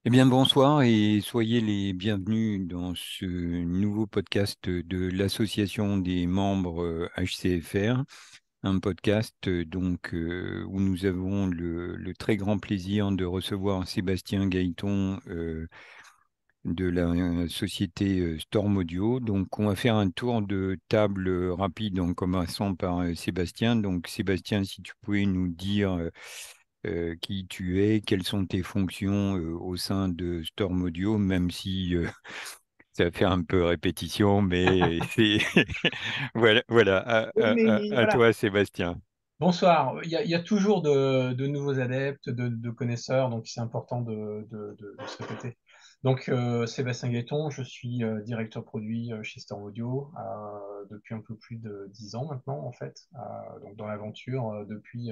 Eh bien, bonsoir et soyez les bienvenus dans ce nouveau podcast de l'Association des membres HCFR, un podcast où nous avons le très grand plaisir de recevoir Sébastien Gaëton de la société Storm Audio. Donc, on va faire un tour de table rapide en commençant par Sébastien. Donc, Sébastien, si tu pouvais nous dire qui tu es, quelles sont tes fonctions au sein de Storm Audio, même si ça va faire un peu répétition, mais c'est voilà, voilà, Oui, mais à voilà. toi, Sébastien. Bonsoir. Il y a toujours de nouveaux adeptes, de connaisseurs, donc c'est important de se répéter. Donc, Sébastien Guetton, je suis directeur produit chez Storm Audio depuis un peu plus de 10 ans maintenant, en fait. Donc, dans l'aventure depuis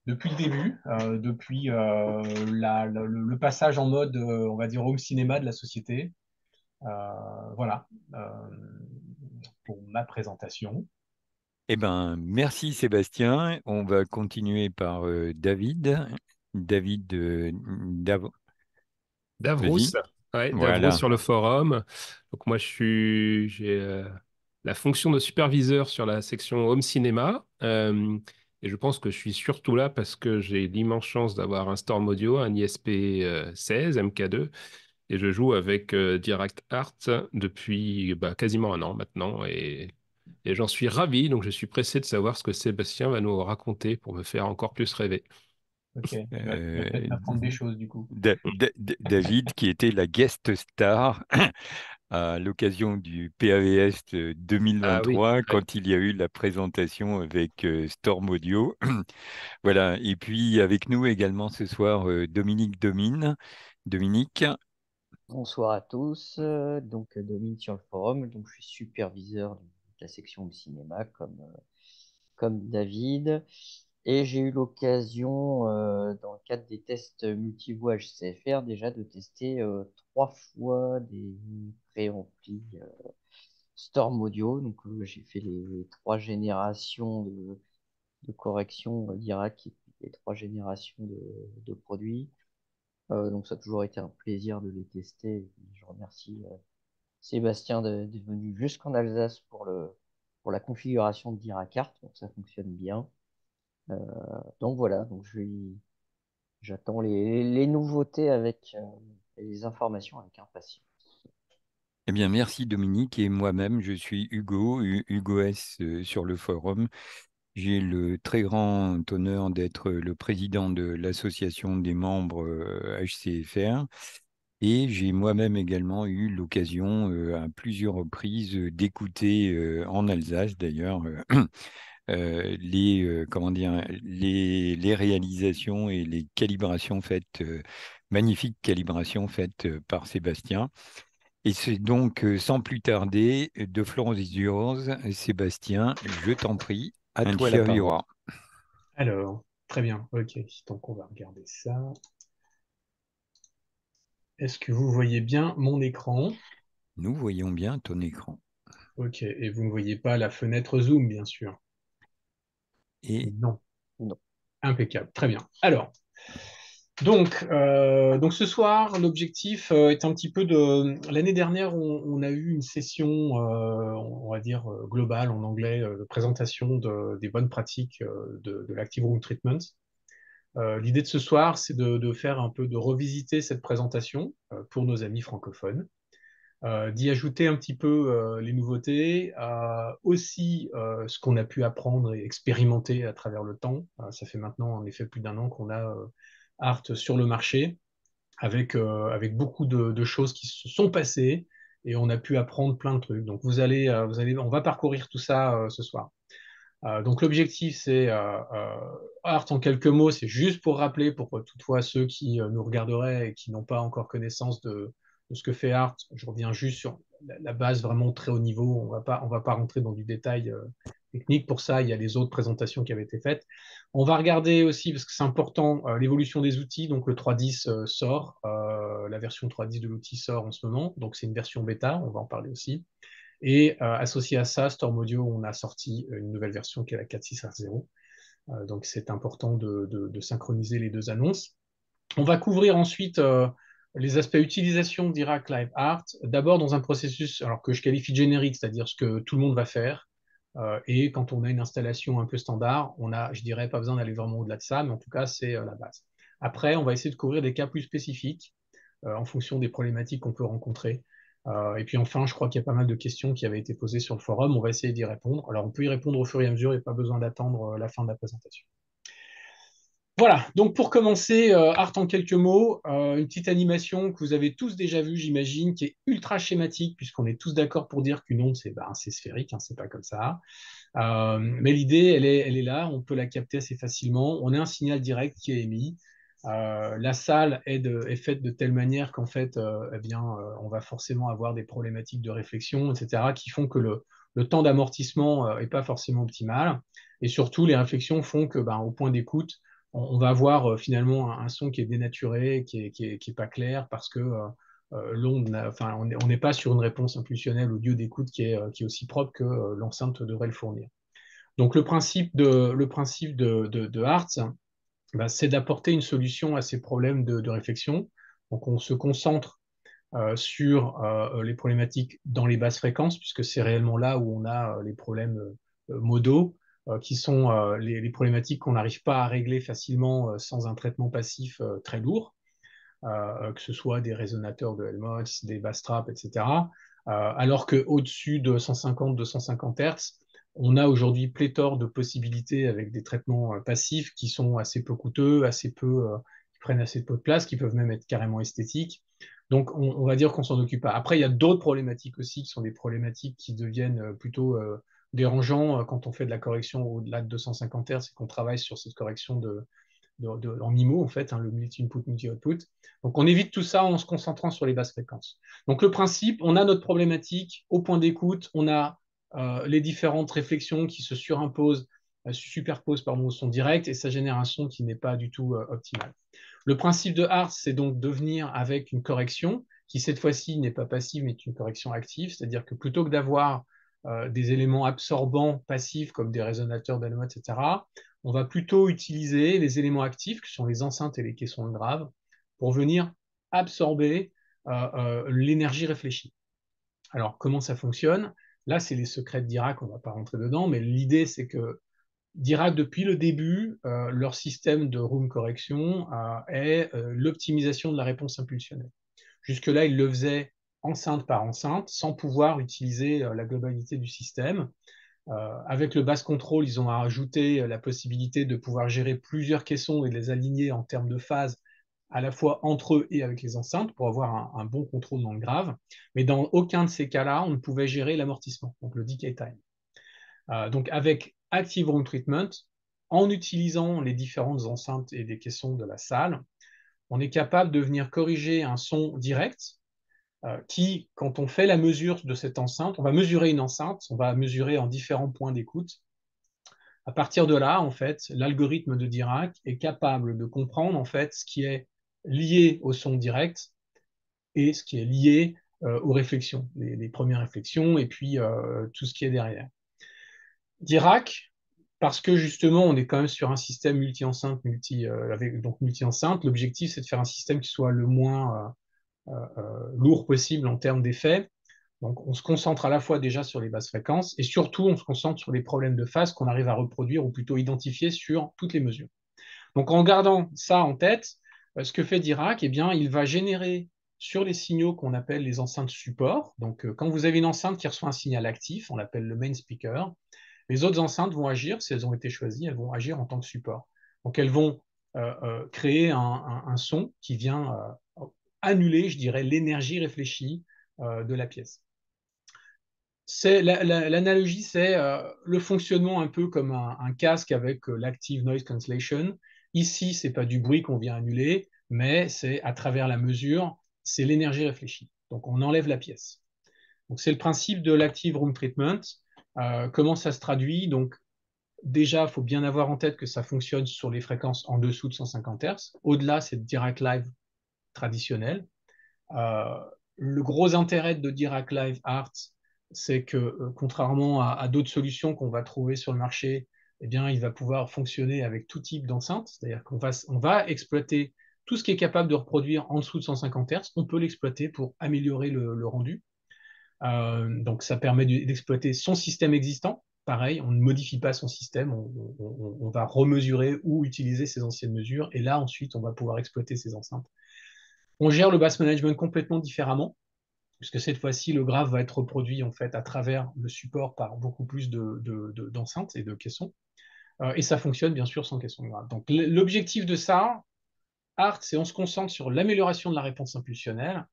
le début, depuis le passage en mode, on va dire, home cinéma de la société. Voilà, pour ma présentation. Eh ben, merci, Sébastien. On va continuer par David. David, Davrous, vas-y. ouais, Davrous Voilà. sur le forum. Donc moi, j'ai la fonction de superviseur sur la section Home Cinéma. Et je pense que je suis surtout là parce que j'ai l'immense chance d'avoir un Storm Audio, un ISP 16 MK2. Et je joue avec Direct Art depuis quasiment un an maintenant. Et j'en suis ravi. Donc je suis pressé de savoir ce que Sébastien va nous raconter pour me faire encore plus rêver. Ok, tu vas peut-être Euh, m'apprendre des choses du coup. David, qui était la guest star à l'occasion du PAVS Ah oui. 2023, Ouais. quand il y a eu la présentation avec Storm Audio. Voilà. Et puis avec nous également ce soir, Dominique Domine. Dominique. Bonsoir à tous. Dominique sur le forum. Donc, je suis superviseur de la section du cinéma comme David. Et j'ai eu l'occasion, dans le cadre des tests multivoix HCFR, déjà de tester 3 fois des préamplis Storm Audio. J'ai fait les 3 générations de correction d'Irak et puis les 3 générations de produits. Ça a toujours été un plaisir de les tester. Et puis, je remercie Sébastien d'être venu jusqu'en Alsace pour la configuration de Diracart. Donc ça fonctionne bien. Euh, donc voilà, j'attends les nouveautés et les informations avec impatience. Eh bien, merci Dominique et moi-même, je suis Hugo, Hugo S sur le forum. J'ai le très grand honneur d'être le président de l'association des membres HCFR et j'ai moi-même également eu l'occasion à plusieurs reprises d'écouter en Alsace d'ailleurs comment dire, les réalisations et les calibrations faites, magnifiques calibrations faites par Sébastien. Et c'est donc sans plus tarder, de Florence is yours, Sébastien, je t'en prie, à And toi la share you parole. are. Alors, très bien, ok, donc on va regarder ça. Est-ce que vous voyez bien mon écran? Nous voyons bien ton écran. Ok, et vous ne voyez pas la fenêtre Zoom, bien sûr. Et Non, Non. impeccable, très bien. Alors, donc ce soir, l'objectif est un petit peu de... L'année dernière, on a eu une session, on va dire, globale en anglais, de présentation des bonnes pratiques de l'Active Room Treatment. L'idée de ce soir, c'est de faire un peu de revisiter cette présentation pour nos amis francophones, d'y ajouter un petit peu les nouveautés, aussi ce qu'on a pu apprendre et expérimenter à travers le temps. Ça fait maintenant en effet plus d'un an qu'on a Art sur le marché, avec beaucoup de choses qui se sont passées et on a pu apprendre plein de trucs. Donc on va parcourir tout ça ce soir. Donc l'objectif, c'est Art en quelques mots, c'est juste pour rappeler pour toutefois ceux qui nous regarderaient et qui n'ont pas encore connaissance de ce que fait Art. Je reviens juste sur la base vraiment très haut niveau. On va pas rentrer dans du détail technique. Pour ça, il y a les autres présentations qui avaient été faites. On va regarder aussi, parce que c'est important, l'évolution des outils. Donc le 3.10 sort, la version 3.10 de l'outil sort en ce moment. Donc c'est une version bêta, on va en parler aussi. Et associé à ça, Storm Audio, on a sorti une nouvelle version qui est la 4.6.0. Donc c'est important de synchroniser les deux annonces. On va couvrir ensuite les aspects utilisation de Dirac Live Art, d'abord dans un processus alors que je qualifie de générique, c'est-à-dire ce que tout le monde va faire. Et quand on a une installation un peu standard, on a, je dirais, pas besoin d'aller vraiment au-delà de ça, mais en tout cas, c'est la base. Après, on va essayer de couvrir des cas plus spécifiques en fonction des problématiques qu'on peut rencontrer. Et puis enfin, je crois qu'il y a pas mal de questions qui avaient été posées sur le forum. On va essayer d'y répondre. Alors, on peut y répondre au fur et à mesure et pas besoin d'attendre la fin de la présentation. Voilà, donc pour commencer, Art en quelques mots, une petite animation que vous avez tous déjà vue, j'imagine, qui est ultra schématique, puisqu'on est tous d'accord pour dire qu'une onde, c'est sphérique, hein, c'est pas comme ça. Mais l'idée, elle est là, on peut la capter assez facilement. On a un signal direct qui est émis. La salle est faite de telle manière qu'en fait, on va forcément avoir des problématiques de réflexion, etc., qui font que le temps d'amortissement n'est pas forcément optimal. Et surtout, les réflexions font que, au point d'écoute, on va avoir finalement un son qui est dénaturé, qui est pas clair, parce que l'onde, enfin, on n'est pas sur une réponse impulsionnelle audio d'écoute qui est aussi propre que l'enceinte devrait le fournir. Donc le principe de Hartz, c'est d'apporter une solution à ces problèmes de réflexion. Donc on se concentre sur les problématiques dans les basses fréquences, puisque c'est réellement là où on a les problèmes modaux, qui sont les problématiques qu'on n'arrive pas à régler facilement sans un traitement passif très lourd, que ce soit des résonateurs de Helmholtz, des bass traps, etc. Alors qu'au-dessus de 150-250 Hz, on a aujourd'hui pléthore de possibilités avec des traitements passifs qui sont assez peu coûteux, qui prennent assez peu de place, qui peuvent même être carrément esthétiques. Donc, on va dire qu'on s'en occupe pas. Après, il y a d'autres problématiques aussi qui sont des problématiques qui deviennent plutôt dérangeants quand on fait de la correction au-delà de 250 Hz et qu'on travaille sur cette correction en MIMO, en fait, hein, le multi-input, multi-output. Donc, on évite tout ça en se concentrant sur les basses fréquences. Donc, le principe, on a notre problématique au point d'écoute, on a les différentes réflexions qui se superposent au son direct, et ça génère un son qui n'est pas du tout optimal. Le principe de Hartz, c'est donc de venir avec une correction qui, cette fois-ci, n'est pas passive, mais est une correction active, c'est-à-dire que plutôt que d'avoir des éléments absorbants passifs comme des résonateurs d'Helmholtz, etc., on va plutôt utiliser les éléments actifs, qui sont les enceintes et les caissons graves, pour venir absorber l'énergie réfléchie. Alors, comment ça fonctionne? Là, c'est les secrets de Dirac, on ne va pas rentrer dedans, mais l'idée, c'est que Dirac, depuis le début, leur système de room correction est l'optimisation de la réponse impulsionnelle. Jusque-là, ils le faisaient enceinte par enceinte, sans pouvoir utiliser la globalité du système. Avec le base control, ils ont ajouté la possibilité de pouvoir gérer plusieurs caissons et de les aligner en termes de phase à la fois entre eux et avec les enceintes pour avoir un bon contrôle dans le grave. Mais dans aucun de ces cas-là, on ne pouvait gérer l'amortissement, donc le decay time. Donc avec Active Room Treatment, en utilisant les différentes enceintes et des caissons de la salle, on est capable de venir corriger un son direct qui, quand on fait la mesure de cette enceinte, on va mesurer une enceinte, on va mesurer en différents points d'écoute. À partir de là, en fait, l'algorithme de Dirac est capable de comprendre en fait ce qui est lié au son direct et ce qui est lié aux réflexions, les premières réflexions et puis tout ce qui est derrière. Dirac, parce que justement, on est quand même sur un système multi-enceinte, multi-enceinte, l'objectif c'est de faire un système qui soit le moins lourd possible en termes d'effets. Donc, on se concentre à la fois déjà sur les basses fréquences et surtout, on se concentre sur les problèmes de phase qu'on arrive à reproduire ou plutôt identifier sur toutes les mesures. Donc, en gardant ça en tête, ce que fait Dirac, eh bien, il va générer sur les signaux qu'on appelle les enceintes support. Donc, quand vous avez une enceinte qui reçoit un signal actif, on l'appelle le main speaker, les autres enceintes vont agir, si elles ont été choisies, elles vont agir en tant que support. Donc, elles vont créer un son qui vient annuler, je dirais, l'énergie réfléchie de la pièce. L'analogie, c'est le fonctionnement un peu comme un casque avec l'active noise cancellation. Ici, c'est pas du bruit qu'on vient annuler, mais c'est à travers la mesure, c'est l'énergie réfléchie. Donc, on enlève la pièce. Donc, c'est le principe de l'active room treatment. Comment ça se traduit? Donc, déjà, il faut bien avoir en tête que ça fonctionne sur les fréquences en dessous de 150 Hz. Au-delà, c'est Dirac Live traditionnel. Le gros intérêt de Dirac Live Art, c'est que contrairement à d'autres solutions qu'on va trouver sur le marché, eh bien, il va pouvoir fonctionner avec tout type d'enceinte. C'est-à-dire qu'on va exploiter tout ce qui est capable de reproduire en dessous de 150 Hz, on peut l'exploiter pour améliorer le rendu. Donc ça permet d'exploiter son système existant. Pareil, on ne modifie pas son système, on va remesurer ou utiliser ses anciennes mesures, et là ensuite on va pouvoir exploiter ces enceintes. On gère le bus management complètement différemment, puisque cette fois-ci le graphe va être reproduit en fait à travers le support par beaucoup plus d'enceintes et de caissons. Et ça fonctionne bien sûr sans caisson de graphe. Donc l'objectif de ça, ART, c'est on se concentre sur l'amélioration de la réponse impulsionnelle,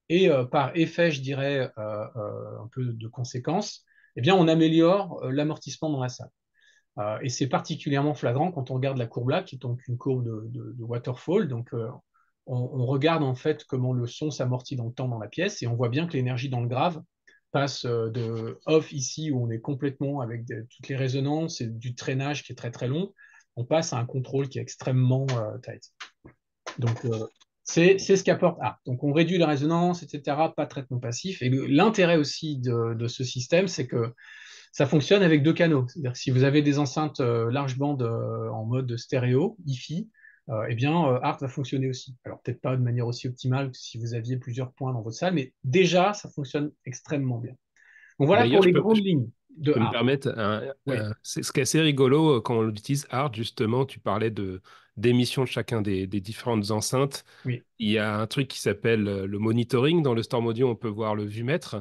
et par effet, je dirais, un peu de conséquence, eh bien, on améliore l'amortissement dans la salle. Et c'est particulièrement flagrant quand on regarde la courbe là, qui est donc une courbe de waterfall. Donc, on regarde en fait comment le son s'amortit dans le temps dans la pièce, et on voit bien que l'énergie dans le grave passe de off ici, où on est complètement avec toutes les résonances et du traînage qui est très très long, on passe à un contrôle qui est extrêmement tight. Donc, c'est ce qu'apporte ART. Donc, on réduit la résonance, etc., pas de traitement passif. Et l'intérêt aussi de ce système, c'est que ça fonctionne avec 2 canaux. C'est-à-dire que si vous avez des enceintes large bande en mode stéréo, hi-fi, eh bien, ART va fonctionner aussi. Alors, peut-être pas de manière aussi optimale que si vous aviez plusieurs points dans votre salle, mais déjà, ça fonctionne extrêmement bien. Donc, voilà D'ailleurs, pour les grandes lignes je de peux me ART. permettre, Oui. c'est ce qui est assez rigolo quand on utilise ART, justement, tu parlais d'émissions de chacun des différentes enceintes. Oui. Il y a un truc qui s'appelle le monitoring. Dans le Storm Audio, on peut voir le vumètre.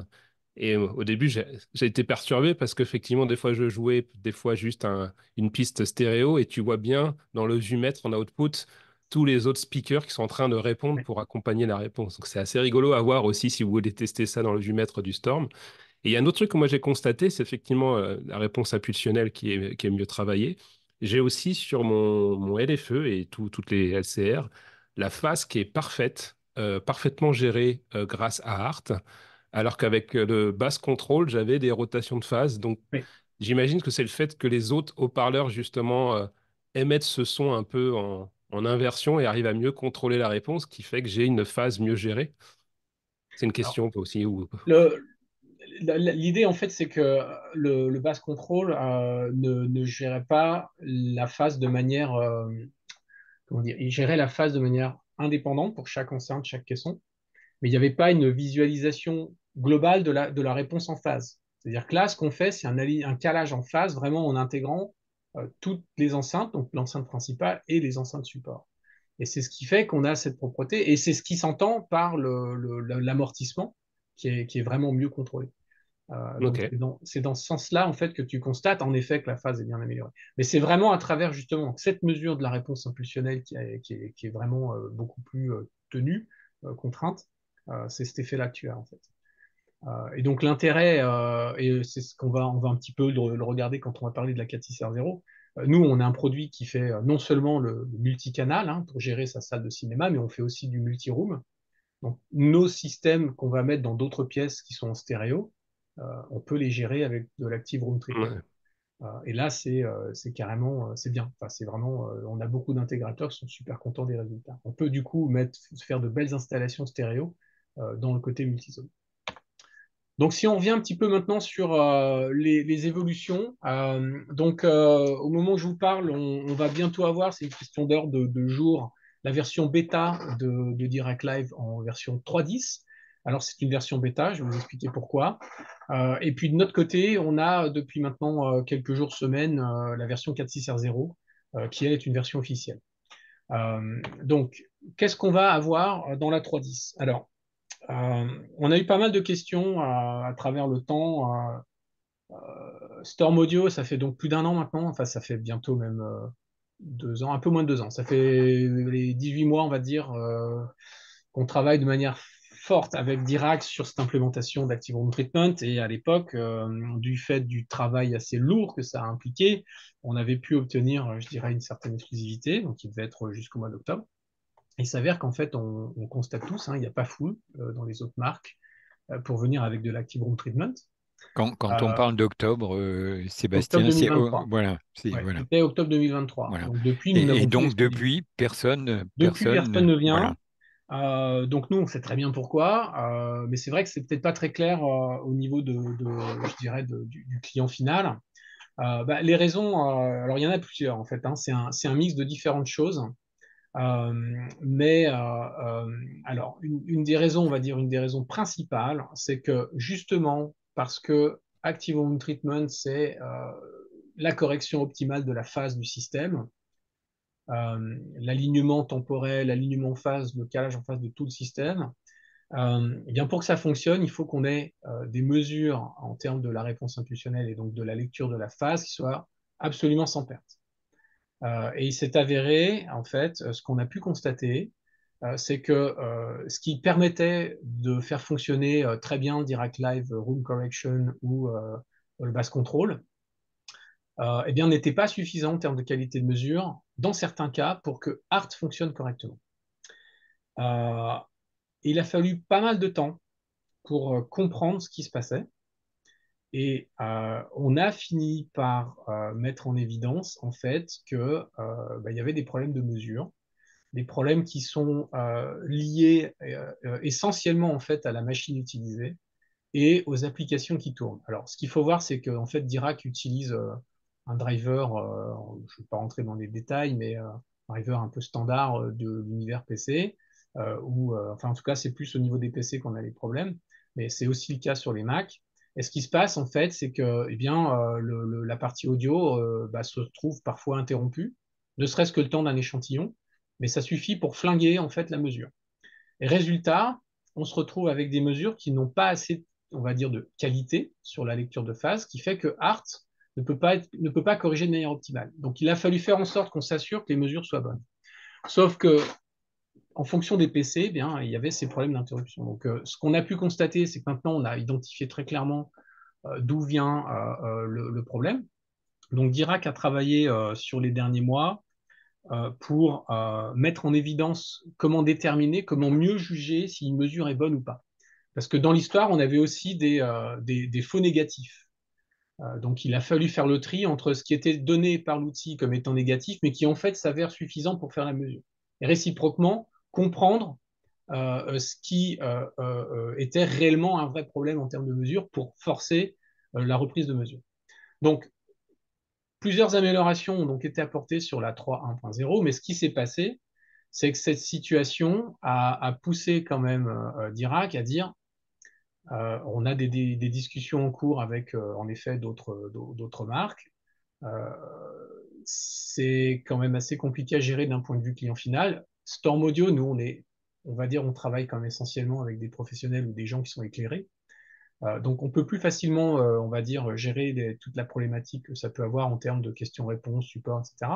Et au début, j'ai été perturbé parce qu'effectivement, des fois, je jouais, des fois, juste une piste stéréo. Et tu vois bien dans le vumètre en output tous les autres speakers qui sont en train de répondre Oui. pour accompagner la réponse. Donc, c'est assez rigolo à voir aussi si vous voulez tester ça dans le vumètre du Storm. Et il y a un autre truc que moi j'ai constaté, c'est effectivement la réponse impulsionnelle qui est mieux travaillée. J'ai aussi sur mon LFE et toutes les LCR, la phase qui est parfaite, parfaitement gérée grâce à ART, alors qu'avec le bass control, j'avais des rotations de phase. Donc Oui. j'imagine que c'est le fait que les autres haut-parleurs, justement, émettent ce son un peu en inversion et arrivent à mieux contrôler la réponse, qui fait que j'ai une phase mieux gérée. C'est une Alors, question aussi. le, l'idée, en fait, c'est que le bass control ne gérait pas la phase de manière, comment dire, il gérait la phase de manière indépendante pour chaque enceinte, chaque caisson, mais il n'y avait pas une visualisation globale de la réponse en phase. C'est-à-dire que là, ce qu'on fait, c'est un calage en phase, vraiment en intégrant toutes les enceintes, donc l'enceinte principale et les enceintes support. Et c'est ce qui fait qu'on a cette propreté, et c'est ce qui s'entend par l'amortissement, qui est vraiment mieux contrôlé. Donc, Ok. c'est dans ce sens-là, en fait, que tu constates, en effet, que la phase est bien améliorée. Mais c'est vraiment à travers, justement, cette mesure de la réponse impulsionnelle qui est vraiment beaucoup plus tenue, contrainte. C'est cet effet-là que tu as, en fait. Et donc, l'intérêt, et c'est ce on va un petit peu le regarder quand on va parler de la 46R0. Nous, on a un produit qui fait non seulement le multicanal, hein, pour gérer sa salle de cinéma, mais on fait aussi du multi-room. Donc, nos systèmes qu'on va mettre dans d'autres pièces qui sont en stéréo, on peut les gérer avec de l'active room treatment. Ouais. Et là, c'est carrément, c'est bien. Enfin, c'est vraiment, on a beaucoup d'intégrateurs qui sont super contents des résultats. On peut du coup faire de belles installations stéréo dans le côté multizone. Donc, si on revient un petit peu maintenant sur les évolutions, donc au moment où je vous parle, on va bientôt avoir, c'est une question d'heure de jour, la version bêta de Dirac Live en version 3.10. Alors, c'est une version bêta, je vais vous expliquer pourquoi. Et puis, de notre côté, on a depuis maintenant quelques jours, semaines, la version 4.6R0, qui elle est une version officielle. Donc, qu'est-ce qu'on va avoir dans la 3.10? Alors, on a eu pas mal de questions à travers le temps. Storm Audio, ça fait donc plus d'1 an maintenant. Enfin, ça fait bientôt même 2 ans, un peu moins de 2 ans. Ça fait les 18 mois, on va dire, qu'on travaille de manière forte avec Dirac sur cette implémentation d'Active Room Treatment. Et à l'époque, du fait du travail assez lourd que ça a impliqué, on avait pu obtenir, je dirais, une certaine exclusivité, donc il devait être jusqu'au mois d'octobre. Il s'avère qu'en fait, on constate tous, hein, il n'y a pas foule dans les autres marques pour venir avec de l'active room treatment. Quand on Euh, parle d'octobre, Octobre Sébastien, c'est 2023. voilà, Ouais, voilà, c'était octobre 2023. voilà. Donc depuis, nous Et n'avons plus donc l'exclusivité. depuis, Depuis, personne ne vient. voilà. Donc nous, on sait très bien pourquoi, mais c'est vrai que c'est peut-être pas très clair au niveau je dirais, du client final. Les raisons, alors il y en a plusieurs en fait, hein. C'est un mix de différentes choses. Alors, une des raisons, on va dire, une des raisons principales, c'est que justement, parce que Active Home Treatment, c'est la correction optimale de la phase du système, l'alignement temporel, l'alignement en phase, le calage en phase de tout le système. Eh bien pour que ça fonctionne, il faut qu'on ait des mesures en termes de la réponse intuitionnelle et donc de la lecture de la phase qui soient absolument sans perte. Et il s'est avéré, en fait, ce qu'on a pu constater, c'est que ce qui permettait de faire fonctionner très bien Dirac Live Room Correction ou le Bass Control, eh bien, n'était pas suffisant en termes de qualité de mesure, dans certains cas, pour que ART fonctionne correctement. Euh, il a fallu pas mal de temps pour comprendre ce qui se passait. Et on a fini par mettre en évidence, en fait, que il y avait des problèmes de mesure, des problèmes qui sont liés essentiellement, en fait, à la machine utilisée et aux applications qui tournent. Alors, ce qu'il faut voir, c'est qu'en fait, Dirac utilise un driver, je ne vais pas rentrer dans les détails, mais un driver un peu standard de l'univers PC, enfin, en tout cas, c'est plus au niveau des PC qu'on a les problèmes, mais c'est aussi le cas sur les Mac. Et ce qui se passe, en fait, c'est que, eh bien, la partie audio se trouve parfois interrompue, ne serait-ce que le temps d'un échantillon, mais ça suffit pour flinguer, en fait, la mesure. Et résultat, on se retrouve avec des mesures qui n'ont pas assez, on va dire, de qualité sur la lecture de phase, qui fait que Art ne peut pas corriger de manière optimale. Donc, il a fallu faire en sorte qu'on s'assure que les mesures soient bonnes. Sauf que, en fonction des PC, eh bien, il y avait ces problèmes d'interruption. Donc, ce qu'on a pu constater, c'est que maintenant, on a identifié très clairement d'où vient le problème. Donc, Dirac a travaillé sur les derniers mois pour mettre en évidence comment déterminer, comment mieux juger si une mesure est bonne ou pas. Parce que dans l'histoire, on avait aussi des faux négatifs. Donc il a fallu faire le tri entre ce qui était donné par l'outil comme étant négatif, mais qui en fait s'avère suffisant pour faire la mesure. Et réciproquement, comprendre ce qui était réellement un vrai problème en termes de mesure pour forcer la reprise de mesure. Donc, plusieurs améliorations ont donc été apportées sur la 3.1.0, mais ce qui s'est passé, c'est que cette situation a poussé quand même Dirac à dire on a des discussions en cours avec en effet d'autres marques. Euh, c'est quand même assez compliqué à gérer d'un point de vue client final. Storm Audio, nous, on va dire, on travaille quand même essentiellement avec des professionnels ou des gens qui sont éclairés. Donc, on peut plus facilement, on va dire, gérer toute la problématique que ça peut avoir en termes de questions-réponses, support, etc.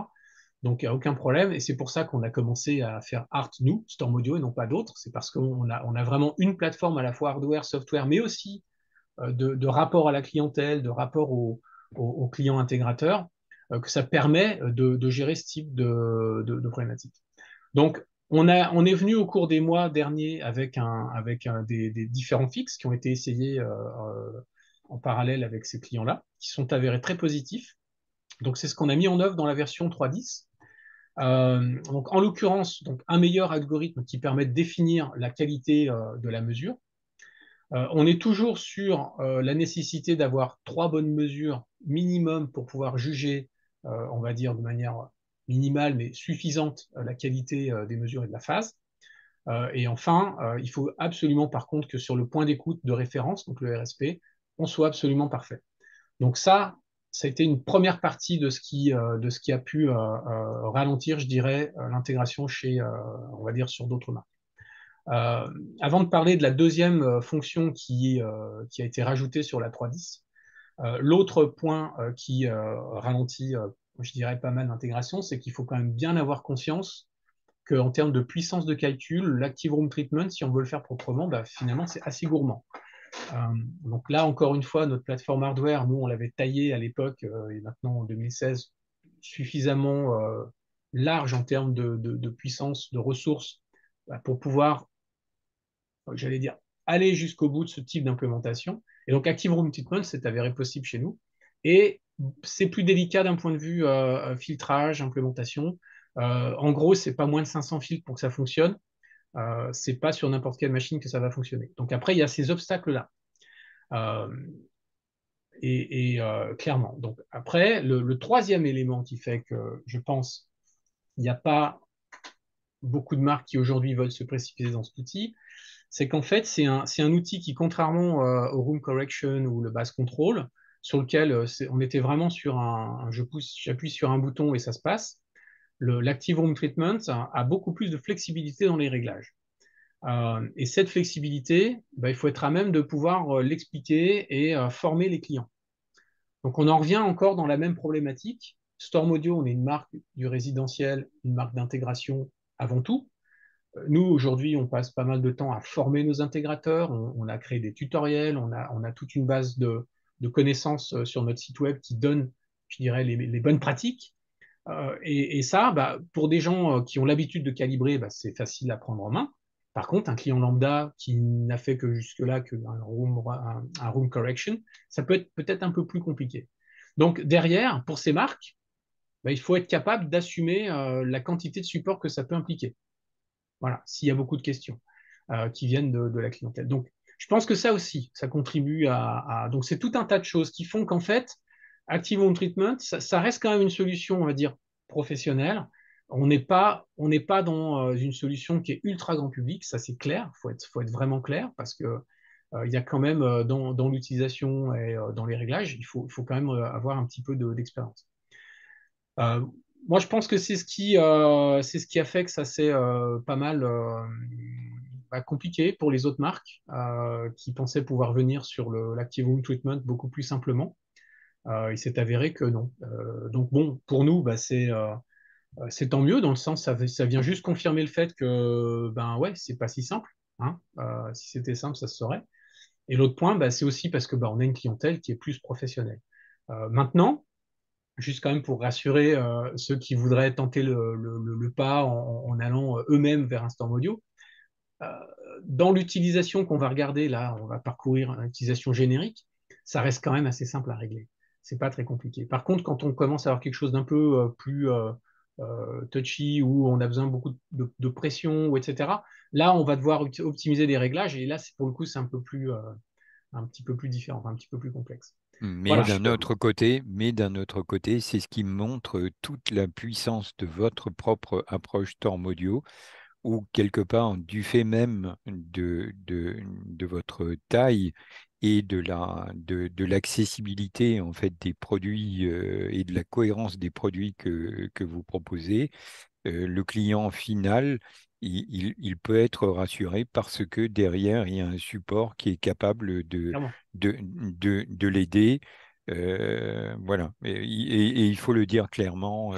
Donc, il n'y a aucun problème. Et c'est pour ça qu'on a commencé à faire Art, nous, Storm Audio, et non pas d'autres. C'est parce qu'on a vraiment une plateforme à la fois hardware, software, mais aussi de rapport à la clientèle, de rapport aux clients intégrateurs, que ça permet de gérer ce type de problématique. Donc, on est venu au cours des mois derniers avec des différents fixes qui ont été essayés en parallèle avec ces clients-là, qui sont avérés très positifs. Donc, c'est ce qu'on a mis en œuvre dans la version 3.10. Donc, en l'occurrence, donc, un meilleur algorithme qui permet de définir la qualité de la mesure. On est toujours sur la nécessité d'avoir 3 bonnes mesures minimum pour pouvoir juger, on va dire de manière minimale mais suffisante, la qualité des mesures et de la phase. Et enfin, il faut absolument par contre que sur le point d'écoute de référence, donc le RSP, on soit absolument parfait. Donc ça a été une première partie de ce qui a pu ralentir, je dirais, l'intégration chez, on va dire, sur d'autres marques. Avant de parler de la deuxième fonction qui a été rajoutée sur la 3.10, l'autre point qui ralentit, je dirais, pas mal l'intégration, c'est qu'il faut quand même bien avoir conscience qu'en termes de puissance de calcul, l'Active Room Treatment, si on veut le faire proprement, finalement, c'est assez gourmand. Donc là, encore une fois, notre plateforme hardware, nous, on l'avait taillée à l'époque, et maintenant en 2016, suffisamment large en termes de puissance, de ressources, pour pouvoir, j'allais dire, aller jusqu'au bout de ce type d'implémentation. Et donc, Active Room Treatment, c'est avéré possible chez nous. Et c'est plus délicat d'un point de vue filtrage, implémentation. En gros, c'est pas moins de 500 filtres pour que ça fonctionne. C'est pas sur n'importe quelle machine que ça va fonctionner. Donc après, il y a ces obstacles-là. Clairement. Donc après, le troisième élément qui fait que je pense il n'y a pas beaucoup de marques qui aujourd'hui veulent se précipiter dans cet outil, c'est qu'en fait, c'est un outil qui, contrairement au Room Correction ou le Bass Control, sur lequel on était vraiment sur j'appuie sur un bouton et ça se passe, l'Active Room Treatment a beaucoup plus de flexibilité dans les réglages. Et cette flexibilité, bah, il faut être à même de pouvoir l'expliquer et former les clients. Donc on en revient encore dans la même problématique. Storm Audio, on est une marque du résidentiel, une marque d'intégration avant tout. Nous, aujourd'hui, on passe pas mal de temps à former nos intégrateurs. On a créé des tutoriels, on a toute une base de connaissances sur notre site web qui donne, je dirais, les bonnes pratiques. Et ça, bah, pour des gens qui ont l'habitude de calibrer, bah, c'est facile à prendre en main. Par contre, un client lambda qui n'a fait que jusque-là un room correction, ça peut être peut-être un peu plus compliqué. Donc derrière, pour ces marques, bah, il faut être capable d'assumer la quantité de support que ça peut impliquer. Voilà, s'il y a beaucoup de questions qui viennent de la clientèle. Donc, je pense que ça aussi, ça contribue Donc, c'est tout un tas de choses qui font qu'en fait, Active Home Treatment, ça reste quand même une solution, on va dire, professionnelle. On n'est pas dans une solution qui est ultra grand public, ça c'est clair, faut être vraiment clair, parce que il y a quand même dans l'utilisation et dans les réglages, il faut quand même avoir un petit peu d'expérience. Euh, Moi, je pense que c'est ce qui a fait que ça s'est pas mal compliqué pour les autres marques qui pensaient pouvoir venir sur l'Active Room Treatment beaucoup plus simplement. Il s'est avéré que non. Donc bon, pour nous, bah, c'est tant mieux dans le sens ça vient juste confirmer le fait que ben ouais, c'est pas si simple. Hein. Si c'était simple, ça se saurait. Et l'autre point, bah, c'est aussi parce que bah, on a une clientèle qui est plus professionnelle. Maintenant, juste quand même pour rassurer ceux qui voudraient tenter le pas en allant eux-mêmes vers un Storm Audio. Euh, Dans l'utilisation qu'on va regarder, là, on va parcourir une utilisation générique, ça reste quand même assez simple à régler. C'est pas très compliqué. Par contre, quand on commence à avoir quelque chose d'un peu plus touchy, où on a besoin beaucoup de pression, ou etc., là, on va devoir optimiser des réglages, et là, pour le coup, c'est un petit peu plus différent, enfin, un petit peu plus complexe. Mais Voilà. d'un autre côté, c'est ce qui montre toute la puissance de votre propre approche Storm Audio, où quelque part, du fait même de votre taille et de l'accessibilité en fait des produits et de la cohérence des produits que vous proposez, le client final, il peut être rassuré parce que derrière, il y a un support qui est capable Clairement. de l'aider. Voilà. Et il faut le dire clairement,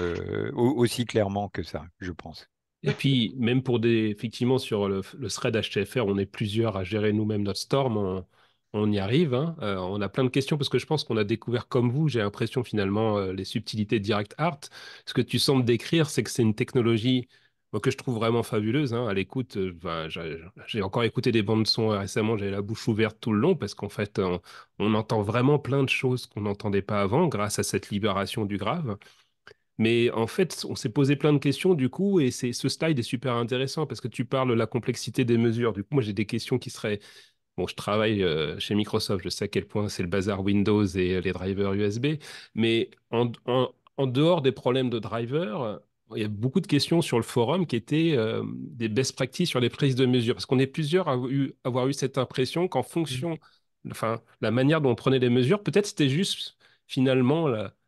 aussi clairement que ça, je pense. Et puis, même effectivement, sur le thread HTFR, on est plusieurs à gérer nous-mêmes notre storm. On y arrive, hein. On a plein de questions parce que je pense qu'on a découvert, comme vous, j'ai l'impression finalement, les subtilités de Direct Art. Ce que tu sembles décrire, c'est que c'est une technologie moi, que je trouve vraiment fabuleuse, hein. À l'écoute, ben, j'ai encore écouté des bandes son récemment, j'avais la bouche ouverte tout le long parce qu'en fait, on entend vraiment plein de choses qu'on n'entendait pas avant grâce à cette libération du grave. Mais en fait, on s'est posé plein de questions du coup, et ce slide est super intéressant parce que tu parles de la complexité des mesures. Du coup, moi, j'ai des questions qui seraient... Bon, je travaille chez Microsoft, je sais à quel point c'est le bazar Windows et les drivers USB, mais en dehors des problèmes de drivers, il y a beaucoup de questions sur le forum qui étaient des best practices sur les prises de mesure, parce qu'on est plusieurs à avoir eu cette impression qu'en fonction, enfin, la manière dont on prenait les mesures, peut-être c'était juste finalement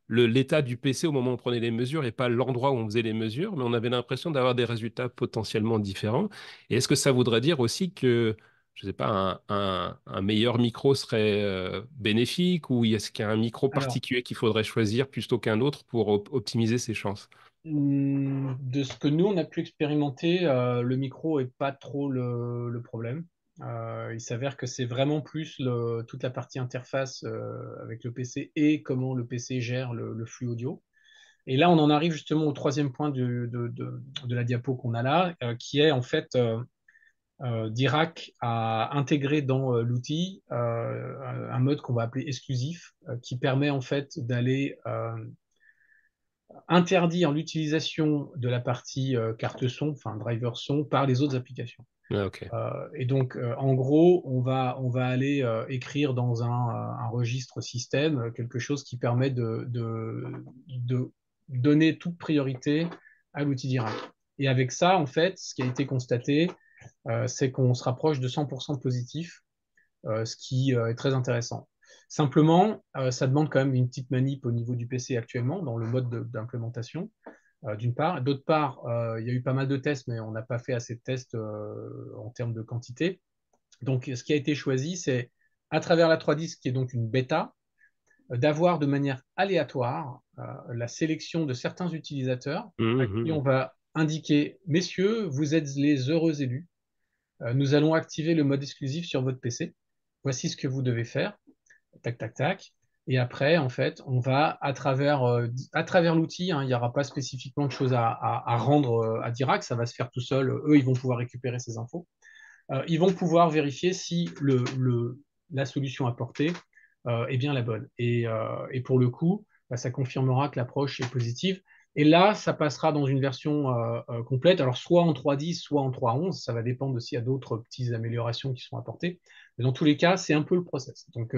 l'état du PC au moment où on prenait les mesures et pas l'endroit où on faisait les mesures, mais on avait l'impression d'avoir des résultats potentiellement différents. Et est-ce que ça voudrait dire aussi que, je ne sais pas, un meilleur micro serait bénéfique, ou est-ce qu'il y a un micro Alors, particulier qu'il faudrait choisir plutôt qu'un autre pour optimiser ses chances? De ce que nous, on a pu expérimenter, le micro est pas trop le problème. Il s'avère que c'est vraiment plus toute la partie interface avec le PC et comment le PC gère le flux audio. Et là, on en arrive justement au troisième point de la diapo qu'on a là, qui est en fait Dirac a intégré dans l'outil un mode qu'on va appeler exclusif, qui permet en fait d'aller interdire l'utilisation de la partie carte son, enfin driver son, par les autres applications. Ah, ok. Et donc, en gros, on va aller écrire dans un registre système quelque chose qui permet de donner toute priorité à l'outil Dirac. Et avec ça, en fait, ce qui a été constaté, c'est qu'on se rapproche de 100% positif, ce qui est très intéressant. Simplement, ça demande quand même une petite manip au niveau du PC actuellement, dans le mode d'implémentation, d'une part. D'autre part, il y a eu pas mal de tests, mais on n'a pas fait assez de tests en termes de quantité. Donc, ce qui a été choisi, c'est à travers la 3.10, qui est donc une bêta, d'avoir de manière aléatoire la sélection de certains utilisateurs à qui on va indiquer, messieurs, vous êtes les heureux élus. Nous allons activer le mode exclusif sur votre PC. Voici ce que vous devez faire. Tac, tac, tac. Et après, en fait, on va, à travers l'outil, hein, il n'y aura pas spécifiquement de choses à rendre à Dirac, ça va se faire tout seul. Eux, ils vont pouvoir récupérer ces infos. Ils vont pouvoir vérifier si la solution apportée est bien la bonne. Et pour le coup, bah, ça confirmera que l'approche est positive. Et là, ça passera dans une version complète, alors soit en 3.10, soit en 3.11, ça va dépendre aussi à d'autres petites améliorations qui sont apportées. Mais dans tous les cas, c'est un peu le process. Donc,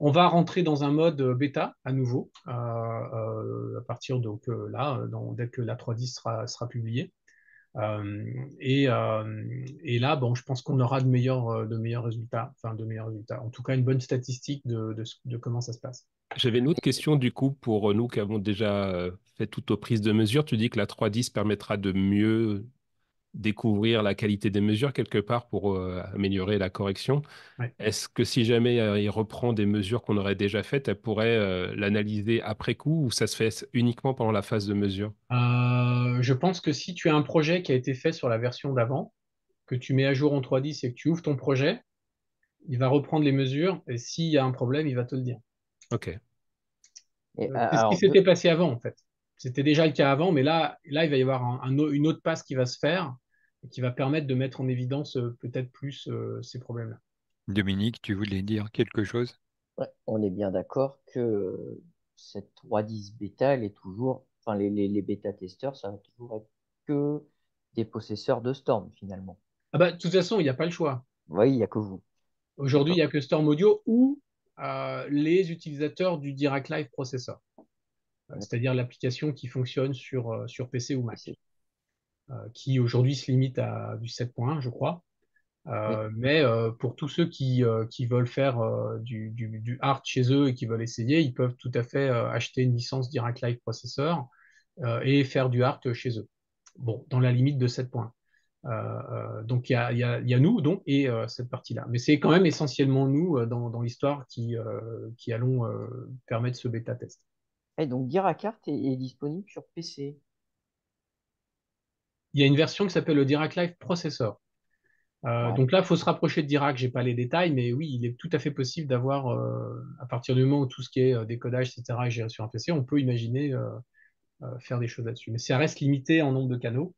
on va rentrer dans un mode bêta à nouveau, à partir donc là, dès que la 3.10 sera publiée. Euh, et là, bon, je pense qu'on aura de meilleurs résultats, enfin de meilleurs résultats. En tout cas, une bonne statistique de comment ça se passe. J'avais une autre question du coup pour nous qui avons déjà fait toutes nos prises de mesure. Tu dis que la 3.10 permettra de mieux découvrir la qualité des mesures quelque part pour améliorer la correction. Ouais. Est-ce que si jamais il reprend des mesures qu'on aurait déjà faites, elle pourrait l'analyser après coup ou ça se fait uniquement pendant la phase de mesure? Je pense que si tu as un projet qui a été fait sur la version d'avant, que tu mets à jour en 3.10 et que tu ouvres ton projet, il va reprendre les mesures et s'il y a un problème, il va te le dire. Ok. Et, C'est ce qui alors, s'était passé avant, en fait. C'était déjà le cas avant, mais là il va y avoir une autre passe qui va se faire et qui va permettre de mettre en évidence peut-être plus ces problèmes-là. Dominique, tu voulais dire quelque chose? ouais, on est bien d'accord que cette 3.10 bêta, elle est toujours, enfin, les bêta-testeurs, ça va toujours être que des possesseurs de Storm, finalement. Ah bah, de toute façon, il n'y a pas le choix. Oui, il n'y a que vous. Aujourd'hui, il D'accord. n'y a que Storm Audio ou les utilisateurs du Dirac Live Processor, D'accord. c'est-à-dire l'application qui fonctionne sur PC ou Et Mac, c'est- qui aujourd'hui se limite à du 7.1, je crois. Oui. Mais pour tous ceux qui veulent faire du hard chez eux et qui veulent essayer, ils peuvent tout à fait acheter une licence Dirac Live Processor et faire du hard chez eux. Bon, dans la limite de 7.1. Donc il y a nous donc et cette partie-là. Mais c'est quand même essentiellement nous dans l'histoire qui allons permettre ce bêta test. Et donc, Diracart est disponible sur PC. Il y a une version qui s'appelle le Dirac Live Processor. Ouais. Donc là, il faut se rapprocher de Dirac. J'ai pas les détails, mais oui, il est tout à fait possible d'avoir, à partir du moment où tout ce qui est décodage, etc., est géré sur un PC, on peut imaginer faire des choses là-dessus. Mais ça reste limité en nombre de canaux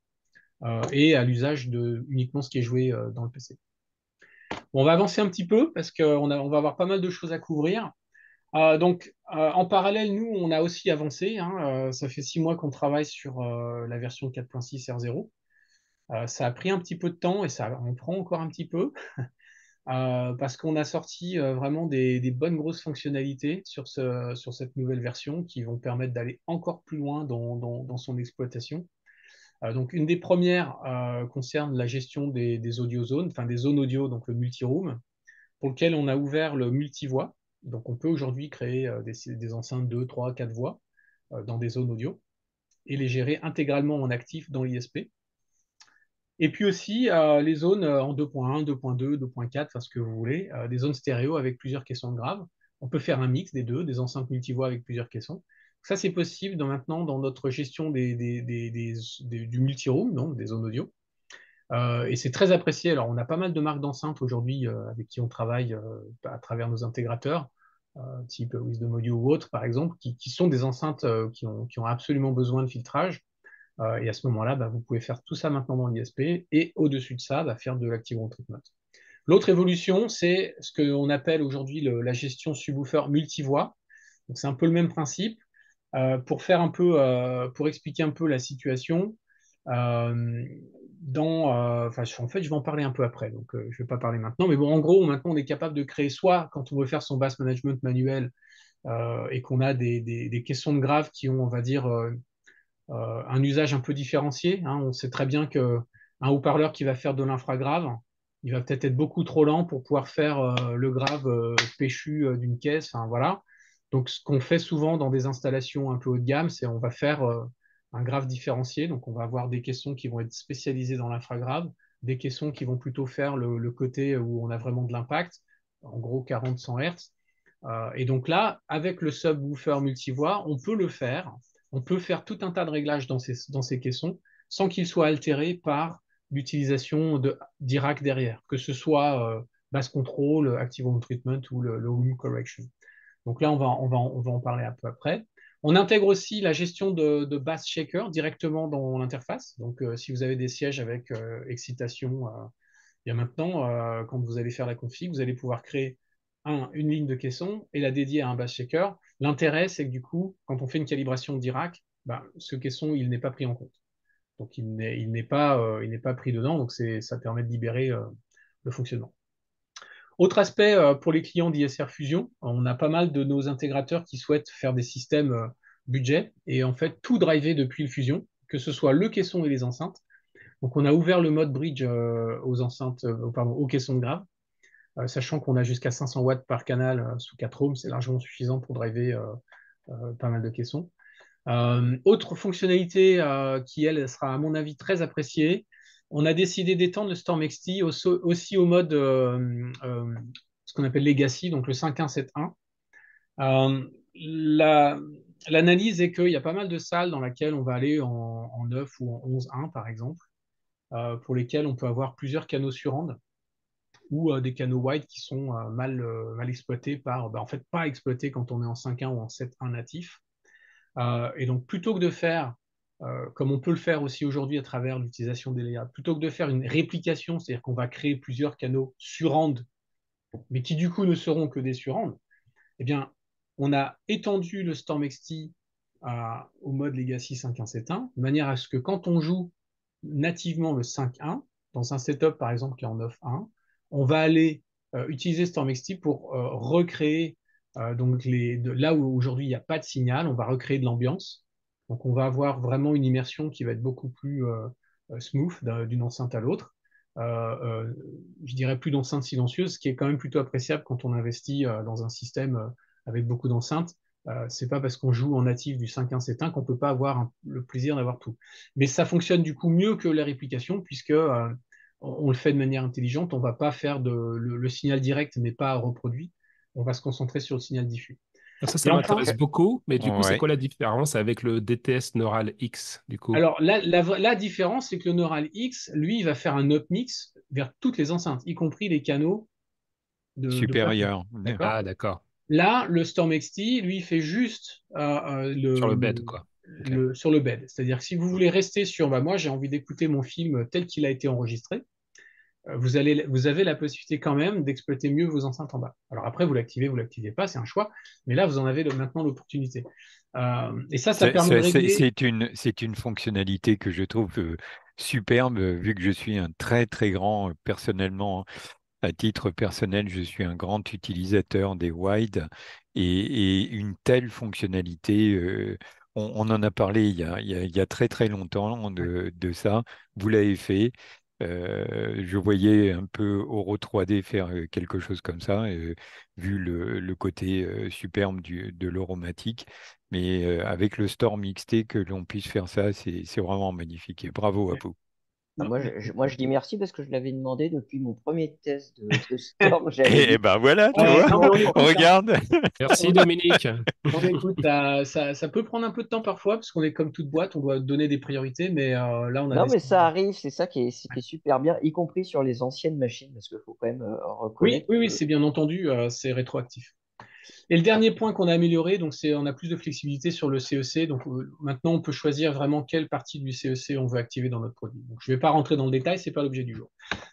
et à l'usage de uniquement ce qui est joué dans le PC. Bon, on va avancer un petit peu parce on va avoir pas mal de choses à couvrir. En parallèle, nous, on a aussi avancé, hein. Ça fait 6 mois qu'on travaille sur la version 4.6 R0. Ça a pris un petit peu de temps et ça en prend encore un petit peu parce qu'on a sorti vraiment des bonnes grosses fonctionnalités sur cette nouvelle version qui vont permettre d'aller encore plus loin dans son exploitation. Donc, une des premières concerne la gestion des audio zones, enfin des zones audio, donc le multi-room, pour lequel on a ouvert le multi-voix. Donc, on peut aujourd'hui créer des enceintes 2, 3, 4 voix dans des zones audio et les gérer intégralement en actif dans l'ISP. Et puis aussi les zones en 2.1, 2.2, 2.4, enfin ce que vous voulez, des zones stéréo avec plusieurs caissons graves. On peut faire un mix des deux, des enceintes multivoix avec plusieurs caissons. Ça, c'est possible maintenant dans notre gestion du multi-room, donc des zones audio. Et c'est très apprécié. Alors, on a pas mal de marques d'enceintes aujourd'hui avec qui on travaille à travers nos intégrateurs, type Wisdom Audio ou autres, par exemple, qui sont des enceintes qui ont absolument besoin de filtrage. Et à ce moment-là, bah, vous pouvez faire tout ça maintenant dans l'ISP et au-dessus de ça, bah, faire de l'Active Room Treatment. L'autre évolution, c'est ce qu'on appelle aujourd'hui la gestion subwoofer multivoix. Donc, c'est un peu le même principe. Pour expliquer un peu la situation, euh, en fait, je vais en parler un peu après, donc je ne vais pas parler maintenant. Mais bon, en gros, maintenant, on est capable de créer soit quand on veut faire son bass management manuel et qu'on a des caissons de graves qui ont, on va dire, un usage un peu différencié. Hein. On sait très bien qu'un haut-parleur qui va faire de l'infragrave, il va peut-être être beaucoup trop lent pour pouvoir faire le grave péchu d'une caisse. Enfin, voilà. Donc, ce qu'on fait souvent dans des installations un peu haut de gamme, c'est on va faire un grave différencié. Donc, on va avoir des caissons qui vont être spécialisés dans l'infragrave, des caissons qui vont plutôt faire le côté où on a vraiment de l'impact, en gros 40-100 Hz. Et donc là, avec le subwoofer multivoix, on peut le faire. On peut faire tout un tas de réglages dans ces caissons sans qu'ils soient altérés par l'utilisation d'IRAC derrière, que ce soit bass control, active home treatment ou le home correction. Donc là, on va en parler un peu après. On intègre aussi la gestion de bass shaker directement dans l'interface. Donc, si vous avez des sièges avec excitation, bien maintenant, quand vous allez faire la config, vous allez pouvoir créer une ligne de caisson et la dédier à un bass shaker. L'intérêt, c'est que du coup, quand on fait une calibration d'Irak, ben, ce caisson, il n'est pas pris en compte. Donc, il n'est pas pris dedans. Donc, ça permet de libérer le fonctionnement. Autre aspect pour les clients d'ISR Fusion, on a pas mal de nos intégrateurs qui souhaitent faire des systèmes budget et en fait tout driver depuis le Fusion, que ce soit le caisson et les enceintes. Donc, on a ouvert le mode bridge aux caissons de grave, sachant qu'on a jusqu'à 500 watts par canal sous 4 ohms, c'est largement suffisant pour driver pas mal de caissons. Autre fonctionnalité qui, elle, sera à mon avis très appréciée, on a décidé d'étendre le Storm XT aussi au mode ce qu'on appelle Legacy, donc le 5.1.7.1. L'analyse est qu'il y a pas mal de salles dans lesquelles on va aller en 9 ou en 11.1 par exemple, pour lesquelles on peut avoir plusieurs canaux surround ou des canaux wide qui sont mal exploités en fait pas exploités quand on est en 5.1 ou en 7.1 natif. Et donc plutôt que de faire, comme on peut le faire aussi aujourd'hui à travers l'utilisation des layers, plutôt que de faire une réplication, c'est-à-dire qu'on va créer plusieurs canaux surround, mais qui du coup ne seront que des surround, eh bien, on a étendu le Storm XT au mode Legacy 5.1.7.1, de manière à ce que quand on joue nativement le 5.1, dans un setup par exemple qui est en 9.1, on va aller utiliser Storm XT pour recréer donc là où aujourd'hui il n'y a pas de signal, on va recréer de l'ambiance. Donc on va avoir vraiment une immersion qui va être beaucoup plus smooth d'une enceinte à l'autre. Je dirais plus d'enceintes silencieuses, ce qui est quand même plutôt appréciable quand on investit dans un système avec beaucoup d'enceintes. C'est pas parce qu'on joue en natif du 5.1.7.1 qu'on peut pas avoir le plaisir d'avoir tout. Mais ça fonctionne du coup mieux que la réplication puisque on le fait de manière intelligente. On va pas faire le signal direct n'est pas reproduit. On va se concentrer sur le signal diffus. Ça Et enfin, m'intéresse beaucoup, mais du coup, c'est Ouais. quoi la différence avec le DTS Neural X, du coup? alors la différence, c'est que le Neural X, lui, il va faire un upmix vers toutes les enceintes, y compris les canaux de plafond. Supérieur. D'accord? Ah, d'accord. Là, le Storm XT, lui, fait juste Sur le bed, quoi. Ok. sur le bed. C'est-à-dire que si vous voulez rester sur, bah, moi, j'ai envie d'écouter mon film tel qu'il a été enregistré, vous avez la possibilité quand même d'exploiter mieux vos enceintes en bas. Alors après, vous l'activez pas, c'est un choix, mais là, vous en avez maintenant l'opportunité. Et ça permet de régler. C'est une fonctionnalité que je trouve superbe, vu que je suis un très très grand, personnellement, à titre personnel, je suis un grand utilisateur des wide et une telle fonctionnalité, on en a parlé il y a très très longtemps de ça. Vous l'avez fait. Je voyais un peu Oro 3D faire quelque chose comme ça, vu le côté superbe de l'Oromatic. Mais avec le Storm XT, que l'on puisse faire ça, c'est vraiment magnifique. Et bravo à vous. Ah, Non, moi, je dis merci parce que je l'avais demandé depuis mon premier test de Storm. J'avais Et dit, ben voilà, tu vois, non, mais on écoute, hein. regarde. Merci, Dominique. On écoute, ça peut prendre un peu de temps parfois, parce qu'on est comme toute boîte, on doit donner des priorités, mais là, on a non, mais décidé. ça arrive, c'est ça qui est super bien, y compris sur les anciennes machines, parce qu'il faut quand même Oui, reconnaître oui, oui, que. c'est bien entendu, c'est rétroactif. Et le dernier point qu'on a amélioré, donc c'est on a plus de flexibilité sur le CEC. Donc maintenant, on peut choisir vraiment quelle partie du CEC on veut activer dans notre produit. Donc, je ne vais pas rentrer dans le détail, c'est pas l'objet du jour.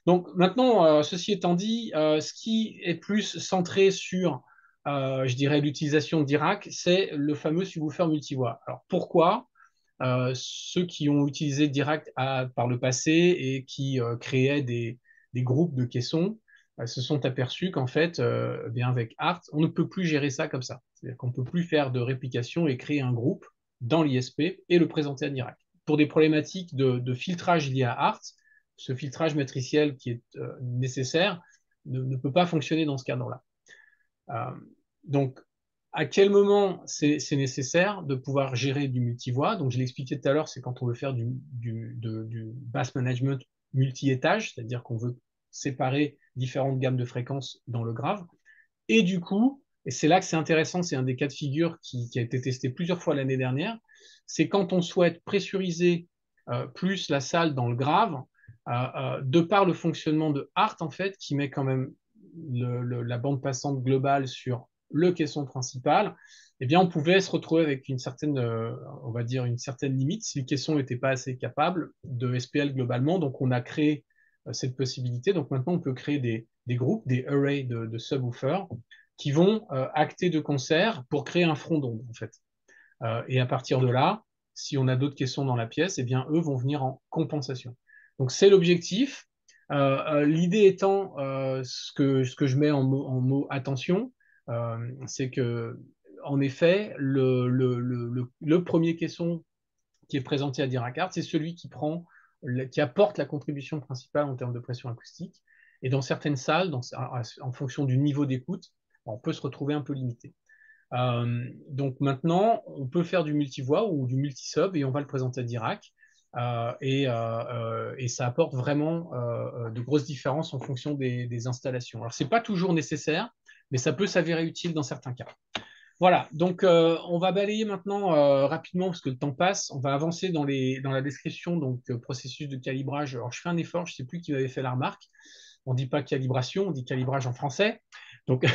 Donc maintenant, ceci étant dit, ce qui est plus centré sur, je dirais, l'utilisation d'Irak, c'est le fameux subwoofer multivoix. Alors pourquoi ceux qui ont utilisé Dirac par le passé et qui créaient des groupes de caissons se sont aperçus qu'en fait, bien avec Art, on ne peut plus gérer ça comme ça. C'est-à-dire qu'on ne peut plus faire de réplication et créer un groupe dans l'ISP et le présenter à Dirac. Pour des problématiques de filtrage liées à ART, ce filtrage matriciel qui est nécessaire ne peut pas fonctionner dans ce cadre-là. Donc, à quel moment c'est nécessaire de pouvoir gérer du multivoie? Donc, je l'ai expliqué tout à l'heure, c'est quand on veut faire du bus management multi-étage, c'est-à-dire qu'on veut séparer différentes gammes de fréquences dans le grave. Et du coup, et c'est là que c'est intéressant, c'est un des cas de figure qui a été testé plusieurs fois l'année dernière, c'est quand on souhaite pressuriser plus la salle dans le grave, de par le fonctionnement de HART, en fait, qui met quand même la bande passante globale sur le caisson principal, eh bien, on pouvait se retrouver avec une certaine, on va dire, une certaine limite si le caisson n'était pas assez capable de SPL globalement. Donc, on a créé cette possibilité. Donc, maintenant, on peut créer des groupes, des arrays de subwoofers qui vont acter de concert pour créer un front d'onde, en fait. Et à partir de là, si on a d'autres caissons dans la pièce, eh bien, eux vont venir en compensation. Donc, c'est l'objectif. L'idée étant, ce que je mets en mot attention, c'est que, en effet, le premier caisson qui est présenté à Dirac-Art, c'est celui qui apporte la contribution principale en termes de pression acoustique. Et dans certaines salles, en fonction du niveau d'écoute, on peut se retrouver un peu limité. Donc maintenant, on peut faire du multivoix ou du multisub et on va le présenter à Dirac. Et ça apporte vraiment de grosses différences en fonction des installations. Alors, ce n'est pas toujours nécessaire, mais ça peut s'avérer utile dans certains cas. Voilà, donc on va balayer maintenant rapidement parce que le temps passe. On va avancer dans la description, donc processus de calibrage. Alors, je fais un effort, je ne sais plus qui m'avait fait la remarque. On ne dit pas calibration, on dit calibrage en français. Donc,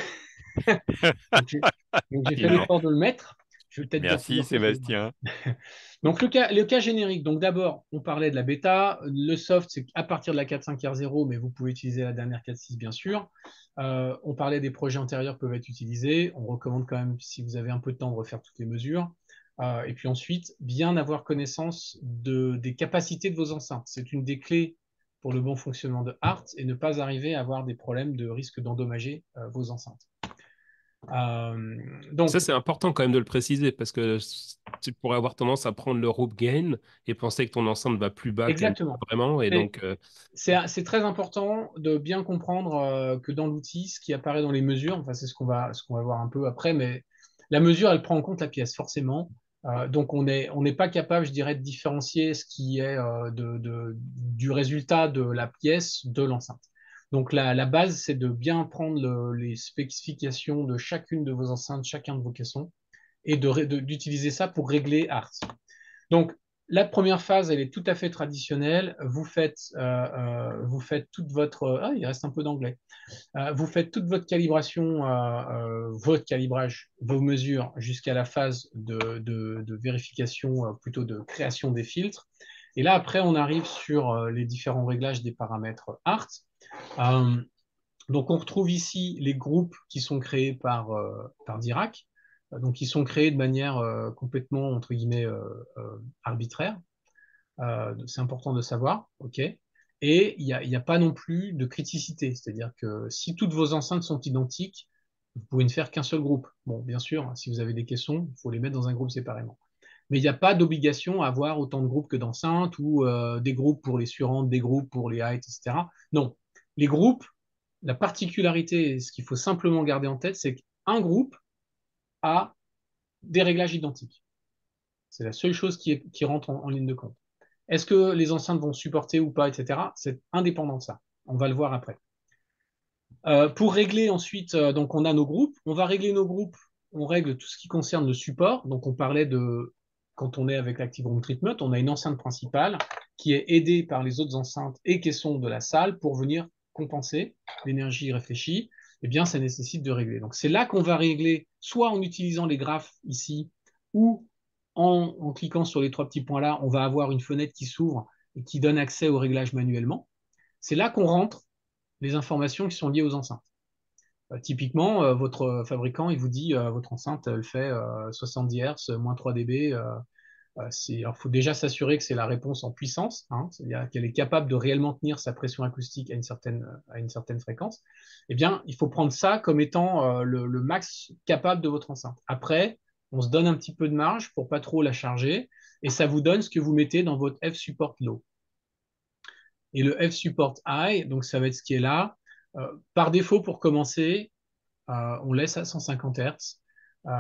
donc j'ai fait l'effort de le mettre. Je vais peut-être dire Merci Sébastien. Donc le cas générique, donc d'abord on parlait de la bêta, le soft c'est à partir de la 4.5R0, mais vous pouvez utiliser la dernière 4.6 bien sûr. On parlait des projets antérieurs peuvent être utilisés, on recommande quand même si vous avez un peu de temps de refaire toutes les mesures. Et puis ensuite, bien avoir connaissance des capacités de vos enceintes. C'est une des clés pour le bon fonctionnement de HART et ne pas arriver à avoir des problèmes de risque d'endommager vos enceintes. Donc, ça, c'est important quand même de le préciser parce que tu pourrais avoir tendance à prendre le rope gain et penser que ton enceinte va plus bas qu'elle vraiment. Et donc, c'est très important de bien comprendre que dans l'outil, ce qui apparaît dans les mesures, enfin, c'est ce qu'on va voir un peu après, mais la mesure, elle prend en compte la pièce, forcément. Donc, on n'est pas capable, je dirais, de différencier ce qui est du résultat de la pièce de l'enceinte. Donc la base, c'est de bien prendre les spécifications de chacune de vos enceintes, chacun de vos caissons, et d'utiliser ça pour régler HART. Donc la première phase, elle est tout à fait traditionnelle. Vous faites toute votre... Ah, il reste un peu d'anglais. Vous faites toute votre calibration, votre calibrage, vos mesures, jusqu'à la phase de vérification, plutôt de création des filtres. Et là, après, on arrive sur les différents réglages des paramètres HART. Donc, on retrouve ici les groupes qui sont créés par Dirac, donc qui sont créés de manière complètement, entre guillemets, arbitraire. C'est important de savoir, ok. Et il n'y a pas non plus de criticité, c'est-à-dire que si toutes vos enceintes sont identiques, vous pouvez ne faire qu'un seul groupe. Bon, bien sûr, si vous avez des caissons, il faut les mettre dans un groupe séparément. Mais il n'y a pas d'obligation à avoir autant de groupes que d'enceintes ou des groupes pour les surantes, des groupes pour les heights, etc. Non, les groupes, la particularité, ce qu'il faut simplement garder en tête, c'est qu'un groupe a des réglages identiques. C'est la seule chose qui rentre en ligne de compte. Est-ce que les enceintes vont supporter ou pas, etc. C'est indépendant de ça. On va le voir après. Pour régler ensuite, donc on a nos groupes. On va régler nos groupes. On règle tout ce qui concerne le support. Donc on parlait de, quand on est avec l'Active Room Treatment, on a une enceinte principale qui est aidée par les autres enceintes et caissons de la salle pour venir compenser l'énergie réfléchie. Eh bien, ça nécessite de régler. Donc c'est là qu'on va régler, soit en utilisant les graphes ici, ou en cliquant sur les trois petits points là, on va avoir une fenêtre qui s'ouvre et qui donne accès au réglage manuellement. C'est là qu'on rentre les informations qui sont liées aux enceintes. Typiquement, votre fabricant, il vous dit votre enceinte, elle fait 70 Hz, moins 3 dB. Il faut déjà s'assurer que c'est la réponse en puissance, hein, c'est-à-dire qu'elle est capable de réellement tenir sa pression acoustique à une certaine fréquence. Eh bien, il faut prendre ça comme étant le max capable de votre enceinte. Après, On se donne un petit peu de marge pour pas trop la charger, et ça vous donne ce que vous mettez dans votre F-support low. Et le F-support high, donc ça va être ce qui est là. Par défaut, pour commencer, on laisse à 150 Hz.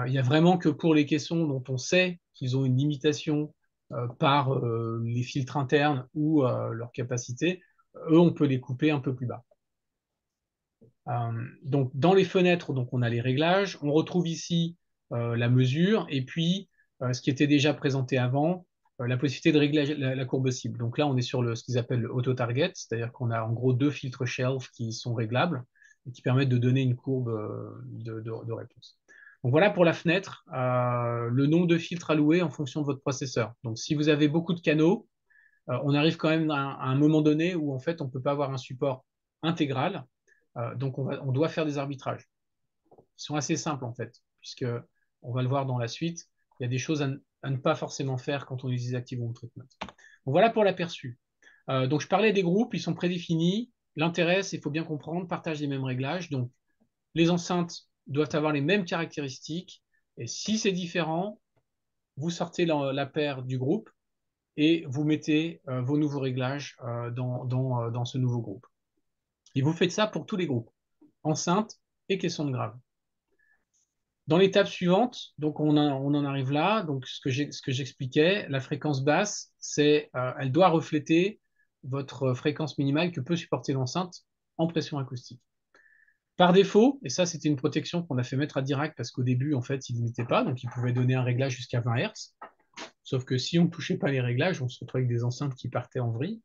Il y a vraiment que pour les caissons dont on sait qu'ils ont une limitation par les filtres internes ou leur capacité, eux, on peut les couper un peu plus bas. Donc, dans les fenêtres, donc, on a les réglages. On retrouve ici la mesure et puis ce qui était déjà présenté avant, la possibilité de régler la courbe cible. Donc là, on est sur ce qu'ils appellent le auto-target, c'est-à-dire qu'on a en gros 2 filtres shelf qui sont réglables et qui permettent de donner une courbe de réponse. Donc voilà pour la fenêtre, le nombre de filtres alloués en fonction de votre processeur. Donc si vous avez beaucoup de canaux, on arrive quand même à un moment donné où en fait on ne peut pas avoir un support intégral. Donc on doit faire des arbitrages. Ils sont assez simples en fait, puisque on va le voir dans la suite. Il y a des choses à ne pas forcément faire quand on utilise Active Home Treatment. Donc voilà pour l'aperçu. Donc je parlais des groupes, ils sont prédéfinis. L'intérêt, c'est qu'il faut bien comprendre, partage les mêmes réglages. Donc les enceintes doivent avoir les mêmes caractéristiques. Et si c'est différent, vous sortez la paire du groupe et vous mettez vos nouveaux réglages dans ce nouveau groupe. Et vous faites ça pour tous les groupes, enceintes et caissons de grave. Dans l'étape suivante, donc on en arrive là, donc ce que j'expliquais, la fréquence basse, elle doit refléter votre fréquence minimale que peut supporter l'enceinte en pression acoustique. Par défaut, et ça c'était une protection qu'on a fait mettre à Dirac parce qu'au début en fait il n'imitait pas, donc il pouvait donner un réglage jusqu'à 20 Hz, sauf que si on ne touchait pas les réglages, on se retrouvait avec des enceintes qui partaient en vrille.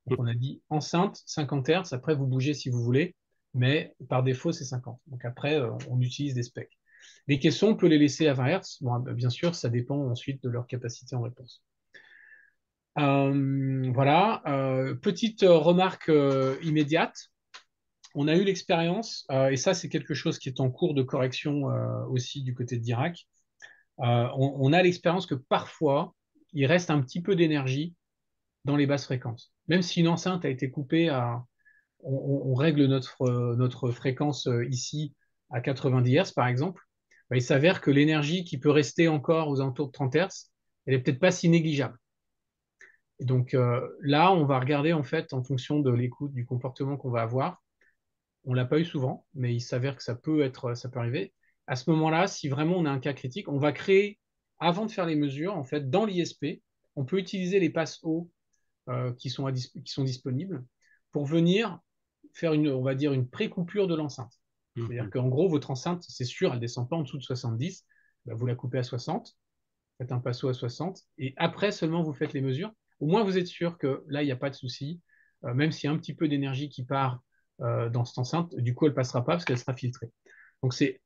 Donc on a dit enceinte 50 Hz, après vous bougez si vous voulez, mais par défaut c'est 50. Donc après on utilise des specs. Les caissons, on peut les laisser à 20 Hz. Bon, bien sûr, ça dépend ensuite de leur capacité en réponse. Voilà. Petite remarque immédiate. On a eu l'expérience, et ça c'est quelque chose qui est en cours de correction aussi du côté de Dirac. On a l'expérience que parfois, il reste un petit peu d'énergie dans les basses fréquences. Même si une enceinte a été coupée on règle notre fréquence ici à 90 Hz par exemple, il s'avère que l'énergie qui peut rester encore aux alentours de 30 Hz, elle n'est peut-être pas si négligeable. Et donc là, on va regarder en fait en fonction de l'écoute, du comportement qu'on va avoir. On ne l'a pas eu souvent, mais il s'avère que ça peut arriver. À ce moment-là, si vraiment on a un cas critique, on va créer, avant de faire les mesures, en fait, dans l'ISP, on peut utiliser les passes hauts qui sont disponibles pour venir faire on va dire, une pré-coupure de l'enceinte. C'est-à-dire qu'en gros, votre enceinte, c'est sûr, elle ne descend pas en dessous de 70, vous la coupez à 60, faites un passo à 60, et après seulement vous faites les mesures. Au moins, vous êtes sûr que là, il n'y a pas de souci, même s'il y a un petit peu d'énergie qui part dans cette enceinte, du coup, elle ne passera pas parce qu'elle sera filtrée. Donc, c'est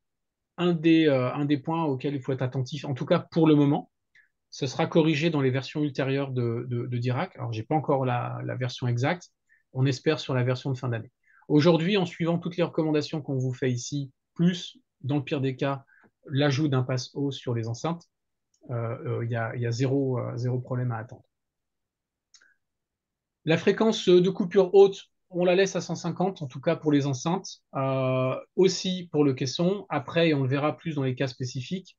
un des points auxquels il faut être attentif, en tout cas pour le moment. Ce sera corrigé dans les versions ultérieures de Dirac. Alors, je n'ai pas encore la version exacte. On espère sur la version de fin d'année. Aujourd'hui, en suivant toutes les recommandations qu'on vous fait ici, plus, dans le pire des cas, l'ajout d'un pass haut sur les enceintes, il y a zéro problème à attendre. La fréquence de coupure haute, on la laisse à 150, en tout cas pour les enceintes, aussi pour le caisson. Après, et on le verra plus dans les cas spécifiques,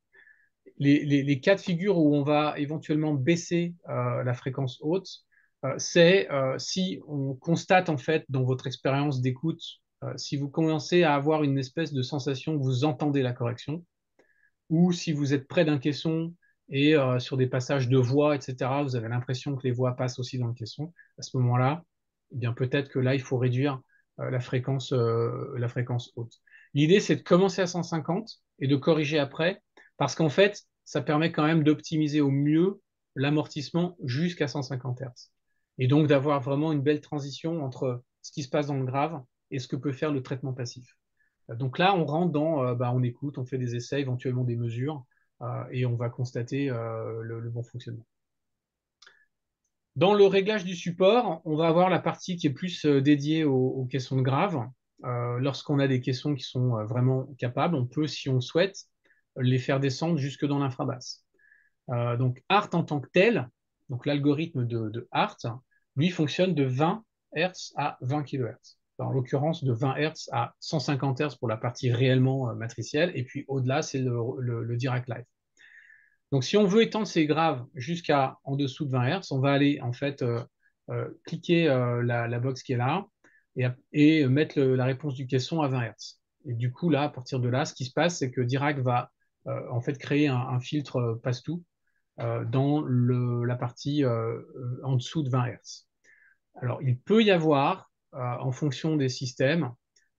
les cas de figure où on va éventuellement baisser la fréquence haute, c'est si on constate en fait dans votre expérience d'écoute, si vous commencez à avoir une espèce de sensation que vous entendez la correction, ou si vous êtes près d'un caisson et sur des passages de voix, etc., vous avez l'impression que les voix passent aussi dans le caisson, à ce moment-là, eh bien peut-être que là, il faut réduire la fréquence haute. L'idée, c'est de commencer à 150 et de corriger après, parce qu'en fait, ça permet quand même d'optimiser au mieux l'amortissement jusqu'à 150 Hz. Et donc d'avoir vraiment une belle transition entre ce qui se passe dans le grave et ce que peut faire le traitement passif. Donc là, on rentre on écoute, on fait des essais, éventuellement des mesures, et on va constater le bon fonctionnement. Dans le réglage du support, on va avoir la partie qui est plus dédiée aux caissons de grave. Lorsqu'on a des caissons qui sont vraiment capables, on peut, si on le souhaite, les faire descendre jusque dans l'infrabasse. Donc ART en tant que tel, donc l'algorithme de ART, lui fonctionne de 20 Hz à 20 kHz. En l'occurrence, de 20 Hz à 150 Hz pour la partie réellement matricielle, et puis au-delà, c'est le Dirac Live. Donc, si on veut étendre ces graves jusqu'à en dessous de 20 Hz, on va aller en fait cliquer la box qui est là et mettre la réponse du caisson à 20 Hz. Et du coup, là, à partir de là, ce qui se passe, c'est que Dirac va en fait créer un filtre passe-tout dans la partie en dessous de 20 Hz. Alors, il peut y avoir, en fonction des systèmes,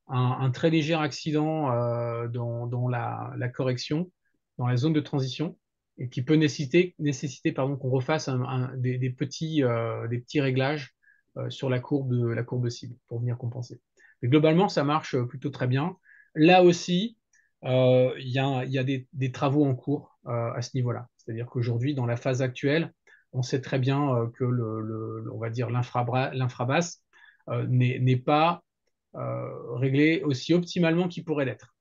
un très léger accident dans la correction, dans la zone de transition, et qui peut nécessiter pardon, qu'on refasse des petits réglages sur la courbe cible pour venir compenser. Mais globalement, ça marche plutôt très bien. Là aussi, il y a des travaux en cours à ce niveau-là. C'est-à-dire qu'aujourd'hui, dans la phase actuelle, on sait très bien que on va dire l'infrabasse n'est pas réglé aussi optimalement qu'il pourrait l'être.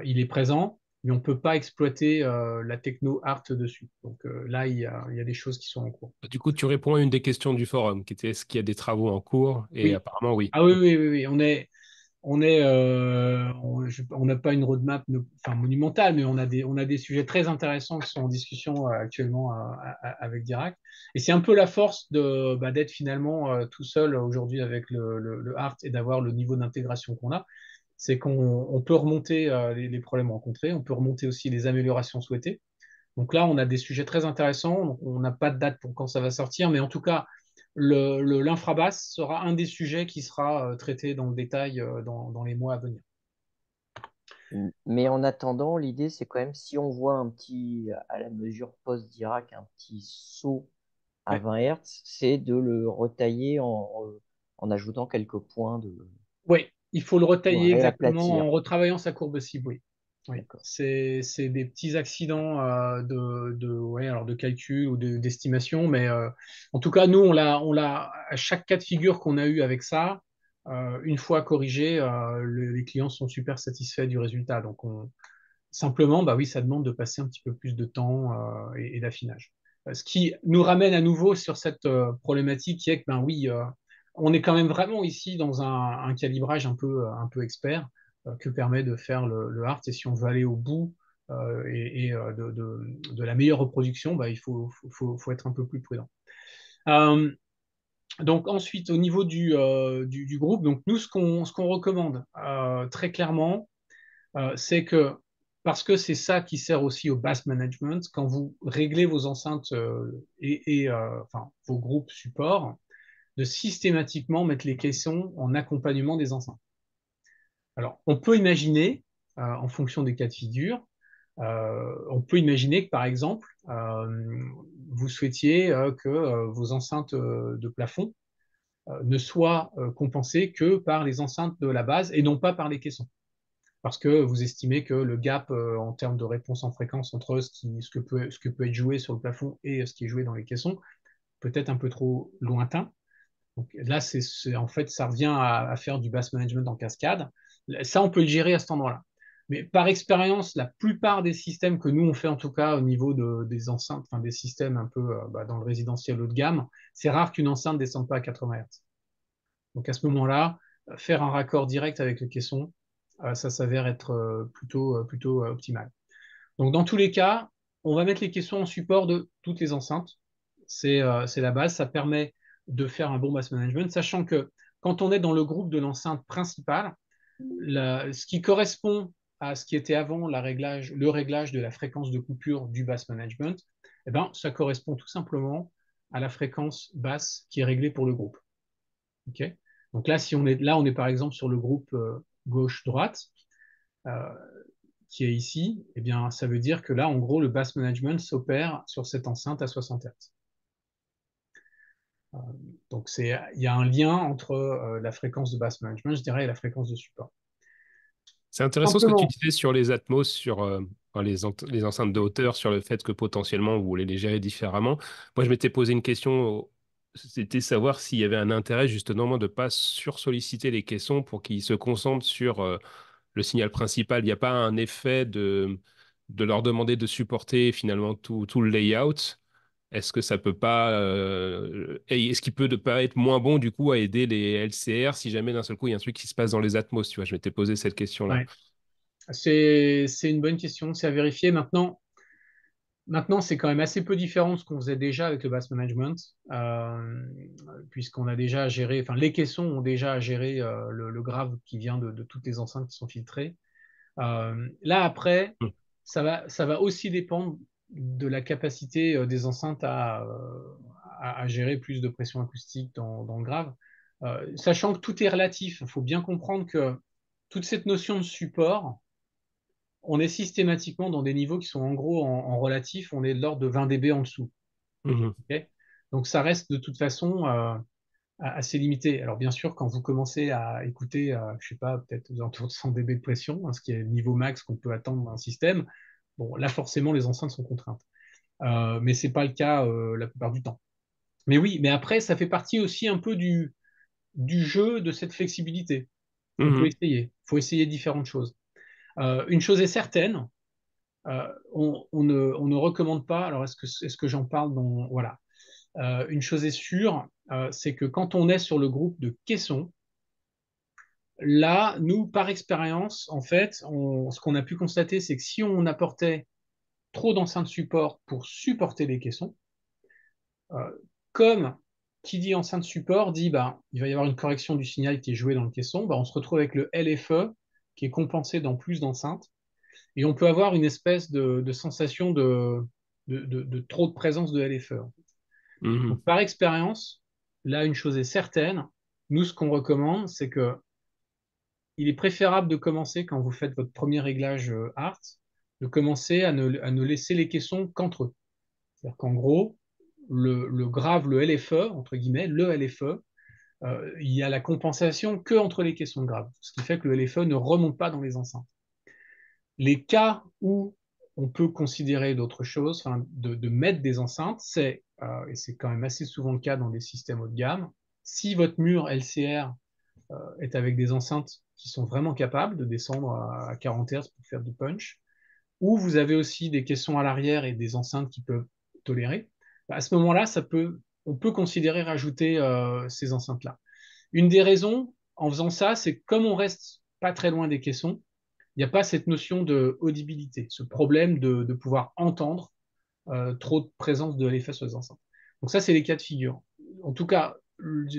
Il est présent, mais on ne peut pas exploiter la techno art dessus. Donc là, il y a des choses qui sont en cours. Du coup, tu réponds à une des questions du forum, qui était est-ce qu'il y a des travaux en cours? Et Oui. apparemment, oui. Ah oui, oui, oui, oui. On n'a pas une roadmap enfin, monumentale, mais on a des sujets très intéressants qui sont en discussion actuellement avec Dirac. Et c'est un peu la force d'être finalement tout seul aujourd'hui avec le Art et d'avoir le niveau d'intégration qu'on a. C'est qu'on peut remonter les problèmes rencontrés, on peut remonter aussi les améliorations souhaitées. Donc là, on a des sujets très intéressants. Donc on n'a pas de date pour quand ça va sortir, mais en tout cas, l'infrabasse sera un des sujets qui sera traité dans le détail dans les mois à venir. Mais en attendant, l'idée, c'est quand même, si on voit un petit, à la mesure post-Dirac, un petit saut à Ouais. 20 Hz, c'est de le retailler en ajoutant quelques points Oui, il faut le pour retailler exactement réaplatir. en retravaillant sa courbe cible. Oui, oui. D'accord. C'est des petits accidents ouais, alors de calcul ou d'estimation, mais en tout cas, nous, à chaque cas de figure qu'on a eu avec ça, une fois corrigé, les clients sont super satisfaits du résultat. Donc, simplement, bah oui, ça demande de passer un petit peu plus de temps et d'affinage. Ce qui nous ramène à nouveau sur cette problématique qui est que, ben oui, on est quand même vraiment ici dans un calibrage un peu expert que permet de faire le art. Et si on veut aller au bout de la meilleure reproduction, bah, il faut être un peu plus prudent. Euh, donc ensuite, au niveau du groupe, donc nous, ce qu'on recommande très clairement, c'est que, parce que c'est ça qui sert aussi au bass management, quand vous réglez vos enceintes enfin, vos groupes support, de systématiquement mettre les caissons en accompagnement des enceintes. Alors, on peut imaginer, en fonction des cas de figure, on peut imaginer que, par exemple, vous souhaitiez que vos enceintes de plafond ne soient compensées que par les enceintes de la base et non pas par les caissons parce que vous estimez que le gap en termes de réponse en fréquence entre ce que peut être joué sur le plafond et ce qui est joué dans les caissons peut être un peu trop lointain. Donc là, en fait, ça revient à faire du bass management en cascade. Ça, on peut le gérer à cet endroit-là. Mais par expérience, la plupart des systèmes que nous on fait en tout cas au niveau des enceintes, enfin des systèmes un peu dans le résidentiel haut de gamme, c'est rare qu'une enceinte descende pas à 80 Hz. Donc à ce moment-là, faire un raccord direct avec le caisson, ça s'avère être plutôt optimal. Donc dans tous les cas, on va mettre les caissons en support de toutes les enceintes. C'est la base, ça permet de faire un bon mass management, sachant que quand on est dans le groupe de l'enceinte principale, ce qui correspond à ce qui était avant le réglage de la fréquence de coupure du bass management, eh ben, ça correspond tout simplement à la fréquence basse qui est réglée pour le groupe. Okay. Donc là, si on est par exemple sur le groupe gauche-droite, euh, qui est ici, eh bien, ça veut dire que là, en gros, le bass management s'opère sur cette enceinte à 60 Hz. Euh, donc, il y a un lien entre la fréquence de bass management, je dirais, et la fréquence de support. C'est intéressant ce que tu Simplement, disais sur les Atmos, sur enfin, les enceintes de hauteur, sur le fait que potentiellement vous voulez les gérer différemment. Moi, je m'étais posé une question, c'était savoir s'il y avait un intérêt justement de ne pas sursolliciter les caissons pour qu'ils se concentrent sur le signal principal. Il n'y a pas un effet de leur demander de supporter finalement tout le layout. Est-ce que ça peut pas, est-ce qu'il peut ne pas être moins bon du coup à aider les LCR si jamais d'un seul coup il y a un truc qui se passe dans les Atmos, tu vois, je m'étais posé cette question-là. ouais, c'est une bonne question, c'est à vérifier. Maintenant, Maintenant, c'est quand même assez peu différent de ce qu'on faisait déjà avec le Bass Management, puisqu'on a déjà à gérer, enfin, les caissons ont déjà à gérer le grave qui vient de toutes les enceintes qui sont filtrées. Là, après, Mm. ça va aussi dépendre de la capacité des enceintes à gérer plus de pression acoustique dans le grave. Sachant que tout est relatif, il faut bien comprendre que toute cette notion de support, on est systématiquement dans des niveaux qui sont en gros en relatif, on est de l'ordre de 20 dB en dessous. Mhm. Ok. Donc ça reste de toute façon assez limité. Alors bien sûr, quand vous commencez à écouter, je sais pas, peut-être aux alentours de 100 dB de pression, hein, ce qui est le niveau max qu'on peut attendre d'un système, bon, là forcément les enceintes sont contraintes. Mais c'est pas le cas la plupart du temps. Mais oui, mais après, ça fait partie aussi un peu du jeu de cette flexibilité. On peut Mhm. essayer. Il faut essayer différentes choses. Une chose est certaine, on ne recommande pas. Alors, est-ce que j'en parle dans. Voilà. Une chose est sûre, c'est que quand on est sur le groupe de caissons, là, nous, par expérience, en fait, ce qu'on a pu constater, c'est que si on apportait trop d'enceintes support pour supporter les caissons, euh, comme qui dit enceinte support dit bah, il va y avoir une correction du signal qui est joué dans le caisson, bah, on se retrouve avec le LFE qui est compensé dans plus d'enceintes et on peut avoir une espèce de sensation de trop de présence de LFE. Mhm. Donc, par expérience, là, une chose est certaine, nous, ce qu'on recommande, c'est que il est préférable de commencer, quand vous faites votre premier réglage art, de commencer à ne laisser les caissons qu'entre eux. C'est-à-dire qu'en gros, le grave, le LFE, entre guillemets, le LFE, il y a la compensation que entre les caissons de grave, ce qui fait que le LFE ne remonte pas dans les enceintes. Les cas où on peut considérer d'autres choses, enfin, de mettre des enceintes, et c'est quand même assez souvent le cas dans des systèmes haut de gamme, si votre mur LCR est avec des enceintes qui sont vraiment capables de descendre à 40 Hz pour faire du punch, ou vous avez aussi des caissons à l'arrière et des enceintes qui peuvent tolérer, à ce moment-là, on peut considérer rajouter ces enceintes-là. Une des raisons en faisant ça, c'est que comme on reste pas très loin des caissons, il n'y a pas cette notion de audibilité, ce problème de pouvoir entendre trop de présence de l'effet sur les enceintes. Donc ça, c'est les cas de figure. En tout cas,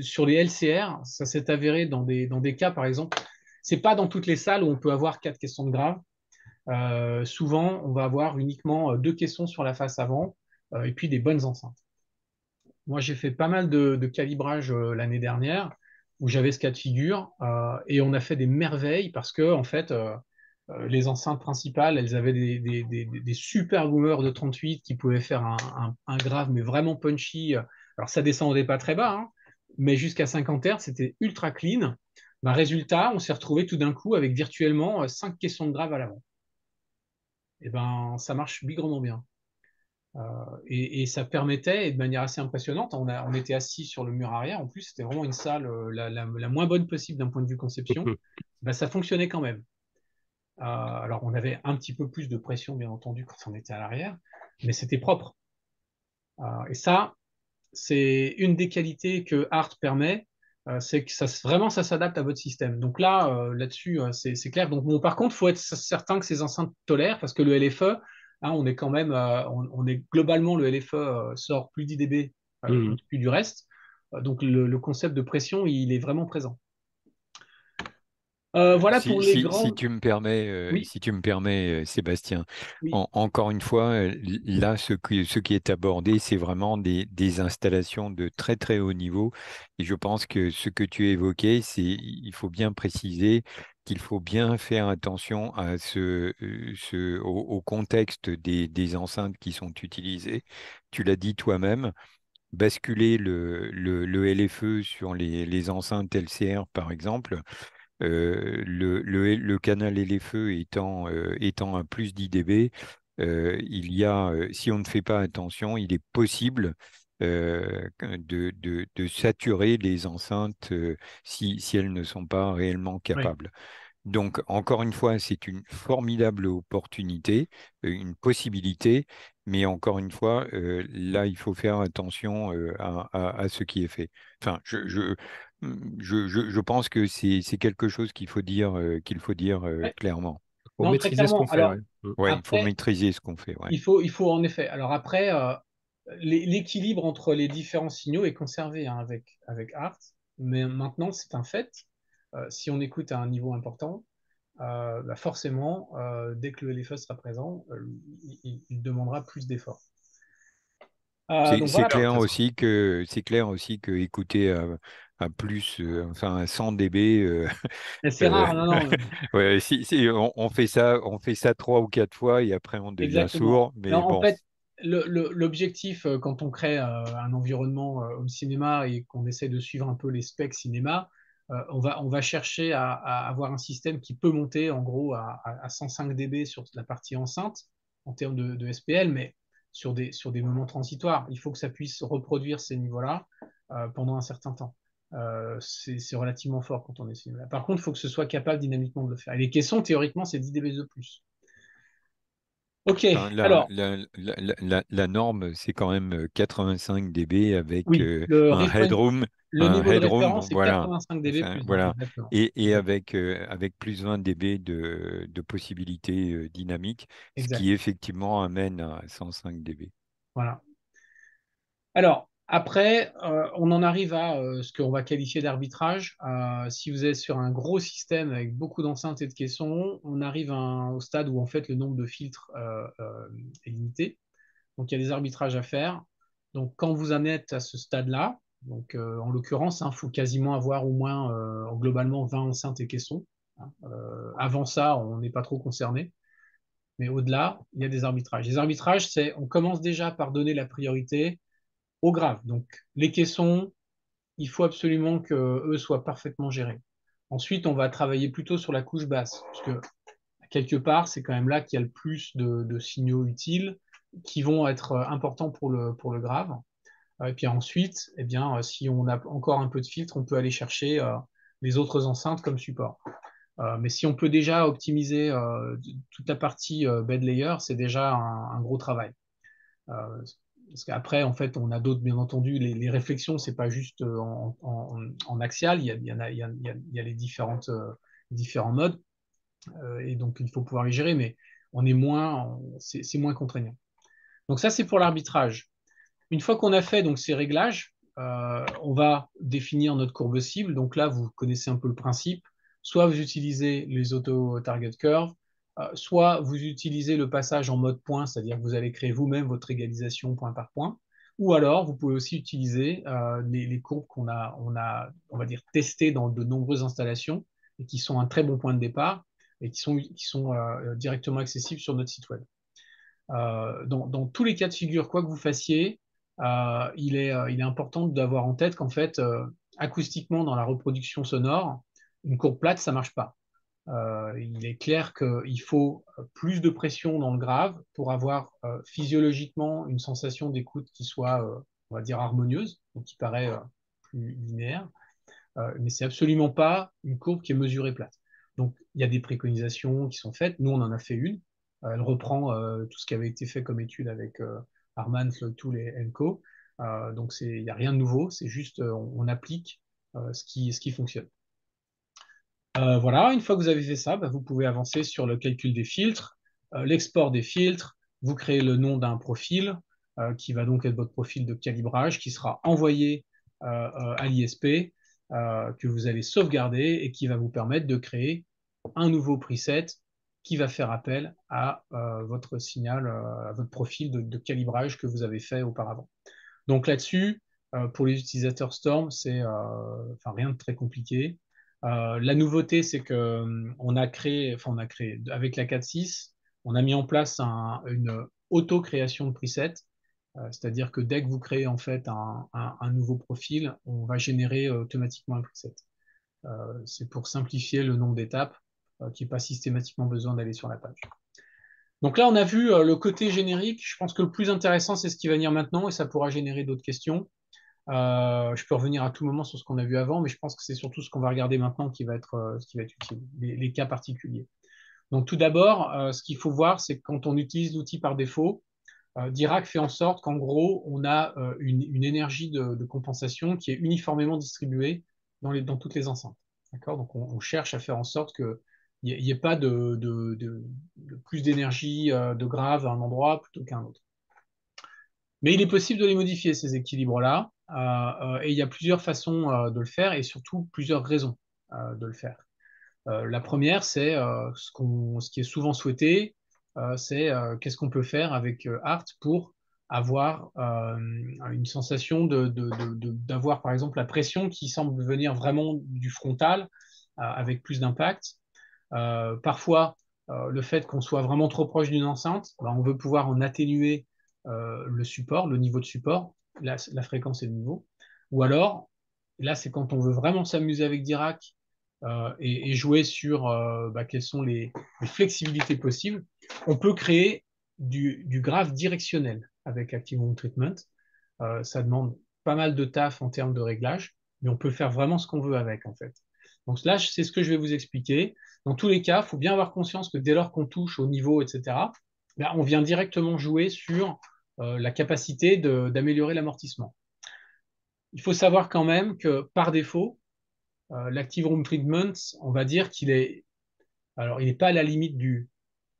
sur les LCR, ça s'est avéré dans des cas, par exemple, c'est pas dans toutes les salles où on peut avoir quatre caissons de grave. Souvent, on va avoir uniquement deux caissons sur la face avant et puis des bonnes enceintes. Moi, j'ai fait pas mal de calibrage l'année dernière où j'avais ce cas de figure et on a fait des merveilles parce que, en fait, les enceintes principales, elles avaient des super boomers de 38 qui pouvaient faire un grave, mais vraiment punchy. Alors, ça descendait pas très bas, hein, mais jusqu'à 50 Hz, c'était ultra clean. Ben, résultat, on s'est retrouvé tout d'un coup avec virtuellement 5 caissons de grave à l'avant. Et ben, ça marche bigrement bien. Et ça permettait, et de manière assez impressionnante, on était assis sur le mur arrière, en plus c'était vraiment une salle la moins bonne possible d'un point de vue conception, Mhm. ben, ça fonctionnait quand même. Alors on avait un petit peu plus de pression bien entendu quand on était à l'arrière, mais c'était propre. Et ça, c'est une des qualités que Art permet, c'est que vraiment ça s'adapte à votre système. Donc là, là-dessus, c'est clair. Donc bon, par contre, il faut être certain que ces enceintes tolèrent, parce que le LFE, hein, on est quand même, on est globalement le LFE sort plus 10 dB Mhm. au-dessus du reste. Donc le concept de pression, il est vraiment présent. Voilà pour les Si grands. tu me permets, Oui, Sébastien, oui, encore une fois, là, ce qui est abordé, c'est vraiment des installations de très très haut niveau. Et je pense que ce que tu as évoqué, il faut bien préciser qu'il faut bien faire attention à au contexte des enceintes qui sont utilisées. Tu l'as dit toi-même. Basculer le LFE sur les enceintes LCR, par exemple, le canal et les feux étant à plus 10 dB, si on ne fait pas attention, il est possible de saturer les enceintes si elles ne sont pas réellement oui. capables. Donc, encore une fois, c'est une formidable opportunité, une possibilité, mais encore une fois, là, il faut faire attention à ce qui est fait. Enfin, je pense que c'est quelque chose qu'il faut dire clairement. Pour Non, très maîtriser ce qu'on clairement. fait, Alors, ouais. Ouais, il faut après, maîtriser ce qu'on fait. Ouais. il faut en effet. Alors après, l'équilibre entre les différents signaux est conservé hein, avec Art, mais maintenant, c'est un fait. Si on écoute à un niveau important, bah forcément, dès que le LFE sera présent, il demandera plus d'efforts. Donc C'est voilà. clair aussi que écouter à plus, enfin à 100 dB, Mais c'est euh, rare, non, non, ouais, si on fait ça 3 ou 4 fois et après on devient exactement. sourd. Non, Mais en bon, fait, l'objectif, quand on crée un environnement home cinéma et qu'on essaie de suivre un peu les specs cinéma, on va chercher à avoir un système qui peut monter en gros à 105 dB sur la partie enceinte en termes de SPL, mais sur des moments transitoires. Il faut que ça puisse reproduire ces niveaux-là pendant un certain temps. C'est relativement fort quand on est cinéma. Par contre, il faut que ce soit capable dynamiquement de le faire. Et les caissons, théoriquement, c'est 10 dB de plus. Ok, enfin, alors, la norme, c'est quand même 85 dB avec oui, le reference, le un niveau de headroom, référence est voilà. 85 dB Enfin, plus 20, voilà. exactement. Et Exact. avec plus 20 dB de possibilités dynamiques, ce Exact. qui effectivement amène à 105 dB. Voilà. Alors, après, on en arrive à ce qu'on va qualifier d'arbitrage. Si vous êtes sur un gros système avec beaucoup d'enceintes et de caissons, on arrive au stade où en fait le nombre de filtres est limité. Donc, il y a des arbitrages à faire. Donc, quand vous en êtes à ce stade-là, donc en l'occurrence, il faut quasiment avoir au moins globalement 20 enceintes et caissons. Avant ça, on n'est pas trop concerné. Mais au-delà, il y a des arbitrages. Les arbitrages, on commence déjà par donner la priorité aux graves. Donc, les caissons, il faut absolument qu'eux soient parfaitement gérés. Ensuite, on va travailler plutôt sur la couche basse, parce que quelque part, c'est quand même là qu'il y a le plus de signaux utiles qui vont être importants pour le grave. Et puis ensuite, eh bien, si on a encore un peu de filtre, on peut aller chercher les autres enceintes comme support. Mais si on peut déjà optimiser toute la partie bed layer, c'est déjà un gros travail. Parce qu'après, en fait, on a d'autres, bien entendu, les réflexions, c'est pas juste en axial, il y a les différents modes, et donc il faut pouvoir les gérer, mais c'est moins contraignant. Donc ça, c'est pour l'arbitrage. Une fois qu'on a fait donc ces réglages, on va définir notre courbe cible. Donc là, vous connaissez un peu le principe. Soit vous utilisez les auto-target curves, soit vous utilisez le passage en mode point, c'est-à-dire que vous allez créer vous-même votre égalisation point par point. Ou alors, vous pouvez aussi utiliser les courbes on va dire, testées dans de nombreuses installations et qui sont un très bon point de départ et qui sont directement accessibles sur notre site web. Dans tous les cas de figure, quoi que vous fassiez, il est important d'avoir en tête qu'en fait, acoustiquement, dans la reproduction sonore, une courbe plate, ça marche pas. Il est clair qu'il faut plus de pression dans le grave pour avoir physiologiquement une sensation d'écoute qui soit, on va dire, harmonieuse, donc qui paraît plus linéaire. Mais c'est absolument pas une courbe qui est mesurée plate. Donc, il y a des préconisations qui sont faites. Nous, on en a fait une. Elle reprend tout ce qui avait été fait comme étude avec Harman, Flotoul et Enco. Donc, il n'y a rien de nouveau. C'est juste, on applique ce qui fonctionne. Voilà, une fois que vous avez fait ça, bah, vous pouvez avancer sur le calcul des filtres, l'export des filtres. Vous créez le nom d'un profil qui va donc être votre profil de calibrage qui sera envoyé à l'ISP que vous allez sauvegarder et qui va vous permettre de créer un nouveau preset qui va faire appel à votre signal, à votre profil de calibrage que vous avez fait auparavant. Donc là-dessus, pour les utilisateurs Storm, c'est enfin, rien de très compliqué. La nouveauté, c'est que on a créé avec la 4.6, on a mis en place une auto-création de presets, c'est-à-dire que dès que vous créez en fait un nouveau profil, on va générer automatiquement un preset. C'est pour simplifier le nombre d'étapes, qu'il n'y ait pas systématiquement besoin d'aller sur la page. Donc là, on a vu le côté générique. Je pense que le plus intéressant, c'est ce qui va venir maintenant et ça pourra générer d'autres questions. Je peux revenir à tout moment sur ce qu'on a vu avant, mais je pense que c'est surtout ce qu'on va regarder maintenant qui va être utile, les cas particuliers. Donc tout d'abord, ce qu'il faut voir, c'est que quand on utilise l'outil par défaut, Dirac fait en sorte qu'en gros, on a une énergie de compensation qui est uniformément distribuée dans toutes les enceintes. D'accord? Donc on cherche à faire en sorte qu'il il n'y ait pas de plus d'énergie de grave à un endroit plutôt qu'à un autre. Mais il est possible de les modifier, ces équilibres-là, et il y a plusieurs façons de le faire et surtout plusieurs raisons de le faire. La première, c'est ce qui est souvent souhaité, c'est qu'est-ce qu'on peut faire avec Art pour avoir une sensation d'avoir, par exemple, la pression qui semble venir vraiment du frontal avec plus d'impact. Parfois, le fait qu'on soit vraiment trop proche d'une enceinte, ben, on veut pouvoir en atténuer le support, le niveau de support, la fréquence et le niveau. Ou alors, là, c'est quand on veut vraiment s'amuser avec Dirac et jouer sur quelles sont les flexibilités possibles. On peut créer du graphe directionnel avec Active Room Treatment. Ça demande pas mal de taf en termes de réglage, mais on peut faire vraiment ce qu'on veut avec, en fait. Donc là, c'est ce que je vais vous expliquer. Dans tous les cas, il faut bien avoir conscience que dès lors qu'on touche au niveau, etc., ben, on vient directement jouer sur la capacité d'améliorer l'amortissement. Il faut savoir quand même que par défaut, l'Active Room Treatment, on va dire qu'il est, alors il n'est pas à la limite du